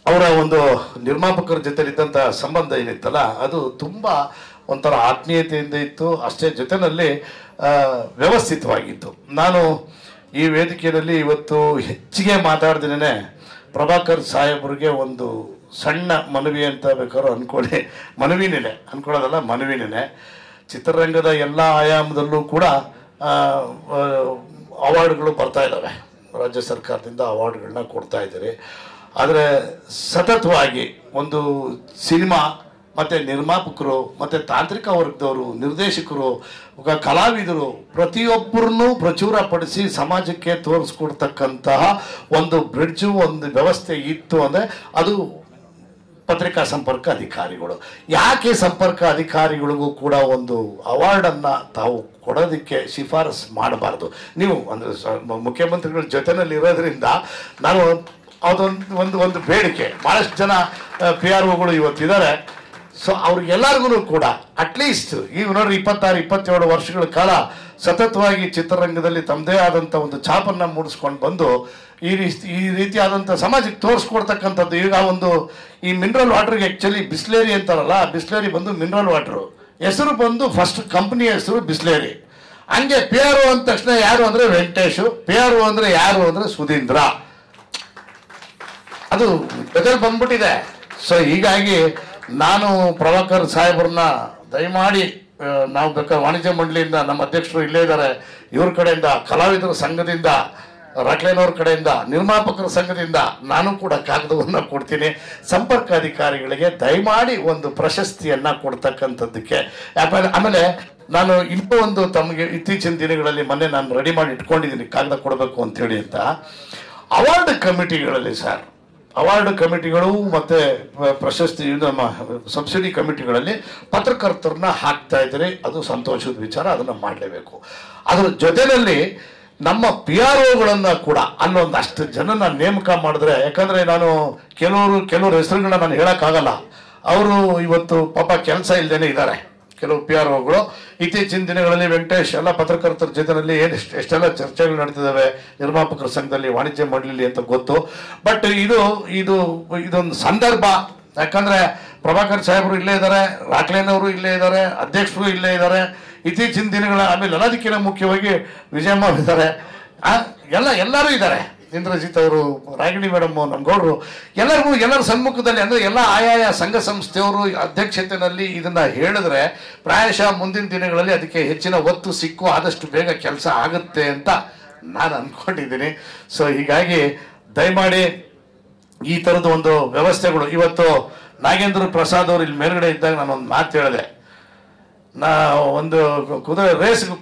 ಅವರ ಒಂದು ನಿರ್ಮಾಪಕರ ಜೊತೆಲಿದ್ದಂಥ ಸಂಬಂಧ ಏನಿತ್ತಲ್ಲ ಅದು ತುಂಬ ಒಂಥರ ಆತ್ಮೀಯತೆಯಿಂದ ಇತ್ತು. ಅಷ್ಟೇ ಜೊತೆಯಲ್ಲಿ ವ್ಯವಸ್ಥಿತವಾಗಿತ್ತು. ನಾನು ಈ ವೇದಿಕೆಯಲ್ಲಿ ಇವತ್ತು ಹೆಚ್ಚಿಗೆ ಮಾತಾಡ್ದೇನೆ ಪ್ರಭಾಕರ್ ಸಾಹೇಬ್ರಿಗೆ ಒಂದು ಸಣ್ಣ ಮನವಿ ಅಂತ ಬೇಕಾದ್ರೂ ಅಂದ್ಕೊಳ್ಳಿ, ಮನವಿನೇ. ಚಿತ್ರರಂಗದ ಎಲ್ಲ ಆಯಾಮದಲ್ಲೂ ಕೂಡ ಅವಾರ್ಡ್ಗಳು ಬರ್ತಾ ಇದ್ದಾವೆ, ರಾಜ್ಯ ಸರ್ಕಾರದಿಂದ ಅವಾರ್ಡ್ಗಳನ್ನ ಕೊಡ್ತಾ ಇದ್ದಾರೆ. ಆದರೆ ಸತತವಾಗಿ ಒಂದು ಸಿನಿಮಾ ಮತ್ತು ನಿರ್ಮಾಪಕರು ಮತ್ತು ತಾಂತ್ರಿಕ ವರ್ಗದವರು, ನಿರ್ದೇಶಕರು, ಕಲಾವಿದರು ಪ್ರತಿಯೊಬ್ಬರನ್ನೂ ಪ್ರಚುರಪಡಿಸಿ ಸಮಾಜಕ್ಕೆ ತೋರಿಸ್ಕೊಡ್ತಕ್ಕಂತಹ ಒಂದು ಬ್ರಿಡ್ಜು, ಒಂದು ವ್ಯವಸ್ಥೆ ಇತ್ತು ಅಂದರೆ ಅದು ಪತ್ರಿಕಾ ಸಂಪರ್ಕ ಅಧಿಕಾರಿಗಳು. ಯಾಕೆ ಸಂಪರ್ಕ ಅಧಿಕಾರಿಗಳಿಗೂ ಕೂಡ ಒಂದು ಅವಾರ್ಡನ್ನು ತಾವು ಕೊಡೋದಕ್ಕೆ ಶಿಫಾರಸು ಮಾಡಬಾರ್ದು? ನೀವು ಅಂದರೆ ಮುಖ್ಯಮಂತ್ರಿಗಳ ಜೊತೆಯಲ್ಲಿ ಇರೋದ್ರಿಂದ ನಾನು ಅದೊಂದು ಬೇಡಿಕೆ. ಭಾಳಷ್ಟು ಜನ PROಗಳು ಇವತ್ತಿದ್ದಾರೆ. ಸೊ ಅವ್ರಿಗೆಲ್ಲರಿಗೂ ಕೂಡ ಅಟ್ಲೀಸ್ಟ್ ಈಗ ನೋಡ್ರಿ 26-27 ವರ್ಷಗಳ ಕಾಲ ಸತತವಾಗಿ ಚಿತ್ರರಂಗದಲ್ಲಿ ತಮ್ಮದೇ ಆದಂಥ ಒಂದು ಛಾಪನ್ನು ಮೂಡಿಸ್ಕೊಂಡು ಬಂದು ಈ ರೀತಿಯಾದಂಥ ಸಮಾಜಕ್ಕೆ ತೋರಿಸ್ಕೊಡ್ತಕ್ಕಂಥದ್ದು. ಈಗ ಒಂದು ಈ ಮಿನರಲ್ ವಾಟರ್ಗೆ ಆ್ಯಕ್ಚುಲಿ ಬಿಸ್ಲೇರಿ ಅಂತಾರಲ್ಲ, ಬಿಸ್ಲೇರಿ ಬಂದು ಮಿನರಲ್ ವಾಟ್ರು, ಹೆಸರು ಬಂದು ಫಸ್ಟ್ ಕಂಪ್ನಿ ಹೆಸರು ಬಿಸ್ಲೇರಿ. ಹಂಗೆ PRO ಅಂದ ತಕ್ಷಣ ಯಾರು ಅಂದರೆ ವೆಂಕಟೇಶು, PRO ಅಂದರೆ ಯಾರು ಅಂದರೆ ಸುಧೀಂದ್ರ, ಅದು ಬದಲು ಬಂದ್ಬಿಟ್ಟಿದೆ. ಸೊ ಹೀಗಾಗಿ ನಾನು ಪ್ರಭಾಕರ್ ಸಾಹೇಬ್ರನ್ನ ದಯಮಾಡಿ, ನಾವು ಬೇಕಾದ್ರೆ ವಾಣಿಜ್ಯ ಮಂಡಳಿಯಿಂದ ನಮ್ಮ ಅಧ್ಯಕ್ಷರು ಇಲ್ಲೇ ಇದ್ದಾರೆ, ಇವ್ರ ಕಡೆಯಿಂದ, ಕಲಾವಿದರ ಸಂಘದಿಂದ, ರಾಕ್ಲೇನವ್ರ ಕಡೆಯಿಂದ, ನಿರ್ಮಾಪಕರ ಸಂಘದಿಂದ ನಾನು ಕೂಡ ಕಾಗದವನ್ನು ಕೊಡ್ತೀನಿ. ಸಂಪರ್ಕ ಅಧಿಕಾರಿಗಳಿಗೆ ದಯಮಾಡಿ ಒಂದು ಪ್ರಶಸ್ತಿಯನ್ನು ಕೊಡ್ತಕ್ಕಂಥದ್ದಕ್ಕೆ. ಆಮೇಲೆ ನಾನು ಇನ್ನೂ ಒಂದು ತಮಗೆ ಇತ್ತೀಚಿನ ದಿನಗಳಲ್ಲಿ ಮೊನ್ನೆ ನಾನು ರೆಡಿ ಮಾಡಿ ಇಟ್ಕೊಂಡಿದ್ದೀನಿ ಕಾಗದ ಕೊಡಬೇಕು ಅಂಥೇಳಿ ಅಂತ. ಅವಾರ್ಡ್ ಕಮಿಟಿಗಳಲ್ಲಿ ಸರ್, ಅವಾರ್ಡ್ ಕಮಿಟಿಗಳು ಮತ್ತು ಪ್ರಶಸ್ತಿ ನಮ್ಮ ಸಬ್ಸಿಡಿ ಕಮಿಟಿಗಳಲ್ಲಿ ಪತ್ರಕರ್ತರನ್ನ ಹಾಕ್ತಾ ಇದ್ದಾರೆ. ಅದು ಸಂತೋಷದ ವಿಚಾರ, ಅದನ್ನು ಮಾಡಲೇಬೇಕು. ಅದರ ಜೊತೆಯಲ್ಲಿ ನಮ್ಮ PROಗಳನ್ನು ಕೂಡ ಅಲ್ಲೊಂದಷ್ಟು ಜನನ ನೇಮಕ ಮಾಡಿದ್ರೆ, ಯಾಕಂದರೆ ನಾನು ಕೆಲವರು ಹೆಸರುಗಳನ್ನ ನಾನು ಹೇಳೋಕ್ಕಾಗಲ್ಲ. ಅವರು ಇವತ್ತು ಪಾಪ ಕೆಲಸ ಇಲ್ಲದೇನೆ ಇದ್ದಾರೆ. ಕೆಲವು PROಗಳು ಇತ್ತೀಚಿನ ದಿನಗಳಲ್ಲಿ ವೆಂಕಟೇಶ್ ಎಲ್ಲ ಪತ್ರಕರ್ತರ ಜೊತೆಯಲ್ಲಿ ಎಷ್ಟೆಲ್ಲ ಚರ್ಚೆಗಳು ನಡೀತಿದ್ದಾವೆ ನಿರ್ಮಾಪಕರ ಸಂಘದಲ್ಲಿ, ವಾಣಿಜ್ಯ ಮಂಡಳಿ ಅಂತ ಗೊತ್ತು. ಬಟ್ ಇದೊಂದು ಸಂದರ್ಭ. ಯಾಕಂದರೆ ಪ್ರಭಾಕರ್ ಸಾಹೇಬರು ಇಲ್ಲೇ ಇದ್ದಾರೆ, ರಾಕ್ಲೇನವರು ಇಲ್ಲೇ ಇದ್ದಾರೆ, ಅಧ್ಯಕ್ಷರು ಇಲ್ಲೇ ಇದ್ದಾರೆ. ಇತ್ತೀಚಿನ ದಿನಗಳ ಆಮೇಲೆ ಎಲ್ಲದಕ್ಕಿಂತ ಮುಖ್ಯವಾಗಿ ವಿಜಯಮ್ಮ ಇದ್ದಾರೆ, ಎಲ್ಲರೂ ಇದ್ದಾರೆ. ಇಂದ್ರಜಿತ್ ಅವರು, ರಾಗಿಣಿ ಮೇಡಮ್, ನಮ್ಮ ಗೌಡರು, ಎಲ್ಲರ ಸಮ್ಮುಖದಲ್ಲಿ ಅಂದರೆ ಎಲ್ಲ ಆಯಾಯ ಸಂಘ ಸಂಸ್ಥೆಯವರು ಅಧ್ಯಕ್ಷತೆಯಲ್ಲಿ ಇದನ್ನು ಹೇಳಿದ್ರೆ ಪ್ರಾಯಶಃ ಮುಂದಿನ ದಿನಗಳಲ್ಲಿ ಅದಕ್ಕೆ ಹೆಚ್ಚಿನ ಒತ್ತು ಸಿಕ್ಕು ಆದಷ್ಟು ಬೇಗ ಕೆಲಸ ಆಗುತ್ತೆ ಅಂತ ನಾನು ಅಂದ್ಕೊಂಡಿದ್ದೀನಿ. ಸೊ ಹೀಗಾಗಿ ದಯಮಾಡಿ ಈ ಥರದ ಒಂದು ವ್ಯವಸ್ಥೆಗಳು, ಇವತ್ತು ನಾಗೇಂದ್ರ ಪ್ರಸಾದ್ ಅವರು ಇಲ್ಲಿ ಮೇಲ್ಗಡೆ ಇದ್ದಾಗ ನಾನೊಂದು ಮಾತು ಹೇಳಿದೆ, ಒಂದು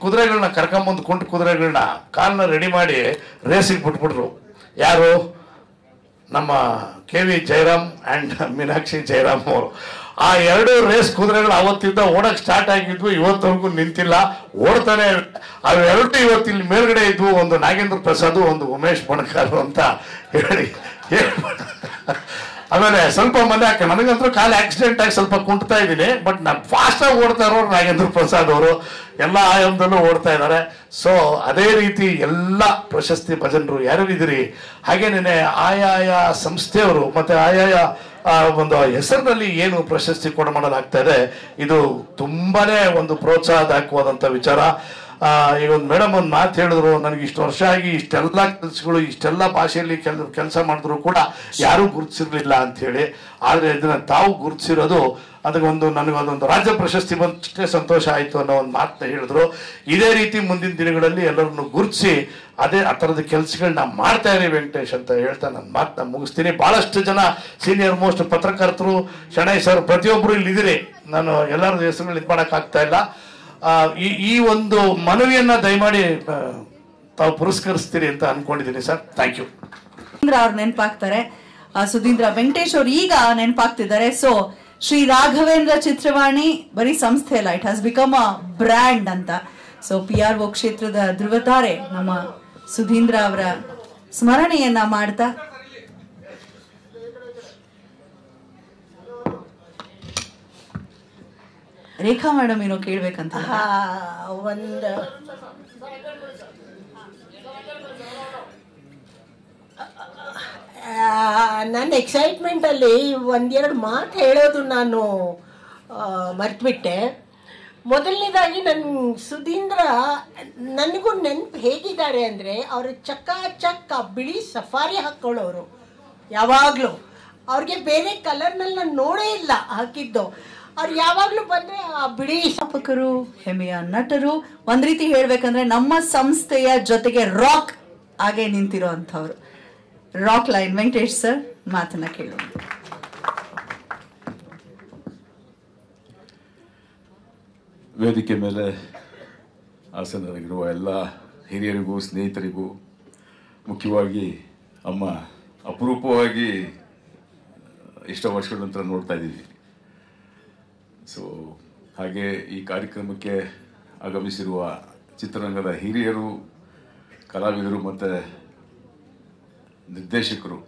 ಕುದುರೆಗಳನ್ನ ಕರ್ಕೊಂಬಂದು ಕುಂಟು ಕುದುರೆಗಳನ್ನ ಕಾಲನ್ನ ರೆಡಿ ಮಾಡಿ ರೇಸಿಗೆ ಬಿಟ್ಬಿಟ್ರು. ಯಾರು? ನಮ್ಮ KV ಜಯರಾಮ್ ಆ್ಯಂಡ್ ಮೀನಾಕ್ಷಿ ಜಯರಾಮ್ ಅವರು. ಆ 2 ರೇಸ್ ಕುದುರೆಗಳು ಅವತ್ತಿಂದ ಓಡಕ್ಕೆ ಸ್ಟಾರ್ಟ್ ಆಗಿದ್ವು, ಇವತ್ತವರೆಗೂ ನಿಂತಿಲ್ಲ, ಓಡ್ತಾನೆ. ಅವೆರಡು ಇವತ್ತು ಇಲ್ಲಿ ಮೇಲ್ಗಡೆ ಇದ್ವು, ಒಂದು ನಾಗೇಂದ್ರ ಪ್ರಸಾದ್, ಒಂದು ಉಮೇಶ್ ಬಣಕಾರ್ ಅಂತ ಹೇಳಿ. ಆಮೇಲೆ ಸ್ವಲ್ಪ ಮನೆ ಹಾಕಿ ನನಗಂತೂ ಕಾಲು ಆಕ್ಸಿಡೆಂಟ್ ಆಗಿ ಸ್ವಲ್ಪ ಕುಂಟ್ತಾ ಇದ್ದೀನಿ, ಬಟ್ ನಾನು ಫಾಸ್ಟಾಗಿ ಓಡ್ತಾ ಇರೋರು ನಾಗೇಂದ್ರ ಪ್ರಸಾದ್ ಅವರು ಎಲ್ಲ ಆಯಾಮದಲ್ಲೂ ಓಡ್ತಾ ಇದ್ದಾರೆ. ಸೊ ಅದೇ ರೀತಿ ಎಲ್ಲ ಪ್ರಶಸ್ತಿ ಭಜನರು ಯಾರ್ಯಾರಿದ್ದೀರಿ, ಹಾಗೇನೇ ಆಯಾಯ ಸಂಸ್ಥೆಯವರು ಮತ್ತು ಆಯಾಯ ಒಂದು ಹೆಸರಿನಲ್ಲಿ ಏನು ಪ್ರಶಸ್ತಿ ಕೊಡಮಾಡಲಾಗ್ತಾ ಇದೆ, ಇದು ತುಂಬಾನೇ ಒಂದು ಪ್ರೋತ್ಸಾಹದಾಯಕವಾದಂಥ ವಿಚಾರ. ಈಗ ಒಂದು ಮೇಡಮ್ ಒಂದು ಮಾತು ಹೇಳಿದ್ರು, ನನಗೆ ಇಷ್ಟು ವರ್ಷ ಆಗಿ ಇಷ್ಟೆಲ್ಲ ಕೆಲಸಗಳು ಇಷ್ಟೆಲ್ಲ ಭಾಷೆಯಲ್ಲಿ ಕೆಲಸ ಮಾಡಿದ್ರು ಕೂಡ ಯಾರೂ ಗುರುತಿಸಿರ್ಲಿಲ್ಲ ಅಂಥೇಳಿ. ಆದರೆ ಇದನ್ನು ತಾವು ಗುರುತಿಸಿರೋದು ಅದಕ್ಕೊಂದು ನನಗೊಂದೊಂದು ರಾಜ್ಯ ಪ್ರಶಸ್ತಿ ಬಂದಷ್ಟೇ ಸಂತೋಷ ಆಯಿತು ಅನ್ನೋ ಒಂದು ಮಾತನ್ನ ಹೇಳಿದ್ರು. ಇದೇ ರೀತಿ ಮುಂದಿನ ದಿನಗಳಲ್ಲಿ ಎಲ್ಲರನ್ನು ಗುರುತಿಸಿ ಆ ಥರದ ಕೆಲಸಗಳನ್ನ ಮಾಡ್ತಾ ಇರಿ ವೆಂಕಟೇಶ್ ಅಂತ ಹೇಳ್ತಾ ನನ್ನ ಮಾತನ್ನ ಮುಗಿಸ್ತೀನಿ. ಭಾಳಷ್ಟು ಜನ ಸೀನಿಯರ್ ಮೋಸ್ಟ್ ಪತ್ರಕರ್ತರು, ಶಣೈ ಸರ್, ಪ್ರತಿಯೊಬ್ಬರು ಇಲ್ಲಿದ್ದೀರಿ. ನಾನು ಎಲ್ಲರ ಹೆಸರುಗಳು ಇದು ಮಾಡೋಕ್ಕಾಗ್ತಾ ಇಲ್ಲ. ಈ ಒಂದು ಮನವಿಯನ್ನ ದಯಮಾಡಿ ತಾವು ಪುರಸ್ಕರಿಸ್ತೀರಿ ಅಂತ ಅನ್ಕೊಂಡಿದ್ದೀನಿ ಸರ್. Thank you. ಅವ್ರು ನೆನಪಾಗ್ತಾರೆ, ಸುಧೀಂದ್ರ. ವೆಂಕಟೇಶ್ ಅವ್ರು ಈಗ ನೆನಪಾಗ್ತಿದ್ದಾರೆ. ಸೊ ಶ್ರೀ ರಾಘವೇಂದ್ರ ಚಿತ್ರವಾಣಿ ಬರೀ ಸಂಸ್ಥೆ ಅಲ್ಲ, it has become a brand ಅಂತ. ಸೊ PRO ಕ್ಷೇತ್ರದ ಧ್ರುವತಾರೆ ನಮ್ಮ ಸುಧೀಂದ್ರ ಅವರ ಸ್ಮರಣೆಯನ್ನ ಮಾಡ್ತಾ ರೇಖಾ ಮೇಡಮ್ ಏನೋ ಕೇಳ್ಬೇಕಂತ. ಒಂದು ನನ್ನ ಎಕ್ಸೈಟ್ಮೆಂಟಲ್ಲಿ 1-2 ಮಾತು ಹೇಳೋದು ನಾನು ಮರ್ತ್ಬಿಟ್ಟೆ. ಮೊದಲನೇದಾಗಿ ಸುಧೀಂದ್ರ ನನಗೂ ನೆನಪು ಹೇಗಿದ್ದಾರೆ ಅಂದರೆ, ಅವರು ಚಕ್ಕ ಬಿಳಿ ಸಫಾರಿ ಹಾಕ್ಕೊಳ್ಳೋರು ಯಾವಾಗಲೂ. ಅವ್ರಿಗೆ ಬೇರೆ ಕಲರ್ನಲ್ಲಿ ನಾನು ನೋಡೇ ಇಲ್ಲ ಹಾಕಿದ್ದು. ಅವ್ರು ಯಾವಾಗಲೂ ಬಂದರೆ ಆ ಬಿಡಿ ಸ್ಥಾಪಕರು, ಹೆಮ್ಮೆಯ ನಟರು, ಒಂದ್ ರೀತಿ ಹೇಳ್ಬೇಕಂದ್ರೆ ನಮ್ಮ ಸಂಸ್ಥೆಯ ಜೊತೆಗೆ ರಾಕ್ ಆಗೇ ನಿಂತಿರೋ ಅಂಥವ್ರು. ರಾಕ್ ಲೈನ್ ವೆಂಕಟೇಶ್ ಸರ್ ಮಾತನ್ನ ಕೇಳೋಣ. ವೇದಿಕೆ ಮೇಲೆ ಆಸನರಾಗಿರುವ ಎಲ್ಲ ಹಿರಿಯರಿಗೂ, ಸ್ನೇಹಿತರಿಗೂ, ಮುಖ್ಯವಾಗಿ ಅಮ್ಮ, ಅಪರೂಪವಾಗಿ ಎಷ್ಟೋ ವರ್ಷಗಳ ನಂತರ ನೋಡ್ತಾ ಇದ್ದೀವಿ. ಸೊ ಹಾಗೆ ಈ ಕಾರ್ಯಕ್ರಮಕ್ಕೆ ಆಗಮಿಸಿರುವ ಚಿತ್ರರಂಗದ ಹಿರಿಯರು, ಕಲಾವಿದರು ಮತ್ತು ನಿರ್ದೇಶಕರು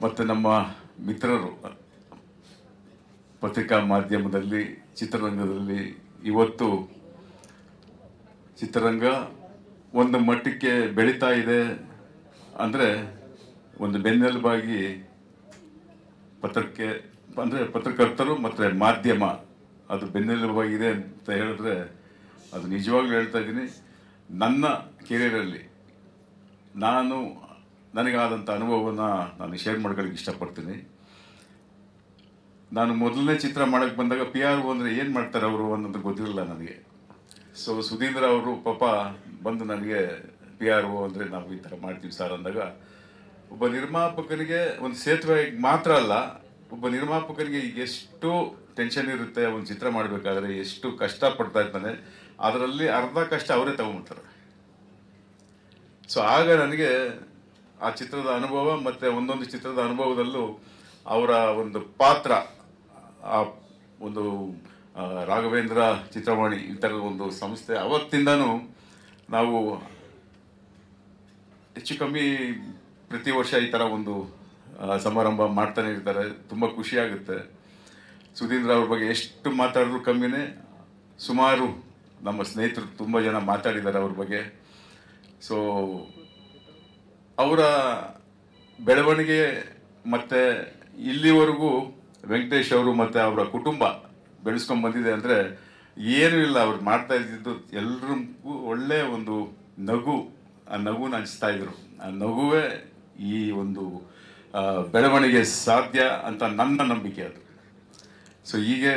ಮತ್ತು ನಮ್ಮ ಮಿತ್ರರು ಪತ್ರಿಕಾ ಮಾಧ್ಯಮದಲ್ಲಿ, ಚಿತ್ರರಂಗದಲ್ಲಿ ಇವತ್ತು ಚಿತ್ರರಂಗ ಒಂದು ಮಟ್ಟಕ್ಕೆ ಬೆಳೀತಾ ಇದೆ ಅಂದರೆ ಒಂದು ಬೆನ್ನೆಲುಬಾಗಿ ಪತ್ರಕರ್ತರು ಮತ್ತು ಮಾಧ್ಯಮ ಅದು ಬೆನ್ನೆಲುಬಾಗಿದೆ ಅಂತ ಹೇಳಿದ್ರೆ ಅದು ನಿಜವಾಗ್ಲೂ ಹೇಳ್ತಾ ಇದ್ದೀನಿ. ನನ್ನ ಕೆರಿಯರಲ್ಲಿ ನನಗಾದಂಥ ಅನುಭವವನ್ನು ನಾನು ಶೇರ್ ಮಾಡ್ಕೊಳ್ಳಿಕ್ಕೆ ಇಷ್ಟಪಡ್ತೀನಿ. ನಾನು ಮೊದಲನೇ ಚಿತ್ರ ಮಾಡೋಕ್ಕೆ ಬಂದಾಗ PRO ಅಂದರೆ ಏನು ಮಾಡ್ತಾರೆ ಅವರು ಅನ್ನೋದು ಗೊತ್ತಿರಲಿಲ್ಲ ನನಗೆ. ಸೊ ಸುಧೀಂದ್ರ ಅವರು ಪಾಪ ಬಂದು ನನಗೆ PRO ಅಂದರೆ ನಾವು ಈ ಥರ ಮಾಡ್ತೀವಿ ಸರ್ ಅಂದಾಗ, ಒಬ್ಬ ನಿರ್ಮಾಪಕನಿಗೆ ಒಂದು ಸೇತುವೆ ಮಾತ್ರ ಅಲ್ಲ, ಒಬ್ಬ ನಿರ್ಮಾಪಕನಿಗೆ ಎಷ್ಟು ಟೆನ್ಷನ್ ಇರುತ್ತೆ ಒಂದು ಚಿತ್ರ ಮಾಡಬೇಕಾದ್ರೆ, ಎಷ್ಟು ಕಷ್ಟಪಡ್ತಾ ಇರ್ತಾನೆ, ಅದರಲ್ಲಿ ಅರ್ಧ ಕಷ್ಟ ಅವರೇ ತಗೊಂಡ್ಬಿಡ್ತಾರೆ. ಸೊ ಆಗ ನನಗೆ ಆ ಚಿತ್ರದ ಅನುಭವ ಮತ್ತು ಒಂದೊಂದು ಚಿತ್ರದ ಅನುಭವದಲ್ಲೂ ಅವರ ಒಂದು ಪಾತ್ರ, ಆ ಒಂದು ರಾಘವೇಂದ್ರ ಚಿತ್ರವಾಣಿ ಈ ಥರದ ಒಂದು ಸಂಸ್ಥೆ ಅವತ್ತಿಂದನೂ ನಾವು ಹೆಚ್ಚು ಕಮ್ಮಿ ಪ್ರತಿ ವರ್ಷ ಈ ಥರ ಒಂದು ಸಮಾರಂಭ ಮಾಡ್ತಾನೆ ಇರ್ತಾರೆ. ತುಂಬ ಖುಷಿಯಾಗುತ್ತೆ. ಸುಧೀಂದ್ರ ಅವ್ರ ಬಗ್ಗೆ ಎಷ್ಟು ಮಾತಾಡಿದ್ರು ಕಮ್ಮಿನೇ. ಸುಮಾರು ನಮ್ಮ ಸ್ನೇಹಿತರು ತುಂಬ ಜನ ಮಾತಾಡಿದ್ದಾರೆ ಅವ್ರ ಬಗ್ಗೆ. ಸೊ ಅವರ ಬೆಳವಣಿಗೆ ಮತ್ತು ಇಲ್ಲಿವರೆಗೂ ವೆಂಕಟೇಶ್ ಅವರು ಮತ್ತು ಅವರ ಕುಟುಂಬ ಬೆಳೆಸ್ಕೊಂಡು ಬಂದಿದೆ ಅಂದರೆ ಏನೂ ಇಲ್ಲ. ಅವ್ರು ಮಾಡ್ತಾ ಇದ್ದಿದ್ದು ಎಲ್ರಿಗೂ ಒಳ್ಳೆಯ ಒಂದು ನಗು ಆ ನಗುನ ಹಂಚ್ತಾ ಇದ್ರು. ಆ ನಗುವೇ ಈ ಒಂದು ಬೆಳವಣಿಗೆ ಸಾಧ್ಯ ಅಂತ ನನ್ನ ನಂಬಿಕೆ ಅದು. ಸೊ ಹೀಗೆ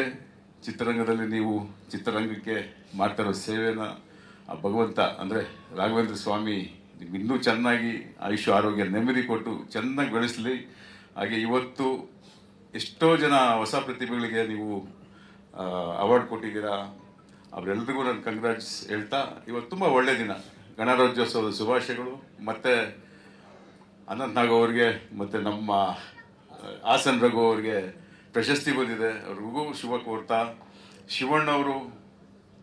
ಚಿತ್ರರಂಗದಲ್ಲಿ ನೀವು ಚಿತ್ರರಂಗಕ್ಕೆ ಮಾಡ್ತಿರೋ ಸೇವೆನ ಆ ಭಗವಂತ ಅಂದರೆ ರಾಘವೇಂದ್ರ ಸ್ವಾಮಿ ನಿಮ್ಗೆ ಇನ್ನೂ ಚೆನ್ನಾಗಿ ಆಯುಷ್ಯ ಆರೋಗ್ಯ ನೆಮ್ಮದಿ ಕೊಟ್ಟು ಚೆನ್ನಾಗಿ ಬೆಳೆಸಲಿ. ಹಾಗೆ ಇವತ್ತು ಎಷ್ಟೋ ಜನ ಹೊಸ ಪ್ರತಿಭೆಗಳಿಗೆ ನೀವು ಅವಾರ್ಡ್ ಕೊಟ್ಟಿದ್ದೀರಾ, ಅವರೆಲ್ಲರಿಗೂ ನಾನು ಕಂಗ್ರಾಟ್ಸ್ ಹೇಳ್ತಾ, ಇವತ್ತು ತುಂಬ ಒಳ್ಳೆಯ ದಿನ, ಗಣರಾಜ್ಯೋತ್ಸವದ ಶುಭಾಶಯಗಳು. ಮತ್ತು ಅನಂತ್ ನಾಗ್ ಅವ್ರಿಗೆ ಮತ್ತು ನಮ್ಮ ಹಾಸನ್ ರಘು ಅವ್ರಿಗೆ ಪ್ರಶಸ್ತಿ ಬಂದಿದೆ, ಅವ್ರಿಗೂ ಶುಭ ಕೋರ್ತಾ. ಶಿವಣ್ಣ ಅವರು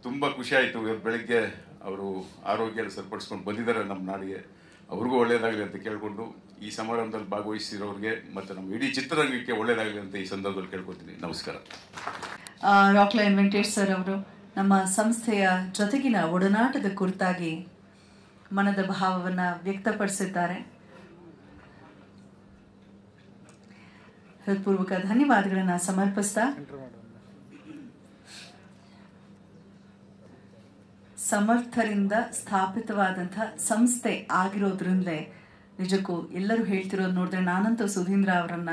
ತುಂಬ ಖುಷಿ ಆಯಿತು, ಇವತ್ತು ಬೆಳಗ್ಗೆ ಅವರು ಆರೋಗ್ಯ ಸರಿಪಡಿಸ್ಕೊಂಡು ಬಂದಿದ್ದಾರೆ ನಮ್ಮ ನಾಡಿಗೆ, ಅವ್ರಿಗೂ ಒಳ್ಳೆಯದಾಗಲಿ ಅಂತ ಕೇಳಿಕೊಂಡು ಈ ಸಮಾರಂಭದಲ್ಲಿ ಭಾಗವಹಿಸಿರೋರಿಗೆ ಮತ್ತು ನಮ್ಮ ಇಡೀ ಚಿತ್ರರಂಗಕ್ಕೆ ಒಳ್ಳೆಯದಾಗಲಿ ಅಂತ ಈ ಸಂದರ್ಭದಲ್ಲಿ ಕೇಳ್ಕೊತೀನಿ. ನಮಸ್ಕಾರ. ರಾಕ್ಲೈನ್ ವೆಂಕಟೇಶ್ ಸರ್ ಅವರು ನಮ್ಮ ಸಂಸ್ಥೆಯ ಜೊತೆಗಿನ ಒಡನಾಟದ ಕುರಿತಾಗಿ ಮನದ ಭಾವವನ್ನು ವ್ಯಕ್ತಪಡಿಸಿದ್ದಾರೆ. ಹೃತ್ಪೂರ್ವಕ ಧನ್ಯವಾದಗಳನ್ನು ಸಮರ್ಪಿಸ್ತಾ ಸಮರ್ಥರಿಂದ ಸ್ಥಾಪಿತವಾದಂಥ ಸಂಸ್ಥೆ ಆಗಿರೋದ್ರಿಂದಲೇ ನಿಜಕ್ಕೂ ಎಲ್ಲರೂ ಹೇಳ್ತಿರೋದು ನೋಡಿದ್ರೆ, ನಾನಂತೂ ಸುಧೀಂದ್ರ ಅವರನ್ನ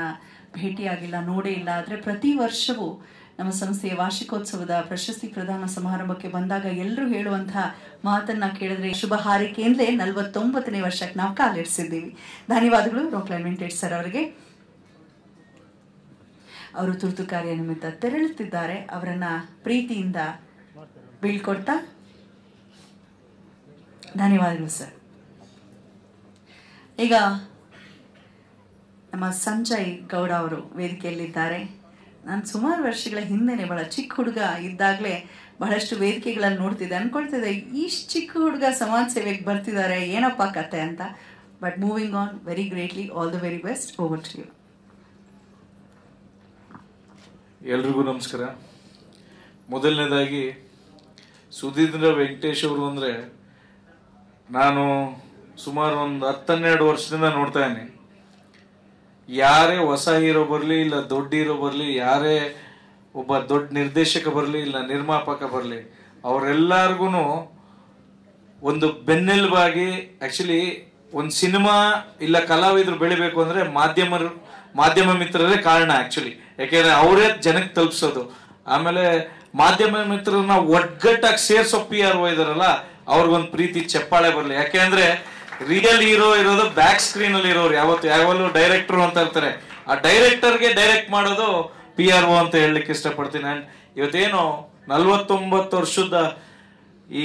ಭೇಟಿಯಾಗಿಲ್ಲ, ನೋಡೇ ಇಲ್ಲ. ಆದರೆ ಪ್ರತಿ ವರ್ಷವೂ ನಮ್ಮ ಸಂಸ್ಥೆಯ ವಾರ್ಷಿಕೋತ್ಸವದ ಪ್ರಶಸ್ತಿ ಪ್ರದಾನ ಸಮಾರಂಭಕ್ಕೆ ಬಂದಾಗ ಎಲ್ಲರೂ ಹೇಳುವಂಥ ಮಾತನ್ನ ಕೇಳಿದ್ರೆ ಶುಭ ಹಾರೈಕೆಯಿಂದಲೇ 49ನೇ ವರ್ಷಕ್ಕೆ ನಾವು ಕಾಲಿರಿಸಿದ್ದೀವಿ. ಧನ್ಯವಾದಗಳು ರಾಕ್ಲೈನ್ ವೆಂಕಟೇಶ್ ಸರ್ ಅವರಿಗೆ. ಅವರು ತುರ್ತು ಕಾರ್ಯ ನಿಮಿತ್ತ ತೆರಳುತ್ತಿದ್ದಾರೆ. ಅವರನ್ನ ಪ್ರೀತಿಯಿಂದ ಬೀಳ್ಕೊಡ್ತಾ ಧನ್ಯವಾದಗಳು ಸರ್. ಈಗ ನಮ್ಮ ಸಂಜಯ್ ಗೌಡ ಅವರು ವೇದಿಕೆಯಲ್ಲಿದ್ದಾರೆ. ನಾನು ಸುಮಾರು ವರ್ಷಗಳ ಹಿಂದೆನೆ ಬಹಳ ಚಿಕ್ಕ ಹುಡುಗ ಇದ್ದಾಗಲೇ ಬಹಳಷ್ಟು ವೇದಿಕೆಗಳಲ್ಲಿ ನೋಡ್ತಿದ್ದೆ, ಅನ್ಕೊಳ್ತಿದ್ದೆ ಇಷ್ಟು ಚಿಕ್ಕ ಹುಡುಗ ಸಮಾಜ ಸೇವೆಗೆ ಬರ್ತಿದ್ದಾರೆ, ಏನಪ್ಪ ಕತೆ ಅಂತ. But moving on very greatly. All the very best. Over to you. ಎಲ್ರಿಗೂ ನಮಸ್ಕಾರ. ಮೊದಲನೇದಾಗಿ ಸುಧೀಂದ್ರ ವೆಂಕಟೇಶ್ ಅವರು ಅಂದರೆ ನಾನು ಸುಮಾರು ಒಂದು 10-12 ವರ್ಷದಿಂದ ನೋಡ್ತಾ ಇದ್ದೀನಿ. ಯಾರೇ ಹೊಸ ಹೀರೋ ಬರಲಿ ಇಲ್ಲ ದೊಡ್ಡ ಹೀರೋ ಬರಲಿ, ಯಾರೇ ಒಬ್ಬ ದೊಡ್ಡ ನಿರ್ದೇಶಕ ಬರಲಿ ಇಲ್ಲ ನಿರ್ಮಾಪಕ ಬರಲಿ, ಅವರೆಲ್ಲರಿಗೂ ಒಂದು ಬೆನ್ನೆಲುಬಾಗಿ, ಆ್ಯಕ್ಚುಲಿ ಒಂದು ಸಿನಿಮಾ ಇಲ್ಲ ಕಲಾವಿದರು ಬೆಳಿಬೇಕು ಅಂದರೆ ಮಾಧ್ಯಮ ಮಿತ್ರರೇ ಕಾರಣ ಆ್ಯಕ್ಚುಲಿ. ಯಾಕೆಂದರೆ ಅವರೇ ಜನಕ್ಕೆ ತಲುಪಿಸೋದು. ಆಮೇಲೆ ಮಾಧ್ಯಮ ಮಿತ್ರರನ್ನ ಒಗ್ಗಟ್ಟಾಗಿ ಸೇರ್ಸೋ PR ಇದಾರಲ್ಲ, ಅವ್ರಿಗೊಂದು ಪ್ರೀತಿ ಚಪ್ಪಾಳೆ ಬರಲಿ. ಯಾಕೆಂದ್ರೆ ರಿಯಲ್ ಹೀರೋ ಇರೋದು ಬ್ಯಾಕ್ ಸ್ಕ್ರೀನ್ ಅಲ್ಲಿ ಇರೋರು. ಯಾವಾಗಲೂ ಡೈರೆಕ್ಟರ್ ಅಂತ ಇರ್ತಾರೆ, ಆ ಡೈರೆಕ್ಟರ್ಗೆ ಡೈರೆಕ್ಟ್ ಮಾಡೋದು PRO ಅಂತ ಹೇಳಲಿಕ್ಕೆ ಇಷ್ಟಪಡ್ತೀನಿ. ಅಂಡ್ ಇವತ್ತೇನು 49 ವರ್ಷದ ಈ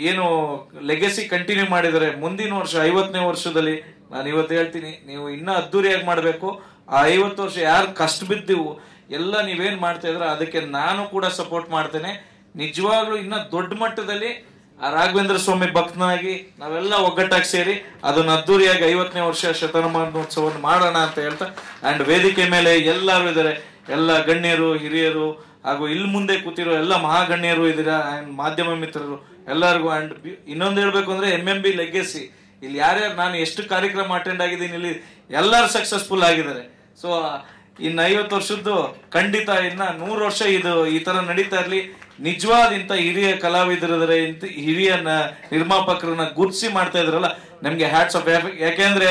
ಏನು ಲೆಗೆಸಿ ಕಂಟಿನ್ಯೂ ಮಾಡಿದರೆ, ಮುಂದಿನ ವರ್ಷ 50ನೇ ವರ್ಷದಲ್ಲಿ ನಾನು ಇವತ್ತು ಹೇಳ್ತೀನಿ, ನೀವು ಇನ್ನೂ ಅದ್ದೂರಿಯಾಗಿ ಮಾಡಬೇಕು. ಆ 50 ವರ್ಷ ಯಾರು ಕಷ್ಟ ಬಿದ್ದೀವು ಎಲ್ಲ ನೀವೇನ್ ಮಾಡ್ತಾ ಇದ್ರ ಅದಕ್ಕೆ ನಾನು ಕೂಡ ಸಪೋರ್ಟ್ ಮಾಡ್ತೇನೆ. ನಿಜವಾಗ್ಲೂ ಇನ್ನ ದೊಡ್ಡ ಮಟ್ಟದಲ್ಲಿ ಆ ರಾಘವೇಂದ್ರ ಸ್ವಾಮಿ ಭಕ್ತನಾಗಿ ನಾವೆಲ್ಲ ಒಗ್ಗಟ್ಟಾಗಿ ಸೇರಿ ಅದನ್ನ ಅದ್ದೂರಿಯಾಗಿ 50ನೇ ವರ್ಷ ಶತಮಾನೋತ್ಸವವನ್ನು ಮಾಡೋಣ ಅಂತ ಹೇಳ್ತಾ, ಅಂಡ್ ವೇದಿಕೆ ಮೇಲೆ ಎಲ್ಲರೂ ಇದ್ದಾರೆ, ಎಲ್ಲ ಗಣ್ಯರು ಹಿರಿಯರು ಹಾಗೂ ಇಲ್ಲಿ ಮುಂದೆ ಕೂತಿರೋ ಎಲ್ಲ ಮಹಾಗಣ್ಯರು ಇದ್ದೀರಾ, ಅಂಡ್ ಮಾಧ್ಯಮ ಮಿತ್ರರು ಎಲ್ಲರಿಗೂ. ಅಂಡ್ ಇನ್ನೊಂದು ಹೇಳ್ಬೇಕು ಅಂದ್ರೆ MMB ಲೆಗೆಸಿ, ಇಲ್ಲಿ ಯಾರ್ಯಾರು ನಾನು ಎಷ್ಟು ಕಾರ್ಯಕ್ರಮ ಅಟೆಂಡ್ ಆಗಿದ್ದೀನಿ ಇಲ್ಲಿ ಎಲ್ಲರೂ ಸಕ್ಸಸ್ಫುಲ್ ಆಗಿದ್ದಾರೆ. ಸೊ ಇನ್ನು 50 ವರ್ಷದ್ದು ಖಂಡಿತ ಇನ್ನ 100 ವರ್ಷ ಇದು ಈ ತರ ನಡೀತಾ ಇರ್ಲಿ. ನಿಜವಾದ ಇಂಥ ಹಿರಿಯ ಕಲಾವಿದರಿದ್ರೆ, ಇಂಥ ಹಿರಿಯ ನಿರ್ಮಾಪಕರನ್ನ ಗುರ್ತಿಸಿ ಮಾಡ್ತಾ ಇದ್ರಲ್ಲ, ನಮ್ಗೆ ಹ್ಯಾಟ್ಸ್ ಆಫ್. ಯಾಕೆಂದ್ರೆ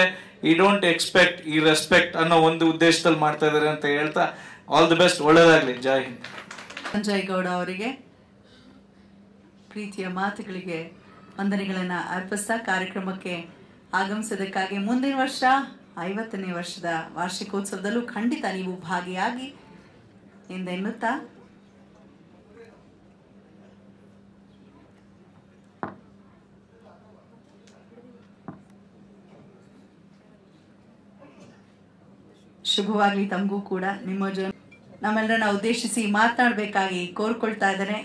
ಈ ಡೋಂಟ್ ಎಕ್ಸ್ಪೆಕ್ಟ್ ಈ ರೆಸ್ಪೆಕ್ಟ್ ಅನ್ನೋ ಒಂದು ಉದ್ದೇಶದಲ್ಲಿ ಮಾಡ್ತಾ ಇದಾರೆ ಅಂತ ಹೇಳ್ತಾ ಆಲ್ ದಿ ಬೆಸ್ಟ್, ಒಳ್ಳೇದಾಗ್ಲಿ. ಜೈ ಹಿಂದ್. ಸಂಜಯ್ ಗೌಡ ಅವರಿಗೆ ಪ್ರೀತಿಯ ಮಾತುಗಳಿಗೆ ವಂದನೆಗಳನ್ನ ಅರ್ಪಿಸ್ತಾ ಕಾರ್ಯಕ್ರಮಕ್ಕೆ ಆಗಮಿಸೋದಕ್ಕಾಗಿ ಮುಂದಿನ ವರ್ಷ 50ನೇ ವರ್ಷದ ವಾರ್ಷಿಕೋತ್ಸವದಲ್ಲೂ ಖಂಡಿತ ನೀವು ಭಾಗಿಯಾಗಿ ಎಂದೆನ್ನುತ್ತಾ ಶುಭವಾಗ್ಲಿ ತಮಗೂ ಕೂಡ. ನಿಮ್ಮ ನಮ್ಮೆಲ್ಲರನ್ನ ಉದ್ದೇಶಿಸಿ ಮಾತನಾಡಬೇಕಾಗಿ ಕೋರ್ಕೊಳ್ತಾ ಇದ್ದಾರೆ.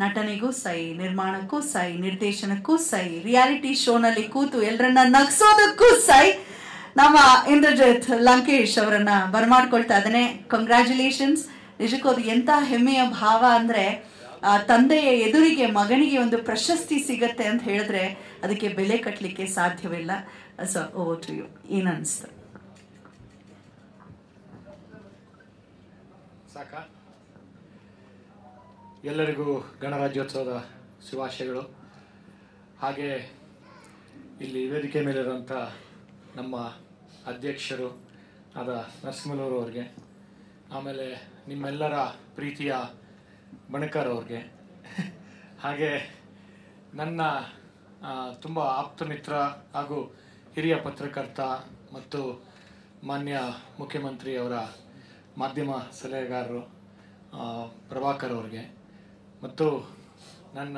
ನಟನೆಗೂ ಸೈ, ನಿರ್ಮಾಣಕ್ಕೂ ಸೈ, ನಿರ್ದೇಶನಕ್ಕೂ ಸೈ, ರಿಯಾಲಿಟಿ ಶೋನಲ್ಲಿ ಕೂತು ಎಲ್ಲರನ್ನ ನಗ್ಸೋದಕ್ಕೂ ಸೈ, ನಮ್ಮ ಇಂದ್ರಜಿತ್ ಲಂಕೇಶ್ ಅವರನ್ನ ಬರಮಾಡ್ಕೊಳ್ತಾ ಇದ್ದಾನೆ. ಕಂಗ್ರ್ಯಾಚುಲೇಷನ್ಸ್. ನಿಜಕ್ಕೂ ಅದು ಎಂತ ಹೆಮ್ಮೆಯ ಭಾವ ಅಂದ್ರೆ, ತಂದೆಯ ಎದುರಿಗೆ ಮಗನಿಗೆ ಒಂದು ಪ್ರಶಸ್ತಿ ಸಿಗತ್ತೆ ಅಂತ ಹೇಳಿದ್ರೆ ಅದಕ್ಕೆ ಬೆಲೆ ಕಟ್ಟಲಿಕ್ಕೆ ಸಾಧ್ಯವಿಲ್ಲ. So over to you. ಏನನ್ಸ್ತು? ಸಾಕ. ಎಲ್ಲರಿಗೂ ಗಣರಾಜ್ಯೋತ್ಸವದ ಶುಭಾಶಯಗಳು. ಹಾಗೆ ಇಲ್ಲಿ ವೇದಿಕೆ ಮೇಲಿರುವಂಥ ನಮ್ಮ ಅಧ್ಯಕ್ಷರು ಆದ ನರಸಿಂಹನವರು ಅವ್ರಿಗೆ, ಆಮೇಲೆ ನಿಮ್ಮೆಲ್ಲರ ಪ್ರೀತಿಯ ಬಣಕರ್ ಅವ್ರಿಗೆ, ಹಾಗೆ ನನ್ನ ತುಂಬ ಆಪ್ತ ಮಿತ್ರ ಹಾಗೂ ಹಿರಿಯ ಪತ್ರಕರ್ತ ಮತ್ತು ಮಾನ್ಯ ಮುಖ್ಯಮಂತ್ರಿ ಅವರ ಮಾಧ್ಯಮ ಸಲಹೆಗಾರರು ಪ್ರಭಾಕರ್ ಅವ್ರಿಗೆ, ಮತ್ತು ನನ್ನ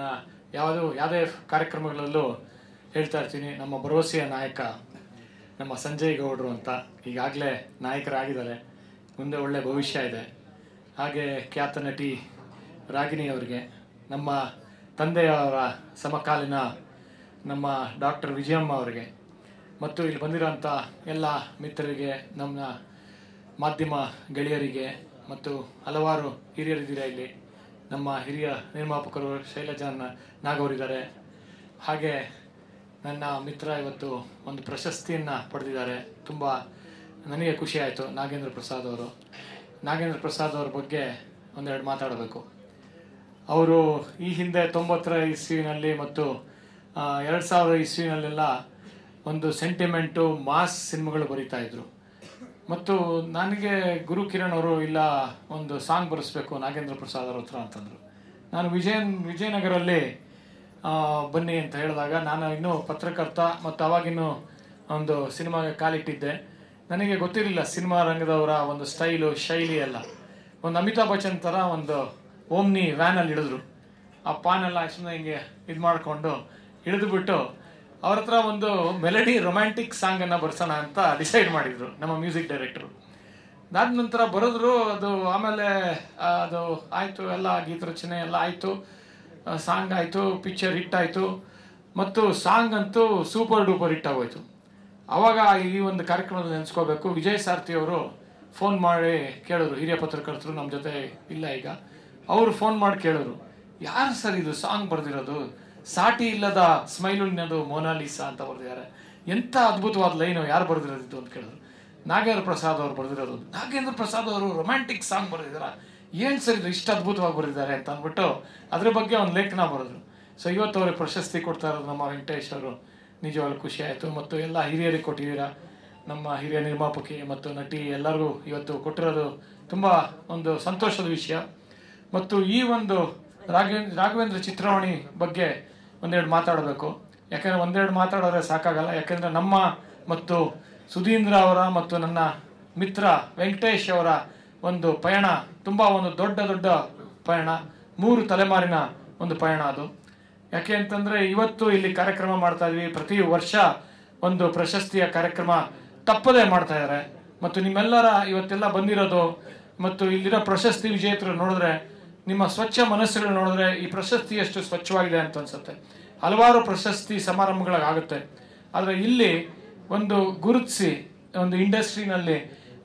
ಯಾವುದೇ ಕಾರ್ಯಕ್ರಮಗಳಲ್ಲೂ ಹೇಳ್ತಾ ಇರ್ತೀನಿ, ನಮ್ಮ ಭರವಸೆಯ ನಾಯಕ ನಮ್ಮ ಸಂಜಯ್ ಗೌಡ್ರು ಅಂತ. ಈಗಾಗಲೇ ನಾಯಕರಾಗಿದ್ದಾರೆ, ಮುಂದೆ ಒಳ್ಳೆ ಭವಿಷ್ಯ ಇದೆ. ಹಾಗೆ ಖ್ಯಾತ ನಟಿ ರಾಗಿಣಿ ಅವರಿಗೆ, ನಮ್ಮ ತಂದೆಯವರ ಸಮಕಾಲೀನ ನಮ್ಮ ಡಾಕ್ಟರ್ ವಿಜಯಮ್ಮ ಅವರಿಗೆ, ಮತ್ತು ಇಲ್ಲಿ ಬಂದಿರೋಂಥ ಎಲ್ಲ ಮಿತ್ರರಿಗೆ, ನಮ್ಮ ಮಾಧ್ಯಮ ಗೆಳೆಯರಿಗೆ, ಮತ್ತು ಹಲವಾರು ಹಿರಿಯರಿದ್ದೀರಾ ಇಲ್ಲಿ. ನಮ್ಮ ಹಿರಿಯ ನಿರ್ಮಾಪಕರು ಶೈಲಜಾ ನಾಗವರಿದ್ದಾರೆ. ಹಾಗೆ ನನ್ನ ಮಿತ್ರ ಇವತ್ತು ಒಂದು ಪ್ರಶಸ್ತಿಯನ್ನು ಪಡೆದಿದ್ದಾರೆ. ತುಂಬ ನನಗೆ ಖುಷಿ ಆಯಿತು. ನಾಗೇಂದ್ರ ಪ್ರಸಾದ್ ಅವರು. ನಾಗೇಂದ್ರ ಪ್ರಸಾದ್ ಅವ್ರ ಬಗ್ಗೆ ಒಂದೆರಡು ಮಾತಾಡಬೇಕು. ಅವರು ಈ ಹಿಂದೆ 90ರ ಇಸ್ವಿನಲ್ಲಿ ಮತ್ತು 2000 ಇಸ್ವಿನಲ್ಲೆಲ್ಲ ಒಂದು ಸೆಂಟಿಮೆಂಟು ಮಾಸ್ ಸಿನಿಮಾಗಳು ಬರೀತಾ ಇದ್ರು. ಮತ್ತು ನನಗೆ ಗುರು ಕಿರಣ್ ಅವರು ಇಲ್ಲ ಒಂದು ಸಾಂಗ್ ಬರೆಸ್ಬೇಕು ನಾಗೇಂದ್ರ ಪ್ರಸಾದ್ ಅವ್ರ ಹತ್ರ ಅಂತಂದರು. ನಾನು ವಿಜಯನಗರಲ್ಲಿ ಬನ್ನಿ ಅಂತ ಹೇಳಿದಾಗ ನಾನು ಇನ್ನೂ ಪತ್ರಕರ್ತ ಮತ್ತು ಅವಾಗಿನ್ನೂ ಒಂದು ಸಿನಿಮಾಗೆ ಕಾಲಿಟ್ಟಿದ್ದೆ. ನನಗೆ ಗೊತ್ತಿರಲಿಲ್ಲ ಸಿನಿಮಾ ರಂಗದವರ ಒಂದು ಸ್ಟೈಲು ಶೈಲಿ ಎಲ್ಲ. ಒಂದು ಅಮಿತಾಬ್ ಬಚ್ಚನ್ ಥರ ಒಂದು ಓಮ್ನಿ ವ್ಯಾನಲ್ಲಿ ಇಳಿದ್ರು. ಆ ಪಾನೆಲ್ಲ ಸುಮ್ಮನೆ ಹಿಂಗೆ ಇದು ಮಾಡಿಕೊಂಡು ಇಳಿದುಬಿಟ್ಟು ಅವ್ರ ಹತ್ರ ಒಂದು ಮೆಲಡಿ ರೊಮ್ಯಾಂಟಿಕ್ ಸಾಂಗನ್ನು ಬರ್ಸೋಣ ಅಂತ ಡಿಸೈಡ್ ಮಾಡಿದರು ನಮ್ಮ ಮ್ಯೂಸಿಕ್ ಡೈರೆಕ್ಟ್ರು. ಅದಾದ ನಂತರ ಬರೆದ್ರು. ಅದು ಆಮೇಲೆ ಅದು ಆಯಿತು, ಎಲ್ಲ ಗೀತ ರಚನೆ ಎಲ್ಲ ಆಯಿತು, ಸಾಂಗ್ ಆಯಿತು, ಪಿಕ್ಚರ್ ಹಿಟ್ ಆಯಿತು, ಮತ್ತು ಸಾಂಗ್ ಅಂತೂ ಸೂಪರ್ ಡೂಪರ್ ಹಿಟ್ ಆಗೋಯ್ತು. ಆವಾಗ ಈ ಒಂದು ಕಾರ್ಯಕ್ರಮದಲ್ಲಿ ನೆನೆಸ್ಕೋಬೇಕು, ವಿಜಯ್ ಸಾರಥಿ ಅವರು ಫೋನ್ ಮಾಡಿ ಕೇಳಿದ್ರು. ಹಿರಿಯ ಪತ್ರಕರ್ತರು ನಮ್ಮ ಜೊತೆ ಇಲ್ಲ ಈಗ. ಅವರು ಫೋನ್ ಮಾಡಿ ಕೇಳಿದ್ರು, ಯಾರು ಸರ್ ಇದು ಸಾಂಗ್ ಬರೆದಿರೋದು? ಸಾಟಿ ಇಲ್ಲದ ಸ್ಮೈಲಿನದು ಮೋನಾಲಿಸಾ ಅಂತ ಬರೆದಿದ್ದಾರೆ. ಎಂಥ ಅದ್ಭುತವಾದ ಲೈನು, ಯಾರು ಬರೆದಿರೋದಿತ್ತು ಅಂತ ಕೇಳಿದ್ರು. ನಾಗೇಂದ್ರ ಪ್ರಸಾದ್ ಅವರು ಬರೆದಿರೋದು. ನಾಗೇಂದ್ರ ಪ್ರಸಾದ್ ಅವರು ರೊಮ್ಯಾಂಟಿಕ್ ಸಾಂಗ್ ಬರೆದಿದ್ದಾರೆ, ಏನು ಸರ್ ಇದು ಇಷ್ಟು ಅದ್ಭುತವಾಗಿ ಬರೆದಿದ್ದಾರೆ ಅಂತ ಅಂದ್ಬಿಟ್ಟು ಅದ್ರ ಬಗ್ಗೆ ಒಂದು ಲೇಖನ ಬರೆದ್ರು. ಸೊ ಇವತ್ತು ಅವ್ರಿಗೆ ಪ್ರಶಸ್ತಿ ಕೊಡ್ತಾ ಇರೋದು ನಮ್ಮ ವೆಂಕಟೇಶ್ ಅವರು. ನಿಜವಾಗ್ಲೂ ಖುಷಿ ಆಯಿತು. ಮತ್ತು ಎಲ್ಲ ಹಿರಿಯರಿಗೆ ಕೊಟ್ಟಿದ್ದೀರಾ, ನಮ್ಮ ಹಿರಿಯ ನಿರ್ಮಾಪಕಿ ಮತ್ತು ನಟಿ ಎಲ್ಲರಿಗೂ ಇವತ್ತು ಕೊಟ್ಟಿರೋದು ತುಂಬ ಒಂದು ಸಂತೋಷದ ವಿಷಯ. ಮತ್ತು ಈ ಒಂದು ರಾಘವೇಂದ್ರ ಚಿತ್ರವಾಣಿ ಬಗ್ಗೆ ಒಂದೆರಡು ಮಾತಾಡಬೇಕು. ಯಾಕೆಂದರೆ ಒಂದೆರಡು ಮಾತಾಡೋದ್ರೆ ಸಾಕಾಗಲ್ಲ. ಯಾಕೆಂದರೆ ನಮ್ಮ ಮತ್ತು ಸುಧೀಂದ್ರ ಅವರ ಮತ್ತು ನನ್ನ ಮಿತ್ರ ವೆಂಕಟೇಶ್ ಅವರ ಒಂದು ಪಯಣ ತುಂಬ ಒಂದು ದೊಡ್ಡ ಪಯಣ, 3 ತಲೆಮಾರಿನ ಒಂದು ಪಯಣ ಅದು. ಯಾಕೆ ಅಂತಂದರೆ ಇವತ್ತು ಇಲ್ಲಿ ಕಾರ್ಯಕ್ರಮ ಮಾಡ್ತಾ ಇದ್ವಿ, ಪ್ರತಿ ವರ್ಷ ಒಂದು ಪ್ರಶಸ್ತಿಯ ಕಾರ್ಯಕ್ರಮ ತಪ್ಪದೇ ಮಾಡ್ತಾ ಇದ್ದಾರೆ. ಮತ್ತು ನಿಮ್ಮೆಲ್ಲರ ಇವತ್ತೆಲ್ಲ ಬಂದಿರೋದು ಮತ್ತು ಇಲ್ಲಿರೋ ಪ್ರಶಸ್ತಿ ವಿಜೇತರು ನೋಡಿದ್ರೆ, ನಿಮ್ಮ ಸ್ವಚ್ಛ ಮನಸ್ಸುಗಳು ನೋಡಿದ್ರೆ ಈ ಪ್ರಶಸ್ತಿ ಎಷ್ಟು ಸ್ವಚ್ಛವಾಗಿದೆ ಅಂತ ಅನ್ಸುತ್ತೆ. ಹಲವಾರು ಪ್ರಶಸ್ತಿ ಸಮಾರಂಭಗಳಾಗುತ್ತೆ, ಆದರೆ ಇಲ್ಲಿ ಒಂದು ಗುರುತಿಸಿ ಒಂದು ಇಂಡಸ್ಟ್ರಿನಲ್ಲಿ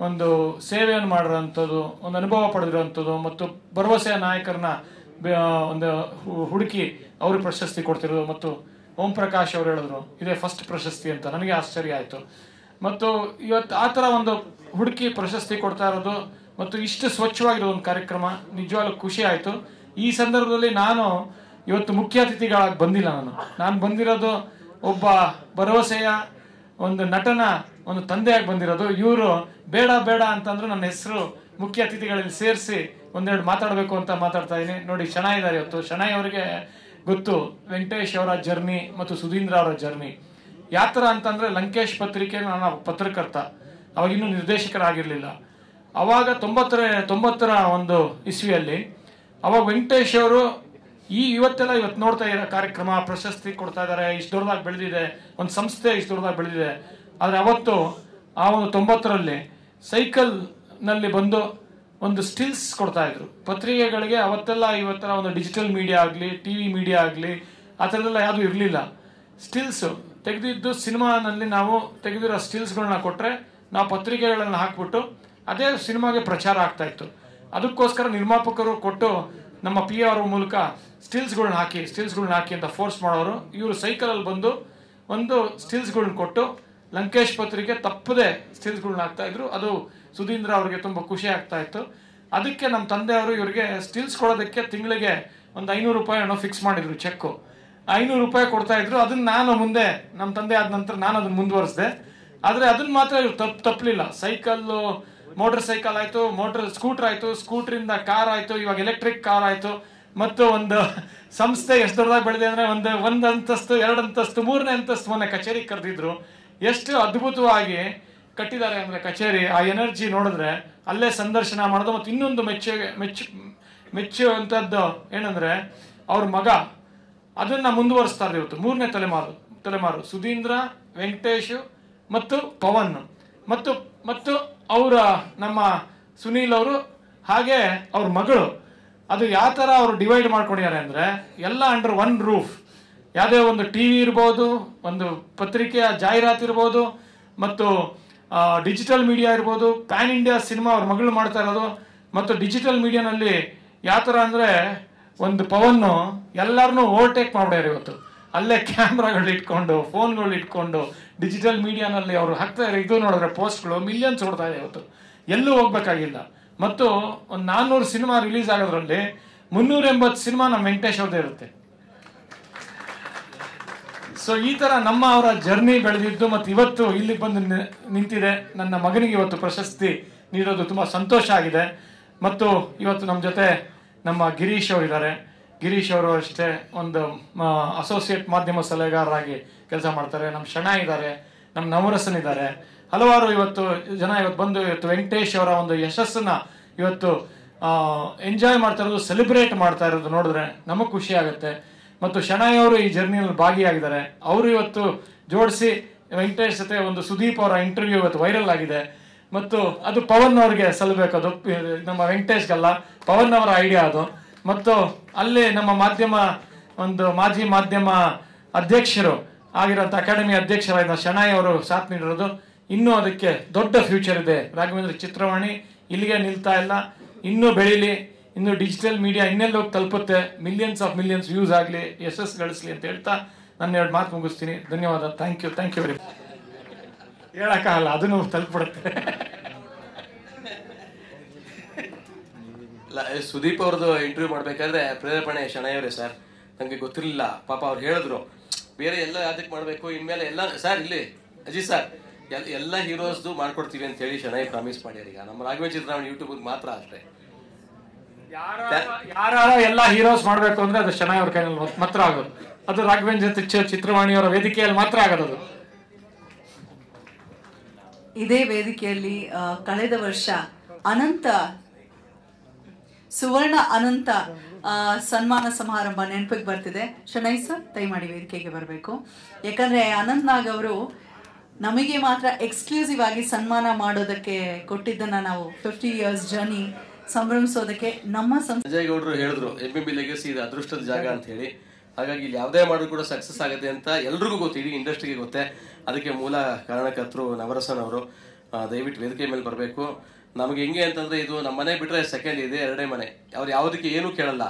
ಒಂದು ಸೇವೆಯನ್ನು ಮಾಡಿರೋಂಥದ್ದು, ಒಂದು ಅನುಭವ ಪಡೆದಿರೋಂಥದ್ದು ಮತ್ತು ಭರವಸೆಯ ನಾಯಕರನ್ನ ಒಂದು ಹುಡುಕಿ ಅವರು ಪ್ರಶಸ್ತಿ ಕೊಡ್ತಿರೋದು. ಮತ್ತು ಓಂ ಪ್ರಕಾಶ್ ಅವರು ಹೇಳಿದ್ರು ಇದೇ ಫಸ್ಟ್ ಪ್ರಶಸ್ತಿ ಅಂತ. ನನಗೆ ಆಶ್ಚರ್ಯ ಆಯಿತು. ಮತ್ತು ಇವತ್ತು ಆ ಥರ ಒಂದು ಹುಡುಕಿ ಪ್ರಶಸ್ತಿ ಕೊಡ್ತಾ ಇರೋದು ಮತ್ತು ಇಷ್ಟು ಸ್ವಚ್ಛವಾಗಿರೋ ಒಂದು ಕಾರ್ಯಕ್ರಮ ನಿಜವಾಗ್ಲೂ ಖುಷಿ ಆಯಿತು. ಈ ಸಂದರ್ಭದಲ್ಲಿ ನಾನು ಇವತ್ತು ಮುಖ್ಯ ಅತಿಥಿಗಳಾಗಿ ಬಂದಿಲ್ಲ. ನಾನು ಬಂದಿರೋದು ಒಬ್ಬ ಭರವಸೆಯ ಒಂದು ನಟನ ಒಂದು ತಂದೆಯಾಗಿ ಬಂದಿರೋದು. ಇವರು ಬೇಡ ಅಂತಂದ್ರು ನನ್ನ ಹೆಸರು ಮುಖ್ಯ ಅತಿಥಿಗಳಲ್ಲಿ ಸೇರಿಸಿ ಒಂದೆರಡು ಮಾತಾಡಬೇಕು ಅಂತ ಮಾತಾಡ್ತಾ ಇದ್ದೀನಿ. ನೋಡಿ ಚೆನ್ನಾಗಿದ್ದಾರೆ ಇವತ್ತು. ಶನಾಯಿ ಅವರಿಗೆ ಗೊತ್ತು ವೆಂಕಟೇಶ್ ಅವರ ಜರ್ನಿ ಮತ್ತು ಸುಧೀಂದ್ರ ಅವರ ಜರ್ನಿ ಯಾವ ಥರ ಅಂತಂದರೆ, ಲಂಕೇಶ್ ಪತ್ರಿಕೆ ನಾನು ಪತ್ರಕರ್ತ, ಅವಾಗಿನ್ನೂ ನಿರ್ದೇಶಕರಾಗಿರಲಿಲ್ಲ. ಅವಾಗ 90ರ ಒಂದು ಇಸ್ವಿಯಲ್ಲಿ ಅವಾಗ ವೆಂಕಟೇಶ್ ಅವರು ಇವತ್ತು ನೋಡ್ತಾ ಇರೋ ಕಾರ್ಯಕ್ರಮ ಪ್ರಶಸ್ತಿ ಕೊಡ್ತಾ ಇದ್ದಾರೆ, ಇಷ್ಟು ದೊಡ್ಡದಾಗಿ ಬೆಳೆದಿದೆ, ಒಂದು ಸಂಸ್ಥೆ ಇಷ್ಟು ದೊಡ್ಡದಾಗಿ ಬೆಳೆದಿದೆ. ಆದರೆ ಅವತ್ತು ಆ ಒಂದು 90ರಲ್ಲಿ ಸೈಕಲ್ನಲ್ಲಿ ಬಂದು ಒಂದು ಸ್ಟಿಲ್ಸ್ ಕೊಡ್ತಾ ಇದ್ರು ಪತ್ರಿಕೆಗಳಿಗೆ. ಅವತ್ತೆಲ್ಲ ಇವತ್ತರ ಒಂದು ಡಿಜಿಟಲ್ ಮೀಡಿಯಾ ಆಗಲಿ, TV ಮೀಡಿಯಾ ಆಗಲಿ, ಆ ಥರದ್ದೆಲ್ಲ ಯಾವುದೂ ಇರಲಿಲ್ಲ. ಸ್ಟಿಲ್ಸು ತೆಗೆದಿದ್ದು ಸಿನಿಮಾನಲ್ಲಿ ನಾವು ತೆಗೆದಿರೋ ಸ್ಟಿಲ್ಸ್ಗಳನ್ನ ಕೊಟ್ಟರೆ ನಾವು ಪತ್ರಿಕೆಗಳನ್ನು ಹಾಕ್ಬಿಟ್ಟು ಅದೇ ಸಿನಿಮಾಗೆ ಪ್ರಚಾರ ಆಗ್ತಾ ಇತ್ತು. ಅದಕ್ಕೋಸ್ಕರ ನಿರ್ಮಾಪಕರು ಕೊಟ್ಟು ನಮ್ಮ PR ಮೂಲಕ ಸ್ಟಿಲ್ಸ್ಗಳನ್ನ ಹಾಕಿ ಅಂತ ಫೋರ್ಸ್ ಮಾಡೋರು. ಇವರು ಸೈಕಲಲ್ಲಿ ಬಂದು ಒಂದು ಸ್ಟಿಲ್ಸ್ಗಳನ್ನ ಕೊಟ್ಟು ಲಂಕೇಶ್ ಪತ್ರಿಕೆ ತಪ್ಪದೆ ಸ್ಟಿಲ್ಸ್ಗಳನ್ನ ಹಾಕ್ತಾ ಇದ್ರು. ಅದು ಸುಧೀಂದ್ರ ಅವ್ರಿಗೆ ತುಂಬ ಖುಷಿ ಆಗ್ತಾ ಇತ್ತು. ಅದಕ್ಕೆ ನಮ್ಮ ತಂದೆಯವರು ಇವರಿಗೆ ಸ್ಟಿಲ್ಸ್ ಕೊಡೋದಕ್ಕೆ ತಿಂಗಳಿಗೆ ಒಂದು 500 ರೂಪಾಯಿ ಫಿಕ್ಸ್ ಮಾಡಿದ್ರು ಚೆಕ್ಕು. ₹500 ಕೊಡ್ತಾ ಇದ್ರು. ಅದನ್ನ ನಾನು ಮುಂದೆ ನಮ್ಮ ತಂದೆ ಆದ ನಂತರ ನಾನು ಅದನ್ನ ಮುಂದುವರಿಸಿದೆ. ಆದ್ರೆ ಅದನ್ನ ಮಾತ್ರ ಇವ್ರು ತಪ್ಪಲಿಲ್ಲ. ಸೈಕಲ್ಲು, ಮೋಟರ್ ಸೈಕಲ್ ಆಯ್ತು, ಸ್ಕೂಟರ್ ಆಯ್ತು, ಸ್ಕೂಟರಿಂದ ಕಾರ್ ಆಯ್ತು, ಇವಾಗ ಎಲೆಕ್ಟ್ರಿಕ್ ಕಾರ್ ಆಯ್ತು. ಮತ್ತು ಒಂದು ಸಂಸ್ಥೆ ಎಷ್ಟು ದೊಡ್ಡದಾಗಿ ಬೆಳೆದಿದೆ ಅಂದ್ರೆ ಒಂದು ಅಂತಸ್ತು, 2 ಅಂತಸ್ತು, 3ನೇ ಅಂತಸ್ತು ಮೊನ್ನೆ ಕಚೇರಿ ಕರೆದಿದ್ರು. ಎಷ್ಟು ಅದ್ಭುತವಾಗಿ ಕಟ್ಟಿದ್ದಾರೆ ಅಂದ್ರೆ ಕಚೇರಿ. ಆ ಎನರ್ಜಿ ನೋಡಿದ್ರೆ ಅಲ್ಲೇ ಸಂದರ್ಶನ ಮಾಡೋದು. ಮತ್ತು ಇನ್ನೊಂದು ಮೆಚ್ಚುವಂಥದ್ದು ಏನಂದ್ರೆ ಅವ್ರ ಮಗ ಅದನ್ನ ಮುಂದುವರಿಸ್ತಾರೆ. ಇವತ್ತು 3ನೇ ತಲೆಮಾರು ಸುಧೀಂದ್ರ, ವೆಂಕಟೇಶ್ ಮತ್ತು ಪವನ್ ಮತ್ತು ಅವರ ನಮ್ಮ ಸುನೀಲ್ ಅವರು, ಹಾಗೆ ಅವ್ರ ಮಗಳು. ಅದು ಯಾವ ತರ ಅವರು ಡಿವೈಡ್ ಮಾಡ್ಕೊಂಡಿದ್ದಾರೆ ಅಂದ್ರೆ ಎಲ್ಲ ಅಂಡರ್ ಒನ್ ರೂಫ್. ಯಾವುದೇ ಒಂದು ಟಿವಿ ಇರ್ಬೋದು, ಒಂದು ಪತ್ರಿಕೆಯ ಜಾಹೀರಾತು ಇರ್ಬೋದು, ಮತ್ತು ಡಿಜಿಟಲ್ ಮೀಡಿಯಾ ಇರ್ಬೋದು, ಪ್ಯಾನ್ ಇಂಡಿಯಾ ಸಿನಿಮಾ ಅವ್ರ ಮಗಳು ಮಾಡ್ತಾ ಇರೋದು. ಮತ್ತು ಡಿಜಿಟಲ್ ಮೀಡಿಯಾನಲ್ಲಿ ಯಾವ ತರ ಅಂದ್ರೆ ಒಂದು ಪವನ್ನು ಎಲ್ಲರನ್ನೂ ಓವರ್ಟೇಕ್ ಮಾಡ್ಬಿಡ್ಯಾರ ಇವತ್ತು. ಅಲ್ಲೇ ಕ್ಯಾಮ್ರಾಗಳು ಇಟ್ಕೊಂಡು, ಫೋನ್ಗಳು ಇಟ್ಕೊಂಡು ಡಿಜಿಟಲ್ ಮೀಡಿಯಾನಲ್ಲಿ ಅವರು ಹಾಕ್ತಾ ಇದ್ದಾರೆ. ಇದು ನೋಡಿದ್ರೆ ಪೋಸ್ಟ್ಗಳು ಮಿಲಿಯನ್ಸ್ ಓಡ್ತಾ ಇದೆ ಇವತ್ತು, ಎಲ್ಲೂ ಹೋಗ್ಬೇಕಾಗಿಲ್ಲ. ಮತ್ತು ಒಂದು 400 ಸಿನಿಮಾ ರಿಲೀಸ್ ಆಗೋದ್ರಲ್ಲಿ 380 ಸಿನಿಮಾ ನಮ್ಮ ವೆಂಕಟೇಶ್ ಅವ್ರದ್ದೇ ಇರುತ್ತೆ. ಸೊ ಈ ತರ ಅವರ ಜರ್ನಿ ಬೆಳೆದಿದ್ದು ಮತ್ತು ಇವತ್ತು ಇಲ್ಲಿ ಬಂದು ನಿಂತಿದೆ. ನನ್ನ ಮಗನಿಗೆ ಇವತ್ತು ಪ್ರಶಸ್ತಿ ನೀಡೋದು ತುಂಬಾ ಸಂತೋಷ ಆಗಿದೆ. ಮತ್ತು ಇವತ್ತು ನಮ್ಮ ಜೊತೆ ನಮ್ಮ ಗಿರೀಶ್ ಅವರು ಇದ್ದಾರೆ. ಗಿರೀಶ್ ಅವರು ಅಷ್ಟೇ ಒಂದು ಅಸೋಸಿಯೇಟ್ ಮಾಧ್ಯಮ ಸಲಹೆಗಾರರಾಗಿ ಕೆಲಸ ಮಾಡ್ತಾರೆ. ನಮ್ಮ ಶಣ ಇದ್ದಾರೆ, ನಮ್ಮ ನವರಸನ್ ಇದ್ದಾರೆ. ಹಲವಾರು ಜನ ಇವತ್ತು ಬಂದು ವೆಂಕಟೇಶ್ ಅವರ ಒಂದು ಯಶಸ್ಸನ್ನ ಇವತ್ತು ಎಂಜಾಯ್ ಮಾಡ್ತಾ ಇರೋದು, ಸೆಲೆಬ್ರೇಟ್ ಮಾಡ್ತಾ ಇರೋದು ನೋಡಿದ್ರೆ ನಮಗೆ ಖುಷಿ ಆಗುತ್ತೆ. ಮತ್ತು ಶಣಾಯ್ ಅವರು ಈ ಜರ್ನಿಯಲ್ಲಿ ಭಾಗಿಯಾಗಿದ್ದಾರೆ. ಅವರು ಇವತ್ತು ಜೋಡಿಸಿ ವೆಂಕಟೇಶ್ ಜೊತೆ ಒಂದು ಸುದೀಪ್ ಅವರ ಇಂಟರ್ವ್ಯೂ ಇವತ್ತು ವೈರಲ್ ಆಗಿದೆ. ಮತ್ತು ಅದು ಪವನ್ ಅವ್ರಿಗೆ ಸಲ್ಲಬೇಕು. ಅದು ನಮ್ಮ ವೆಂಕಟೇಶ್ಗಲ್ಲ, ಪವನ್ ಅವರ ಐಡಿಯಾ ಅದು. ಮತ್ತು ಅಲ್ಲಿ ನಮ್ಮ ಮಾಜಿ ಮಾಧ್ಯಮ ಅಧ್ಯಕ್ಷರು ಆಗಿರೋಂಥ ಅಕಾಡೆಮಿ ಅಧ್ಯಕ್ಷರಾದ ಶಣಾಯ್ ಅವರು ಸಾಥ್ ನೀಡಿರೋದು. ಇನ್ನೂ ಅದಕ್ಕೆ ದೊಡ್ಡ ಫ್ಯೂಚರ್ ಇದೆ. ರಾಘವೇಂದ್ರ ಚಿತ್ರವಾಣಿ ಇಲ್ಲಿಗೆ ನಿಲ್ತಾ ಇಲ್ಲ, ಇನ್ನೂ ಬೆಳೀಲಿ, ಇನ್ನು ಡಿಜಿಟಲ್ ಮೀಡಿಯಾ ಇನ್ನೆಲ್ಲೋಗಿ ತಲುಪುತ್ತೆ, ಮಿಲಿಯನ್ಸ್ ವ್ಯೂಸ್ ಆಗಲಿ, ಯಶಸ್ಸು ಗಳಿಸ್ಲಿ ಅಂತ ಹೇಳ್ತಾ ನನ್ನ 2 ಮಾತು ಮುಗಿಸ್ತೀನಿ. ಧನ್ಯವಾದ. Thank you very much. ಹೇಳಕ್ಕಾಗಲ್ಲ, ಅದನ್ನು ತಲುಪಿಡುತ್ತೆ. ಸುದೀಪ್ ಅವ್ರದ್ದು ಇಂಟರ್ವ್ಯೂ ಮಾಡ್ಬೇಕಾದ್ರೆ ಪ್ರೇರೇಪಣೆ ಶಣಾಯವರೇ ಸರ್. ನನಗೆ ಗೊತ್ತಿರಲಿಲ್ಲ, ಪಾಪ ಅವ್ರು ಹೇಳಿದ್ರು ಬೇರೆ ಎಲ್ಲ ಯಾವ್ದಕ್ಕೆ ಮಾಡಬೇಕು, ಇನ್ಮೇಲೆ ಎಲ್ಲ ಸರ್ ಇಲ್ಲಿ ಅಜಿತ್ ಸರ್ ಎಲ್ಲ ಹೀರೋಸ್ದು ಮಾಡ್ಕೊಡ್ತೀವಿ ಅಂತ ಹೇಳಿ ಶಣಾಯಿ ಪ್ರಾಮಿಸ್ ಮಾಡ್ಯಾರ. ಈಗ ನಮ್ಮ ರಾಘವೇಂದ್ರ ಚಿತ್ರವಾಣಿ ಯೂಟ್ಯೂಬ್ ಮಾತ್ರ ಅಷ್ಟೇ. ಯಾರ ಎಲ್ಲ ಹೀರೋಸ್ ಮಾಡ್ಬೇಕು ಅಂದ್ರೆ ಅದು ಶಣಾಯ್ ಅವ್ರ ಕೈಯಲ್ಲಿ ಮಾತ್ರ ಆಗೋದು. ಅದು ರಾಘವೇಂದ್ರ ಚಿತ್ರವಾಣಿಯವರ ವೇದಿಕೆಯಲ್ಲಿ ಮಾತ್ರ ಆಗೋದು. ಇದೇ ವೇದಿಕೆಯಲ್ಲಿ ಕಳೆದ ವರ್ಷ ಸುವರ್ಣ ಅನಂತ ಸನ್ಮಾನ ಸಮಾರಂಭ ನೆನಪಿಗೆ ಬರ್ತಿದೆ. ಶಣೈ ಸರ್ ದಯಮಾಡಿ ವೇದಿಕೆಗೆ ಬರಬೇಕು. ಯಾಕಂದ್ರೆ ಅನಂತ್ ನಾಗ್ ಅವರು ನಮಗೆ ಮಾತ್ರ ಎಕ್ಸ್ಕ್ಲೂಸಿವ್ ಆಗಿ ಸನ್ಮಾನ ಮಾಡೋದಕ್ಕೆ ಕೊಟ್ಟಿದ್ದನ್ನ ನಾವು 50 years ಜರ್ನಿ ಸಂಭ್ರಮಿಸೋದಕ್ಕೆ ನಮ್ಮ ಸಂಜಯ್ ಗೌಡರು ಹೇಳಿದ್ರು MMB ಲೆಗಸಿ ಇದು ಅದೃಷ್ಟದ ಜಾಗ ಅಂತ ಹೇಳಿ. ಹಾಗಾಗಿ ಇಲ್ಲಿ ಯಾವುದೇ ಮಾಡೋದು ಕೂಡ ಸಕ್ಸಸ್ ಆಗುತ್ತೆ ಅಂತ ಎಲ್ರಿಗೂ ಗೊತ್ತು, ಇಡೀ ಇಂಡಸ್ಟ್ರಿಗೆ ಗೊತ್ತೆ. ಅದಕ್ಕೆ ಮೂಲ ಕಾರಣಕರ್ತರು ನವರಸನ್ ಅವರು. ದಯವಿಟ್ಟು ವೇದಿಕೆ ಮೇಲೆ ಬರಬೇಕು. ನಮಗೆ ಹೆಂಗೆ ಅಂತಂದ್ರೆ ಇದು ನಮ್ಮ ಮನೆ ಬಿಟ್ರೆ ಸೆಕೆಂಡ್ ಇದೆ, 2ನೇ ಮನೆ. ಅವ್ರು ಯಾವುದಕ್ಕೆ ಏನೂ ಕೇಳಲ್ಲ,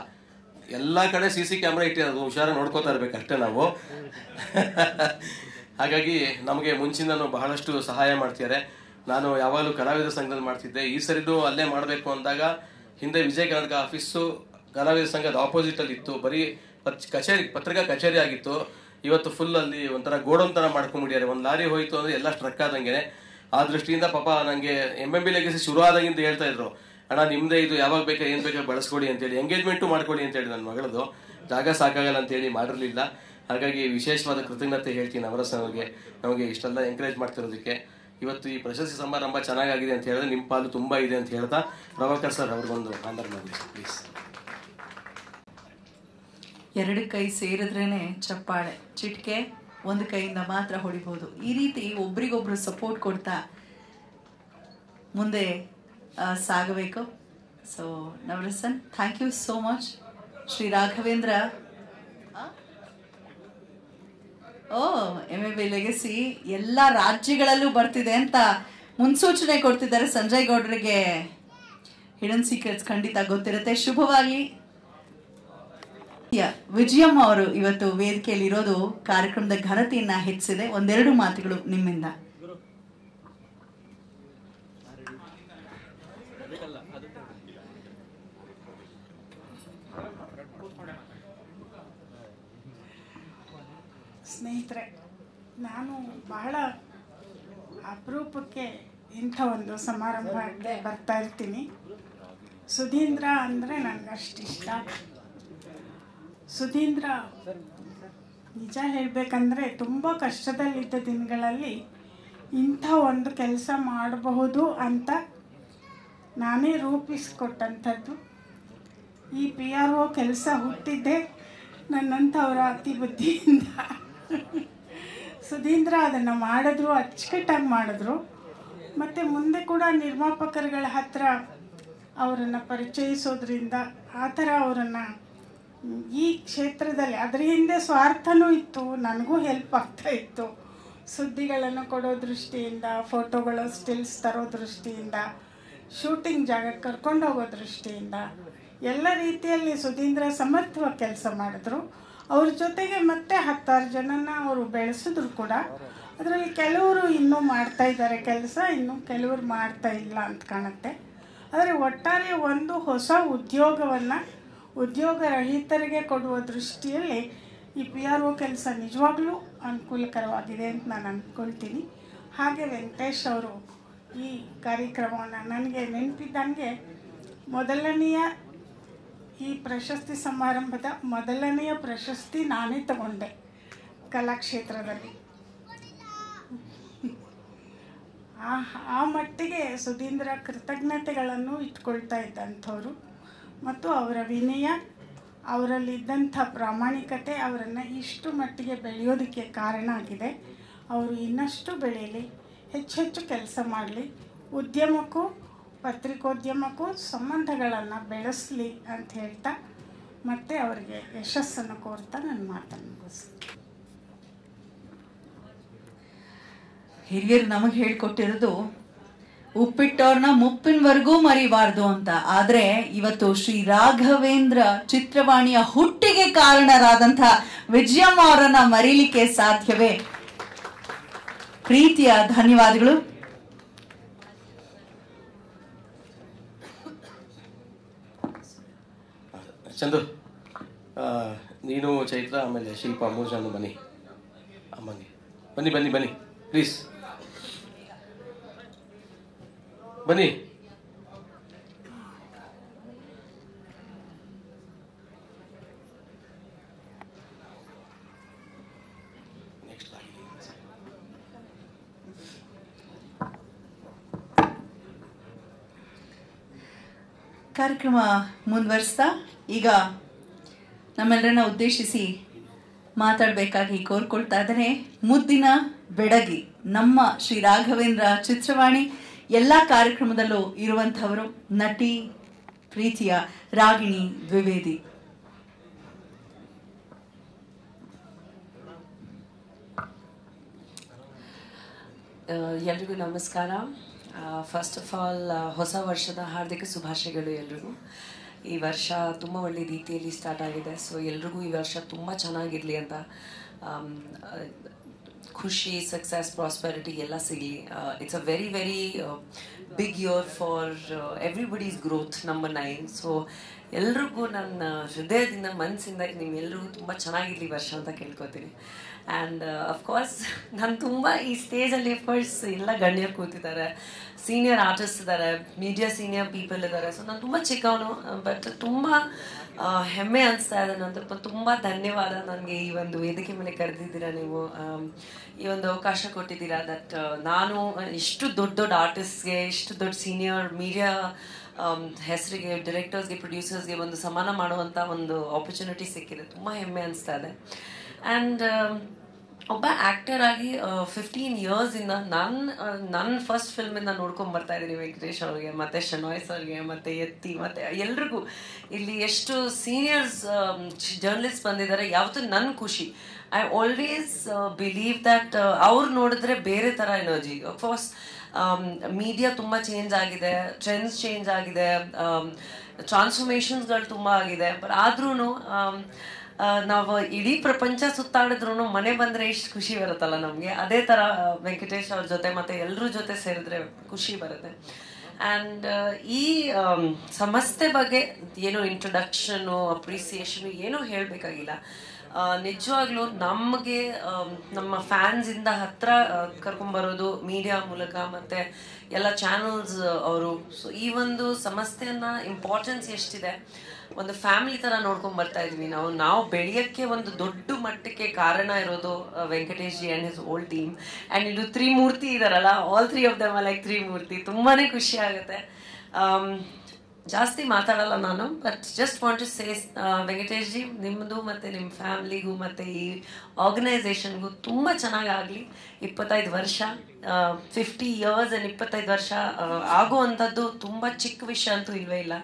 ಎಲ್ಲ ಕಡೆ CC ಕ್ಯಾಮ್ರಾ ಇಟ್ಟಿರೋದು, ಹುಷಾರ ನೋಡ್ಕೋತಾ ಇರ್ಬೇಕಷ್ಟೇ ನಾವು. ಹಾಗಾಗಿ ನಮಗೆ ಮುಂಚಿಂದನೂ ಬಹಳಷ್ಟು ಸಹಾಯ ಮಾಡ್ತಿದ್ದಾರೆ. ನಾನು ಯಾವಾಗಲೂ ಕಲಾವಿದರ ಸಂಘದಲ್ಲಿ ಮಾಡ್ತಿದ್ದೆ. ಈ ಸರಿನೂ ಅಲ್ಲೇ ಮಾಡಬೇಕು ಅಂದಾಗ ಹಿಂದೆ ವಿಜಯ ಕರ್ನಾಟಕ ಆಫೀಸು ಕಲಾವಿದರ ಸಂಘದ ಆಪೋಸಿಟ್ ಅಲ್ಲಿ ಇತ್ತು, ಬರೀ ಪತ್ರಿಕಾ ಕಚೇರಿ ಆಗಿತ್ತು. ಇವತ್ತು ಫುಲ್ ಅಲ್ಲಿ ಒಂಥರ ಗೋಡೌನ್ ತರ ಮಾಡ್ಕೊಂಡ್ಬಿಟ್ಟಿದ್ದಾರೆ. ಒಂದು ಲಾರಿ ಹೋಯ್ತು ಅಂದ್ರೆ ಎಲ್ಲ ಸ್ಟ್ರಕ್ ಆದಂಗೆ. ಆ ದೃಷ್ಟಿಯಿಂದ ಪಾಪ ನನಗೆ MMB ಲೆಗಸಿ ಶುರು ಆದಾಗಿಂದ ಹೇಳ್ತಾ ಇದ್ರು, ಅಣ್ಣ ನಿಮ್ದೇ ಇದು, ಯಾವಾಗ ಬೇಕಾ ಏನ್ ಬೇಕಾ ಬಳಸ್ಕೊಡಿ ಅಂತೇಳಿ, ಎಂಗೇಜ್ಮೆಂಟು ಮಾಡ್ಕೊಳ್ಳಿ ಅಂತೇಳಿ. ನನ್ನ ಮಗಳದು ಜಾಗ ಸಾಕಾಗಲ್ಲ ಅಂತೇಳಿ ಮಾಡಿರಲಿಲ್ಲ. ಹಾಗಾಗಿ ವಿಶೇಷವಾದ ಕೃತಜ್ಞತೆ ಹೇಳ್ತೀನಿ ನವರಸನ್ ಅವ್ರಿಗೆ, ನಮಗೆ ಇಷ್ಟೆಲ್ಲ ಎಂಕರೇಜ್ ಮಾಡ್ತಿರೋದಕ್ಕೆ. ಇವತ್ತು ಈ ಪ್ರಶಸ್ತಿ ಸಮಾರಂಭ ಚೆನ್ನಾಗಿದೆ ಅಂತ ಹೇಳಿದ್ರೆ ನಿಮ್ಮ ಪಾಲು ತುಂಬಾ ಇದೆ ಅಂತ ಹೇಳ್ತಾ ಪ್ರಭಾಕರ್ ಸರ್ ಅವ್ರಿಗೊಂದು ಆನರ್ ಮಾಡಿ ಪ್ಲೀಸ್. 2 ಕೈ ಸೇರಿದ್ರೇನೆ ಚಪ್ಪಾಳೆ, ಚಿಟ್ಕೆ 1 ಕೈಯಿಂದ ಮಾತ್ರ ಹೊಡಿಬಹುದು. ಈ ರೀತಿ ಒಬ್ರಿಗೊಬ್ರು ಸಪೋರ್ಟ್ ಕೊಡ್ತಾ ಮುಂದೆ ಸಾಗಬೇಕು. So Navarasan, thank you so much. Shri Raghavendra MMB legacy ಎಲ್ಲ ರಾಜ್ಯಗಳಲ್ಲೂ ಬರ್ತಿದೆ ಅಂತ ಮುನ್ಸೂಚನೆ ಕೊಡ್ತಿದ್ದಾರೆ. ಸಂಜಯ್ ಗೌಡ್ರಿಗೆ ಹಿಡನ್ ಸೀಕ್ರೆಟ್ಸ್ ಖಂಡಿತ ಗೊತ್ತಿರುತ್ತೆ. ಶುಭವಾಗಿ. ವಿಜಯಮ್ಮ ಅವರು ಇವತ್ತು ವೇದಿಕೆಯಲ್ಲಿ ಇರೋದು ಕಾರ್ಯಕ್ರಮದ ಘನತೆಯನ್ನ ಹೆಚ್ಚಿದೆ. 1-2 ಮಾತುಗಳು ನಿಮ್ಮಿಂದ. ಸ್ನೇಹಿತರೆ, ನಾನು ಬಹಳ ಅಪರೂಪಕ್ಕೆ ಇಂಥ ಒಂದು ಸಮಾರಂಭಕ್ಕೆ ಬರ್ತಾ ಇರ್ತೀನಿ. ಸುಧೀಂದ್ರ ಅಂದರೆ ನನಗಷ್ಟಿಷ್ಟ. ಸುಧೀಂದ್ರ ನಿಜ ಹೇಳಬೇಕಂದ್ರೆ ತುಂಬ ಕಷ್ಟದಲ್ಲಿದ್ದ ದಿನಗಳಲ್ಲಿ ಇಂಥ ಒಂದು ಕೆಲಸ ಮಾಡಬಹುದು ಅಂತ ನಾನೇ ರೂಪಿಸ್ಕೊಟ್ಟಂಥದ್ದು. ಈ PRO ಕೆಲಸ ಹುಟ್ಟಿದ್ದೆ ನನ್ನಂಥವರ ಅತಿ ಬುದ್ಧಿಯಿಂದ. ಸುಧೀಂದ್ರ ಅದನ್ನು ಮಾಡಿದ್ರು, ಅಚ್ಚುಕಟ್ಟಾಗಿ ಮಾಡಿದ್ರು. ಮತ್ತು ಮುಂದೆ ಕೂಡ ನಿರ್ಮಾಪಕರುಗಳ ಹತ್ರ ಅವರನ್ನು ಪರಿಚಯಿಸೋದ್ರಿಂದ ಆ ಥರ ಅವರನ್ನು ಈ ಕ್ಷೇತ್ರದಲ್ಲಿ, ಅದರ ಹಿಂದೆ ಸ್ವಾರ್ಥನೂ ಇತ್ತು, ನನಗೂ ಹೆಲ್ಪ್ ಆಗ್ತಾ ಇತ್ತು. ಸುದ್ದಿಗಳನ್ನು ಕೊಡೋ ದೃಷ್ಟಿಯಿಂದ, ಫೋಟೋಗಳು ಸ್ಟಿಲ್ಸ್ ತರೋ ದೃಷ್ಟಿಯಿಂದ, ಶೂಟಿಂಗ್ ಜಾಗಕ್ಕೆ ಕರ್ಕೊಂಡು ಹೋಗೋ ದೃಷ್ಟಿಯಿಂದ, ಎಲ್ಲ ರೀತಿಯಲ್ಲಿ ಸುಧೀಂದ್ರ ಸಮರ್ಥವಾಗಿ ಕೆಲಸ ಮಾಡಿದ್ರು. ಅವ್ರ ಜೊತೆಗೆ ಮತ್ತೆ 10 ಜನನ ಅವರು ಬೆಳೆಸಿದ್ರು ಕೂಡ. ಅದರಲ್ಲಿ ಕೆಲವರು ಇನ್ನೂ ಮಾಡ್ತಾ ಇದ್ದಾರೆ ಕೆಲಸ, ಇನ್ನು ಕೆಲವರು ಮಾಡ್ತಾ ಇಲ್ಲ ಅಂತ ಕಾಣುತ್ತೆ. ಆದರೆ ಒಟ್ಟಾರೆ ಒಂದು ಹೊಸ ಉದ್ಯೋಗವನ್ನು ಉದ್ಯೋಗರಹಿತರಿಗೆ ಕೊಡುವ ದೃಷ್ಟಿಯಲ್ಲಿ ಈ PRO ಕೆಲಸ ನಿಜವಾಗ್ಲೂ ಅನುಕೂಲಕರವಾಗಿದೆ ಅಂತ ನಾನು ಅಂದ್ಕೊಳ್ತೀನಿ. ಹಾಗೆ ವೆಂಕಟೇಶ್ ಅವರು ಈ ಕಾರ್ಯಕ್ರಮವನ್ನು ನನಗೆ ನೆನಪಿದ್ದಂಗೆ ಮೊದಲನೆಯ ಈ ಪ್ರಶಸ್ತಿ ಸಮಾರಂಭದ ಮೊದಲನೆಯ ಪ್ರಶಸ್ತಿ ನಾನೇ ತಗೊಂಡೆ ಕಲಾಕ್ಷೇತ್ರದಲ್ಲಿ. ಆ ಮಟ್ಟಿಗೆ ಸುಧೀಂದ್ರ ಕೃತಜ್ಞತೆಗಳನ್ನು ಇಟ್ಕೊಳ್ತಾ ಇದ್ದಂಥವ್ರು ಮತ್ತು ಅವರ ವಿನಯ, ಅವರಲ್ಲಿದ್ದಂಥ ಪ್ರಾಮಾಣಿಕತೆ ಅವರನ್ನು ಇಷ್ಟು ಮಟ್ಟಿಗೆ ಬೆಳೆಯೋದಕ್ಕೆ ಕಾರಣ ಆಗಿದೆ. ಅವರು ಇನ್ನಷ್ಟು ಬೆಳೆಯಲಿ, ಹೆಚ್ಚೆಚ್ಚು ಕೆಲಸ ಮಾಡಲಿ, ಉದ್ಯಮಕ್ಕೂ ಪತ್ರಿಕೋದ್ಯಮಕ್ಕೂ ಸಂಬಂಧಗಳನ್ನು ಬೆಳೆಸಲಿ ಅಂತ ಹೇಳ್ತಾ ಮತ್ತೆ ಅವರಿಗೆ ಯಶಸ್ಸನ್ನು ಕೋರ್ತಾ ನನ್ನ ಮಾತನ್ನು ಮುಗಿಸ್ತೀನಿ. ಹಿರಿಯರು ನಮಗೆ ಹೇಳ್ಕೊಟ್ಟಿರೋದು ಉಪ್ಪಿಟ್ಟವ್ರನ್ನ ಮುಪ್ಪಿನವರೆಗೂ ಮರಿಬಾರ್ದು ಅಂತ. ಆದ್ರೆ ಇವತ್ತು ಶ್ರೀ ರಾಘವೇಂದ್ರ ಚಿತ್ರವಾಣಿಯ ಹುಟ್ಟಿಗೆ ಕಾರಣರಾದಂತಹ ವಿಜಯಮ್ಮ ಅವರನ್ನ ಮರೀಲಿಕ್ಕೆ ಸಾಧ್ಯವೇ? ಪ್ರೀತಿಯ ಧನ್ಯವಾದಗಳು. ಚಂದು, ನೀನು, ಚೈತ್ರ, ಆಮೇಲೆ ಶಿಲ್ಪ 3 ಜನ ಬನ್ನಿ. ಬನ್ನಿ ಬನ್ನಿ ಬನ್ನಿ ಪ್ಲೀಸ್ ಬನ್ನಿ. ಕಾರ್ಯಕ್ರಮ ಮುಂದುವರಿಸ್ತಾ ಈಗ ನಮ್ಮೆಲ್ಲರನ್ನ ಉದ್ದೇಶಿಸಿ ಮಾತಾಡಬೇಕಾಗಿ ಕೋರ್ಕೊಳ್ತಾ ಇದ್ದಾರೆ ಮುದ್ದಿನ ಬೆಡಗಿ, ನಮ್ಮ ಶ್ರೀ ರಾಘವೇಂದ್ರ ಚಿತ್ರವಾಣಿ ಎಲ್ಲ ಕಾರ್ಯಕ್ರಮದಲ್ಲೂ ಇರುವಂಥವರು ನಟಿ ಪ್ರೀತಿಯ ರಾಗಿಣಿ ದ್ವಿವೇದಿ. ಎಲ್ರಿಗೂ ನಮಸ್ಕಾರ. ಫಸ್ಟ್ ಆಫ್ ಆಲ್ ಹೊಸ ವರ್ಷದ ಹಾರ್ದಿಕ ಶುಭಾಶಯಗಳು ಎಲ್ರಿಗೂ. ಈ ವರ್ಷ ತುಂಬ ಒಳ್ಳೆ ರೀತಿಯಲ್ಲಿ ಸ್ಟಾರ್ಟ್ ಆಗಿದೆ. ಸೊ ಎಲ್ರಿಗೂ ಈ ವರ್ಷ ತುಂಬ ಚೆನ್ನಾಗಿರಲಿ ಅಂತ, ಖುಷಿ, ಸಕ್ಸಸ್, ಪ್ರಾಸ್ಪೆರಿಟಿ ಎಲ್ಲ ಸಿಗಲಿ. It's a very very big year for everybody's growth, number 9. So ಎಲ್ರಿಗೂ ನನ್ನ ಹೃದಯದಿಂದ ಮನಸ್ಸಿಂದ ನಿಮ್ಮೆಲ್ರಿಗೂ ತುಂಬ ಚೆನ್ನಾಗಿರಲಿ ವರ್ಷ ಅಂತ ಕೇಳ್ಕೊತೀನಿ. ಆ್ಯಂಡ್ ಅಫ್ಕೋರ್ಸ್ ನಾನು ತುಂಬ ಈ ಸ್ಟೇಜಲ್ಲಿ ಅಫ್ಕೋರ್ಸ್ ಎಲ್ಲ ಗಣ್ಯರು ಕೂತಿದ್ದಾರೆ, ಸೀನಿಯರ್ ಆರ್ಟಿಸ್ಟ್ ಇದ್ದಾರೆ, ಮೀಡಿಯಾ ಸೀನಿಯರ್ ಪೀಪಲ್ ಇದ್ದಾರೆ. ಸೊ ನಾನು ತುಂಬ ಚಿಕ್ಕವನು, ಬಟ್ ತುಂಬ ಹೆಮ್ಮೆ ಅನಿಸ್ತಾ ಇದೆ. ನಾನು ತುಂಬ ಧನ್ಯವಾದ, ನನಗೆ ಈ ಒಂದು ವೇದಿಕೆ ಮೇಲೆ ಕರೆದಿದ್ದೀರಾ ನೀವು, ಈ ಒಂದು ಅವಕಾಶ ಕೊಟ್ಟಿದ್ದೀರಾ. ದಟ್ ನಾನು ಇಷ್ಟು ದೊಡ್ಡ ದೊಡ್ಡ ಆರ್ಟಿಸ್ಟ್ಗೆ, ಇಷ್ಟು ದೊಡ್ಡ ಸೀನಿಯರ್ ಮೀಡಿಯಾ ಹೆಸರಿಗೆ, ಡೈರೆಕ್ಟರ್ಸ್ಗೆ, ಪ್ರೊಡ್ಯೂಸರ್ಸ್ಗೆ ಒಂದು ಸಮಾನ ಮಾಡುವಂಥ ಒಂದು ಆಪರ್ಚುನಿಟಿ ಸಿಕ್ಕಿದೆ. ತುಂಬ ಹೆಮ್ಮೆ ಅನಿಸ್ತಾ ಇದೆ. ಆ್ಯಂಡ್ ಒಬ್ಬ ಆ್ಯಕ್ಟರ್ ಆಗಿ 15 ಇಯರ್ಸಿಂದ ನನ್ನ ಫಸ್ಟ್ ಫಿಲ್ಮಿಂದ ನೋಡ್ಕೊಂಡು ಬರ್ತಾ ಇದ್ದೀನಿ ವೆಂಕಟೇಶ್ ಅವ್ರಿಗೆ, ಮತ್ತು ಶನಾಯ್ ಸರ್ಗೆ, ಮತ್ತು ಎತ್ತಿ, ಮತ್ತು ಎಲ್ರಿಗೂ ಇಲ್ಲಿ ಎಷ್ಟು ಸೀನಿಯರ್ಸ್ ಜರ್ನಲಿಸ್ಟ್ ಬಂದಿದ್ದಾರೆ. ಯಾವತ್ತೂ ನನ್ನ ಖುಷಿ. ಐ ಆಲ್ವೇಸ್ ಬಿಲೀವ್ ದ್ಯಾಟ್ ಅವ್ರು ನೋಡಿದ್ರೆ ಬೇರೆ ಥರ ಎನರ್ಜಿ. ಅಫ್ಕೋರ್ಸ್ ಮೀಡಿಯಾ ತುಂಬ ಚೇಂಜ್ ಆಗಿದೆ, ಟ್ರೆಂಡ್ಸ್ ಚೇಂಜ್ ಆಗಿದೆ, ಟ್ರಾನ್ಸ್ಫಾರ್ಮೇಷನ್ಸ್ಗಳು ತುಂಬ ಆಗಿದೆ. ಬಟ್ ಆದ್ರೂ ನಾವು ಇಡೀ ಪ್ರಪಂಚ ಸುತ್ತಾಡಿದ್ರು ಮನೆ ಬಂದರೆ ಎಷ್ಟು ಖುಷಿ ಬರುತ್ತಲ್ಲ ನಮಗೆ. ಅದೇ ಥರ ವೆಂಕಟೇಶ್ ಅವ್ರ ಜೊತೆ ಮತ್ತು ಎಲ್ಲರ ಜೊತೆ ಸೇರಿದ್ರೆ ಖುಷಿ ಬರುತ್ತೆ. ಆ್ಯಂಡ್ ಈ ಸಂಸ್ಥೆ ಬಗ್ಗೆ ಏನೋ ಇಂಟ್ರೊಡಕ್ಷನು, ಅಪ್ರಿಸಿಯೇಷನು ಏನೂ ಹೇಳಬೇಕಾಗಿಲ್ಲ. ನಿಜವಾಗ್ಲೂ ನಮಗೆ ನಮ್ಮ ಫ್ಯಾನ್ಸಿಂದ ಹತ್ರ ಕರ್ಕೊಂಬರೋದು ಮೀಡಿಯಾ ಮೂಲಕ ಮತ್ತು ಎಲ್ಲ ಚಾನಲ್ಸ್ ಅವರು. ಸೊ ಈ ಒಂದು ಸಮಸ್ಯೆಯನ್ನು ಇಂಪಾರ್ಟೆನ್ಸ್ ಎಷ್ಟಿದೆ, ಒಂದು ಫ್ಯಾಮಿಲಿ ಥರ ನೋಡ್ಕೊಂಡು ಬರ್ತಾ ಇದ್ವಿ ನಾವು ಬೆಳೆಯೋಕ್ಕೆ ಒಂದು ದೊಡ್ಡ ಮಟ್ಟಕ್ಕೆ ಕಾರಣ ಇರೋದು Venkatesh ji and his whole team. And ಇದು ತ್ರಿಮೂರ್ತಿ ಇದಾರಲ್ಲ, all 3 of them are like ತ್ರಿಮೂರ್ತಿ. ತುಂಬಾ ಖುಷಿ ಆಗುತ್ತೆ. ಜಾಸ್ತಿ ಮಾತಾಡಲ್ಲ ನಾನು, but just want to say Venkatesh ji, ನಿಮ್ಮದು ಮತ್ತು ನಿಮ್ಮ ಫ್ಯಾಮ್ಲಿಗೂ ಮತ್ತು ಈ ಆರ್ಗನೈಸೇಷನ್ಗೂ ತುಂಬ ಚೆನ್ನಾಗಾಗಲಿ. 25 ವರ್ಷ 50 years ಆ್ಯಂಡ್ 25 ವರ್ಷ ಆಗುವಂಥದ್ದು ತುಂಬ ಚಿಕ್ಕ ವಿಷಯ ಅಂತೂ ಇಲ್ಲವೇ ಇಲ್ಲ.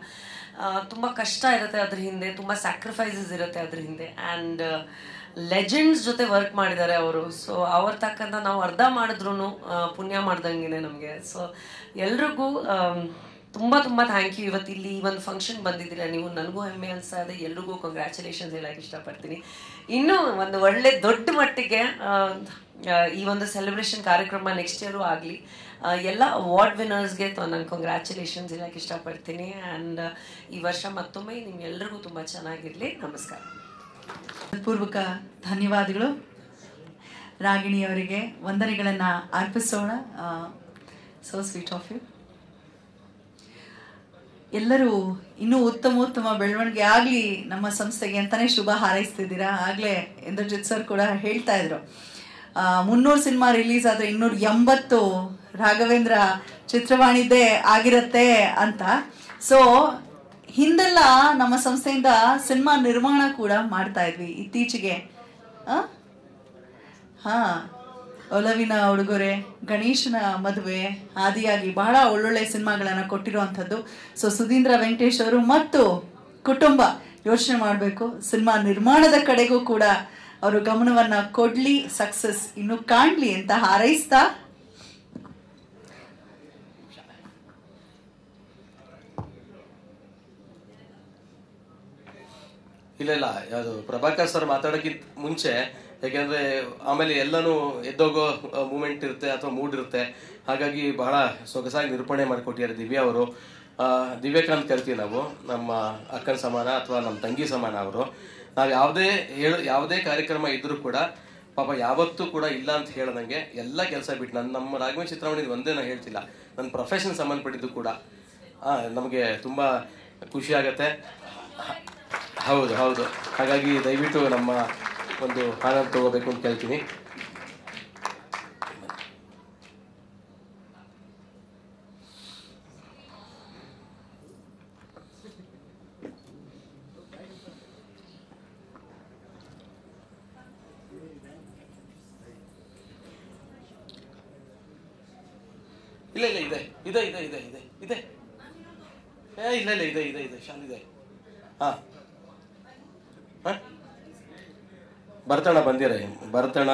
ತುಂಬ ಕಷ್ಟ ಇರುತ್ತೆ ಅದ್ರ ಹಿಂದೆ, ತುಂಬ ಸ್ಯಾಕ್ರಿಫೈಸಸ್ ಇರುತ್ತೆ ಅದ್ರ ಹಿಂದೆ. ಆ್ಯಂಡ್ ಲೆಜೆಂಡ್ಸ್ ಜೊತೆ ವರ್ಕ್ ಮಾಡಿದ್ದಾರೆ ಅವರು. ಸೊ ಅವ್ರ ತಕ್ಕಂಥ ನಾವು ಅರ್ಧ ಮಾಡಿದ್ರೂ ಪುಣ್ಯ ಮಾಡ್ದಂಗೆ ನಮಗೆ. ಸೊ ಎಲ್ರಿಗೂ ತುಂಬ ತುಂಬ ಥ್ಯಾಂಕ್ ಯು. ಇವತ್ತು ಇಲ್ಲಿ ಈ ಒಂದು ಫಂಕ್ಷನ್ ಬಂದಿದ್ದೀರಾ ನೀವು, ನನಗೂ ಹೆಮ್ಮೆ ಅನಿಸ್ತಾ ಇದೆ. ಎಲ್ರಿಗೂ ಕಂಗ್ರ್ಯಾಚುಲೇಷನ್ಸ್ ಹೇಳಕ್ಕೆ ಇಷ್ಟಪಡ್ತೀನಿ. ಇನ್ನೂ ಒಂದು ಒಳ್ಳೆ ದೊಡ್ಡ ಮಟ್ಟಿಗೆ ಈ ಒಂದು ಸೆಲೆಬ್ರೇಷನ್ ಕಾರ್ಯಕ್ರಮ ನೆಕ್ಸ್ಟ್ ಇಯರು ಆಗಲಿ. ಎಲ್ಲ ಅವಾರ್ಡ್ ವಿನ್ನರ್ಸ್ಗೆ ನಾನು ಕಂಗ್ರ್ಯಾಚುಲೇಷನ್ಸ್ ಹೇಳಕ್ಕೆ ಇಷ್ಟಪಡ್ತೀನಿ. ಆ್ಯಂಡ್ ಈ ವರ್ಷ ಮತ್ತೊಮ್ಮೆ ನಿಮ್ಗೆಲ್ರಿಗೂ ತುಂಬ ಚೆನ್ನಾಗಿರಲಿ. ನಮಸ್ಕಾರ. ಪೂರ್ವಕ ಧನ್ಯವಾದಗಳು. ರಾಗಿಣಿಯವರಿಗೆ ವಂದನೆಗಳನ್ನು ಅರ್ಪಿಸೋಣ. So sweet of you. ಎಲ್ಲರೂ ಇನ್ನೂ ಉತ್ತಮ ಬೆಳವಣಿಗೆ ಆಗಲಿ ನಮ್ಮ ಸಂಸ್ಥೆಗೆ ಅಂತಲೇ ಶುಭ ಹಾರೈಸ್ತಿದ್ದೀರಾ. ಆಗಲೇ ಇಂದ್ರಜಿತ್ ಸರ್ ಕೂಡ ಹೇಳ್ತಾ ಇದ್ರು, 300 ಸಿನಿಮಾ ರಿಲೀಸ್ ಆದರೆ 280 ರಾಘವೇಂದ್ರ ಚಿತ್ರವಾಣಿದ್ದೇ ಆಗಿರುತ್ತೆ ಅಂತ. ಸೊ ಹಿಂದೆಲ್ಲ ನಮ್ಮ ಸಂಸ್ಥೆಯಿಂದ ಸಿನಿಮಾ ನಿರ್ಮಾಣ ಕೂಡ ಮಾಡ್ತಾ ಇದ್ವಿ. ಇತ್ತೀಚೆಗೆ ಒಲವಿನ ಉಡುಗೊರೆ, ಗಣೇಶನ ಮದುವೆ ಆದಿಯಾಗಿ ಬಹಳ ಒಳ್ಳೊಳ್ಳೆ ಸಿನಿಮಾಗಳನ್ನು ಕೊಟ್ಟಿರುವಂಥದ್ದು. ಸೊ ಸುಧೀಂದ್ರ ವೆಂಕಟೇಶ್ ಅವರು ಮತ್ತು ಕುಟುಂಬ ಯೋಚನೆ ಮಾಡಬೇಕು, ಸಿನಿಮಾ ನಿರ್ಮಾಣದ ಕಡೆಗೂ ಕೂಡ ಅವರು ಗಮನವನ್ನು ಕೊಡಲಿ, ಸಕ್ಸಸ್ ಇನ್ನು ಕಾಣಲಿ ಅಂತ ಹಾರೈಸ್ತಾ ಇಲ್ಲ ಯಾವುದು ಪ್ರಭಾಕರ್ ಸರ್ ಮಾತಾಡೋಕ್ಕಿಂತ ಮುಂಚೆ, ಯಾಕೆಂದ್ರೆ ಆಮೇಲೆ ಎಲ್ಲನೂ ಎದ್ದೋಗೋ ಮೂಮೆಂಟ್ ಇರುತ್ತೆ ಅಥವಾ ಮೂಡ್ ಇರುತ್ತೆ. ಹಾಗಾಗಿ ಬಹಳ ಸೊಗಸಾಗಿ ನಿರೂಪಣೆ ಮಾಡಿಕೊಟ್ಟಿದ್ದಾರೆ ದಿವ್ಯಾ ಅವರು. ದಿವ್ಯಕಾಂತ್ ಕರಿತೀವಿ ನಾವು, ನಮ್ಮ ಅಕ್ಕನ ಸಮಾನ ಅಥವಾ ನಮ್ಮ ತಂಗಿ ಸಮಾನ ಅವರು. ನಾವು ಯಾವುದೇ ಕಾರ್ಯಕ್ರಮ ಇದ್ರೂ ಕೂಡ ಪಾಪ ಯಾವತ್ತೂ ಕೂಡ ಇಲ್ಲ ಅಂತ ಹೇಳ್ದಂಗೆ ಎಲ್ಲ ಕೆಲಸ ಬಿಟ್ಟು ನಮ್ಮ ರಾಘವೇಂದ್ರ ಚಿತ್ರವಾಣಿ ಒಂದೇ ನಾನು ಹೇಳ್ತಿಲ್ಲ, ನನ್ನ ಪ್ರೊಫೆಷನ್ ಸಂಬಂಧಪಟ್ಟಿದ್ದು ಕೂಡ ನಮಗೆ ತುಂಬ ಖುಷಿ ಆಗತ್ತೆ. ಹೌದು. ಹಾಗಾಗಿ ದಯವಿಟ್ಟು ನಮ್ಮ ಒಂದು ಆನಂದ ತಗೋಬೇಕು ಅಂತ ಕೇಳ್ತೀನಿ. ಇಲ್ಲ ಇದೆ ಶಾಲ್ ಇದೆ. ಭರತಣ್ಣ ಬಂದಿರ, ಭರತಣ್ಣ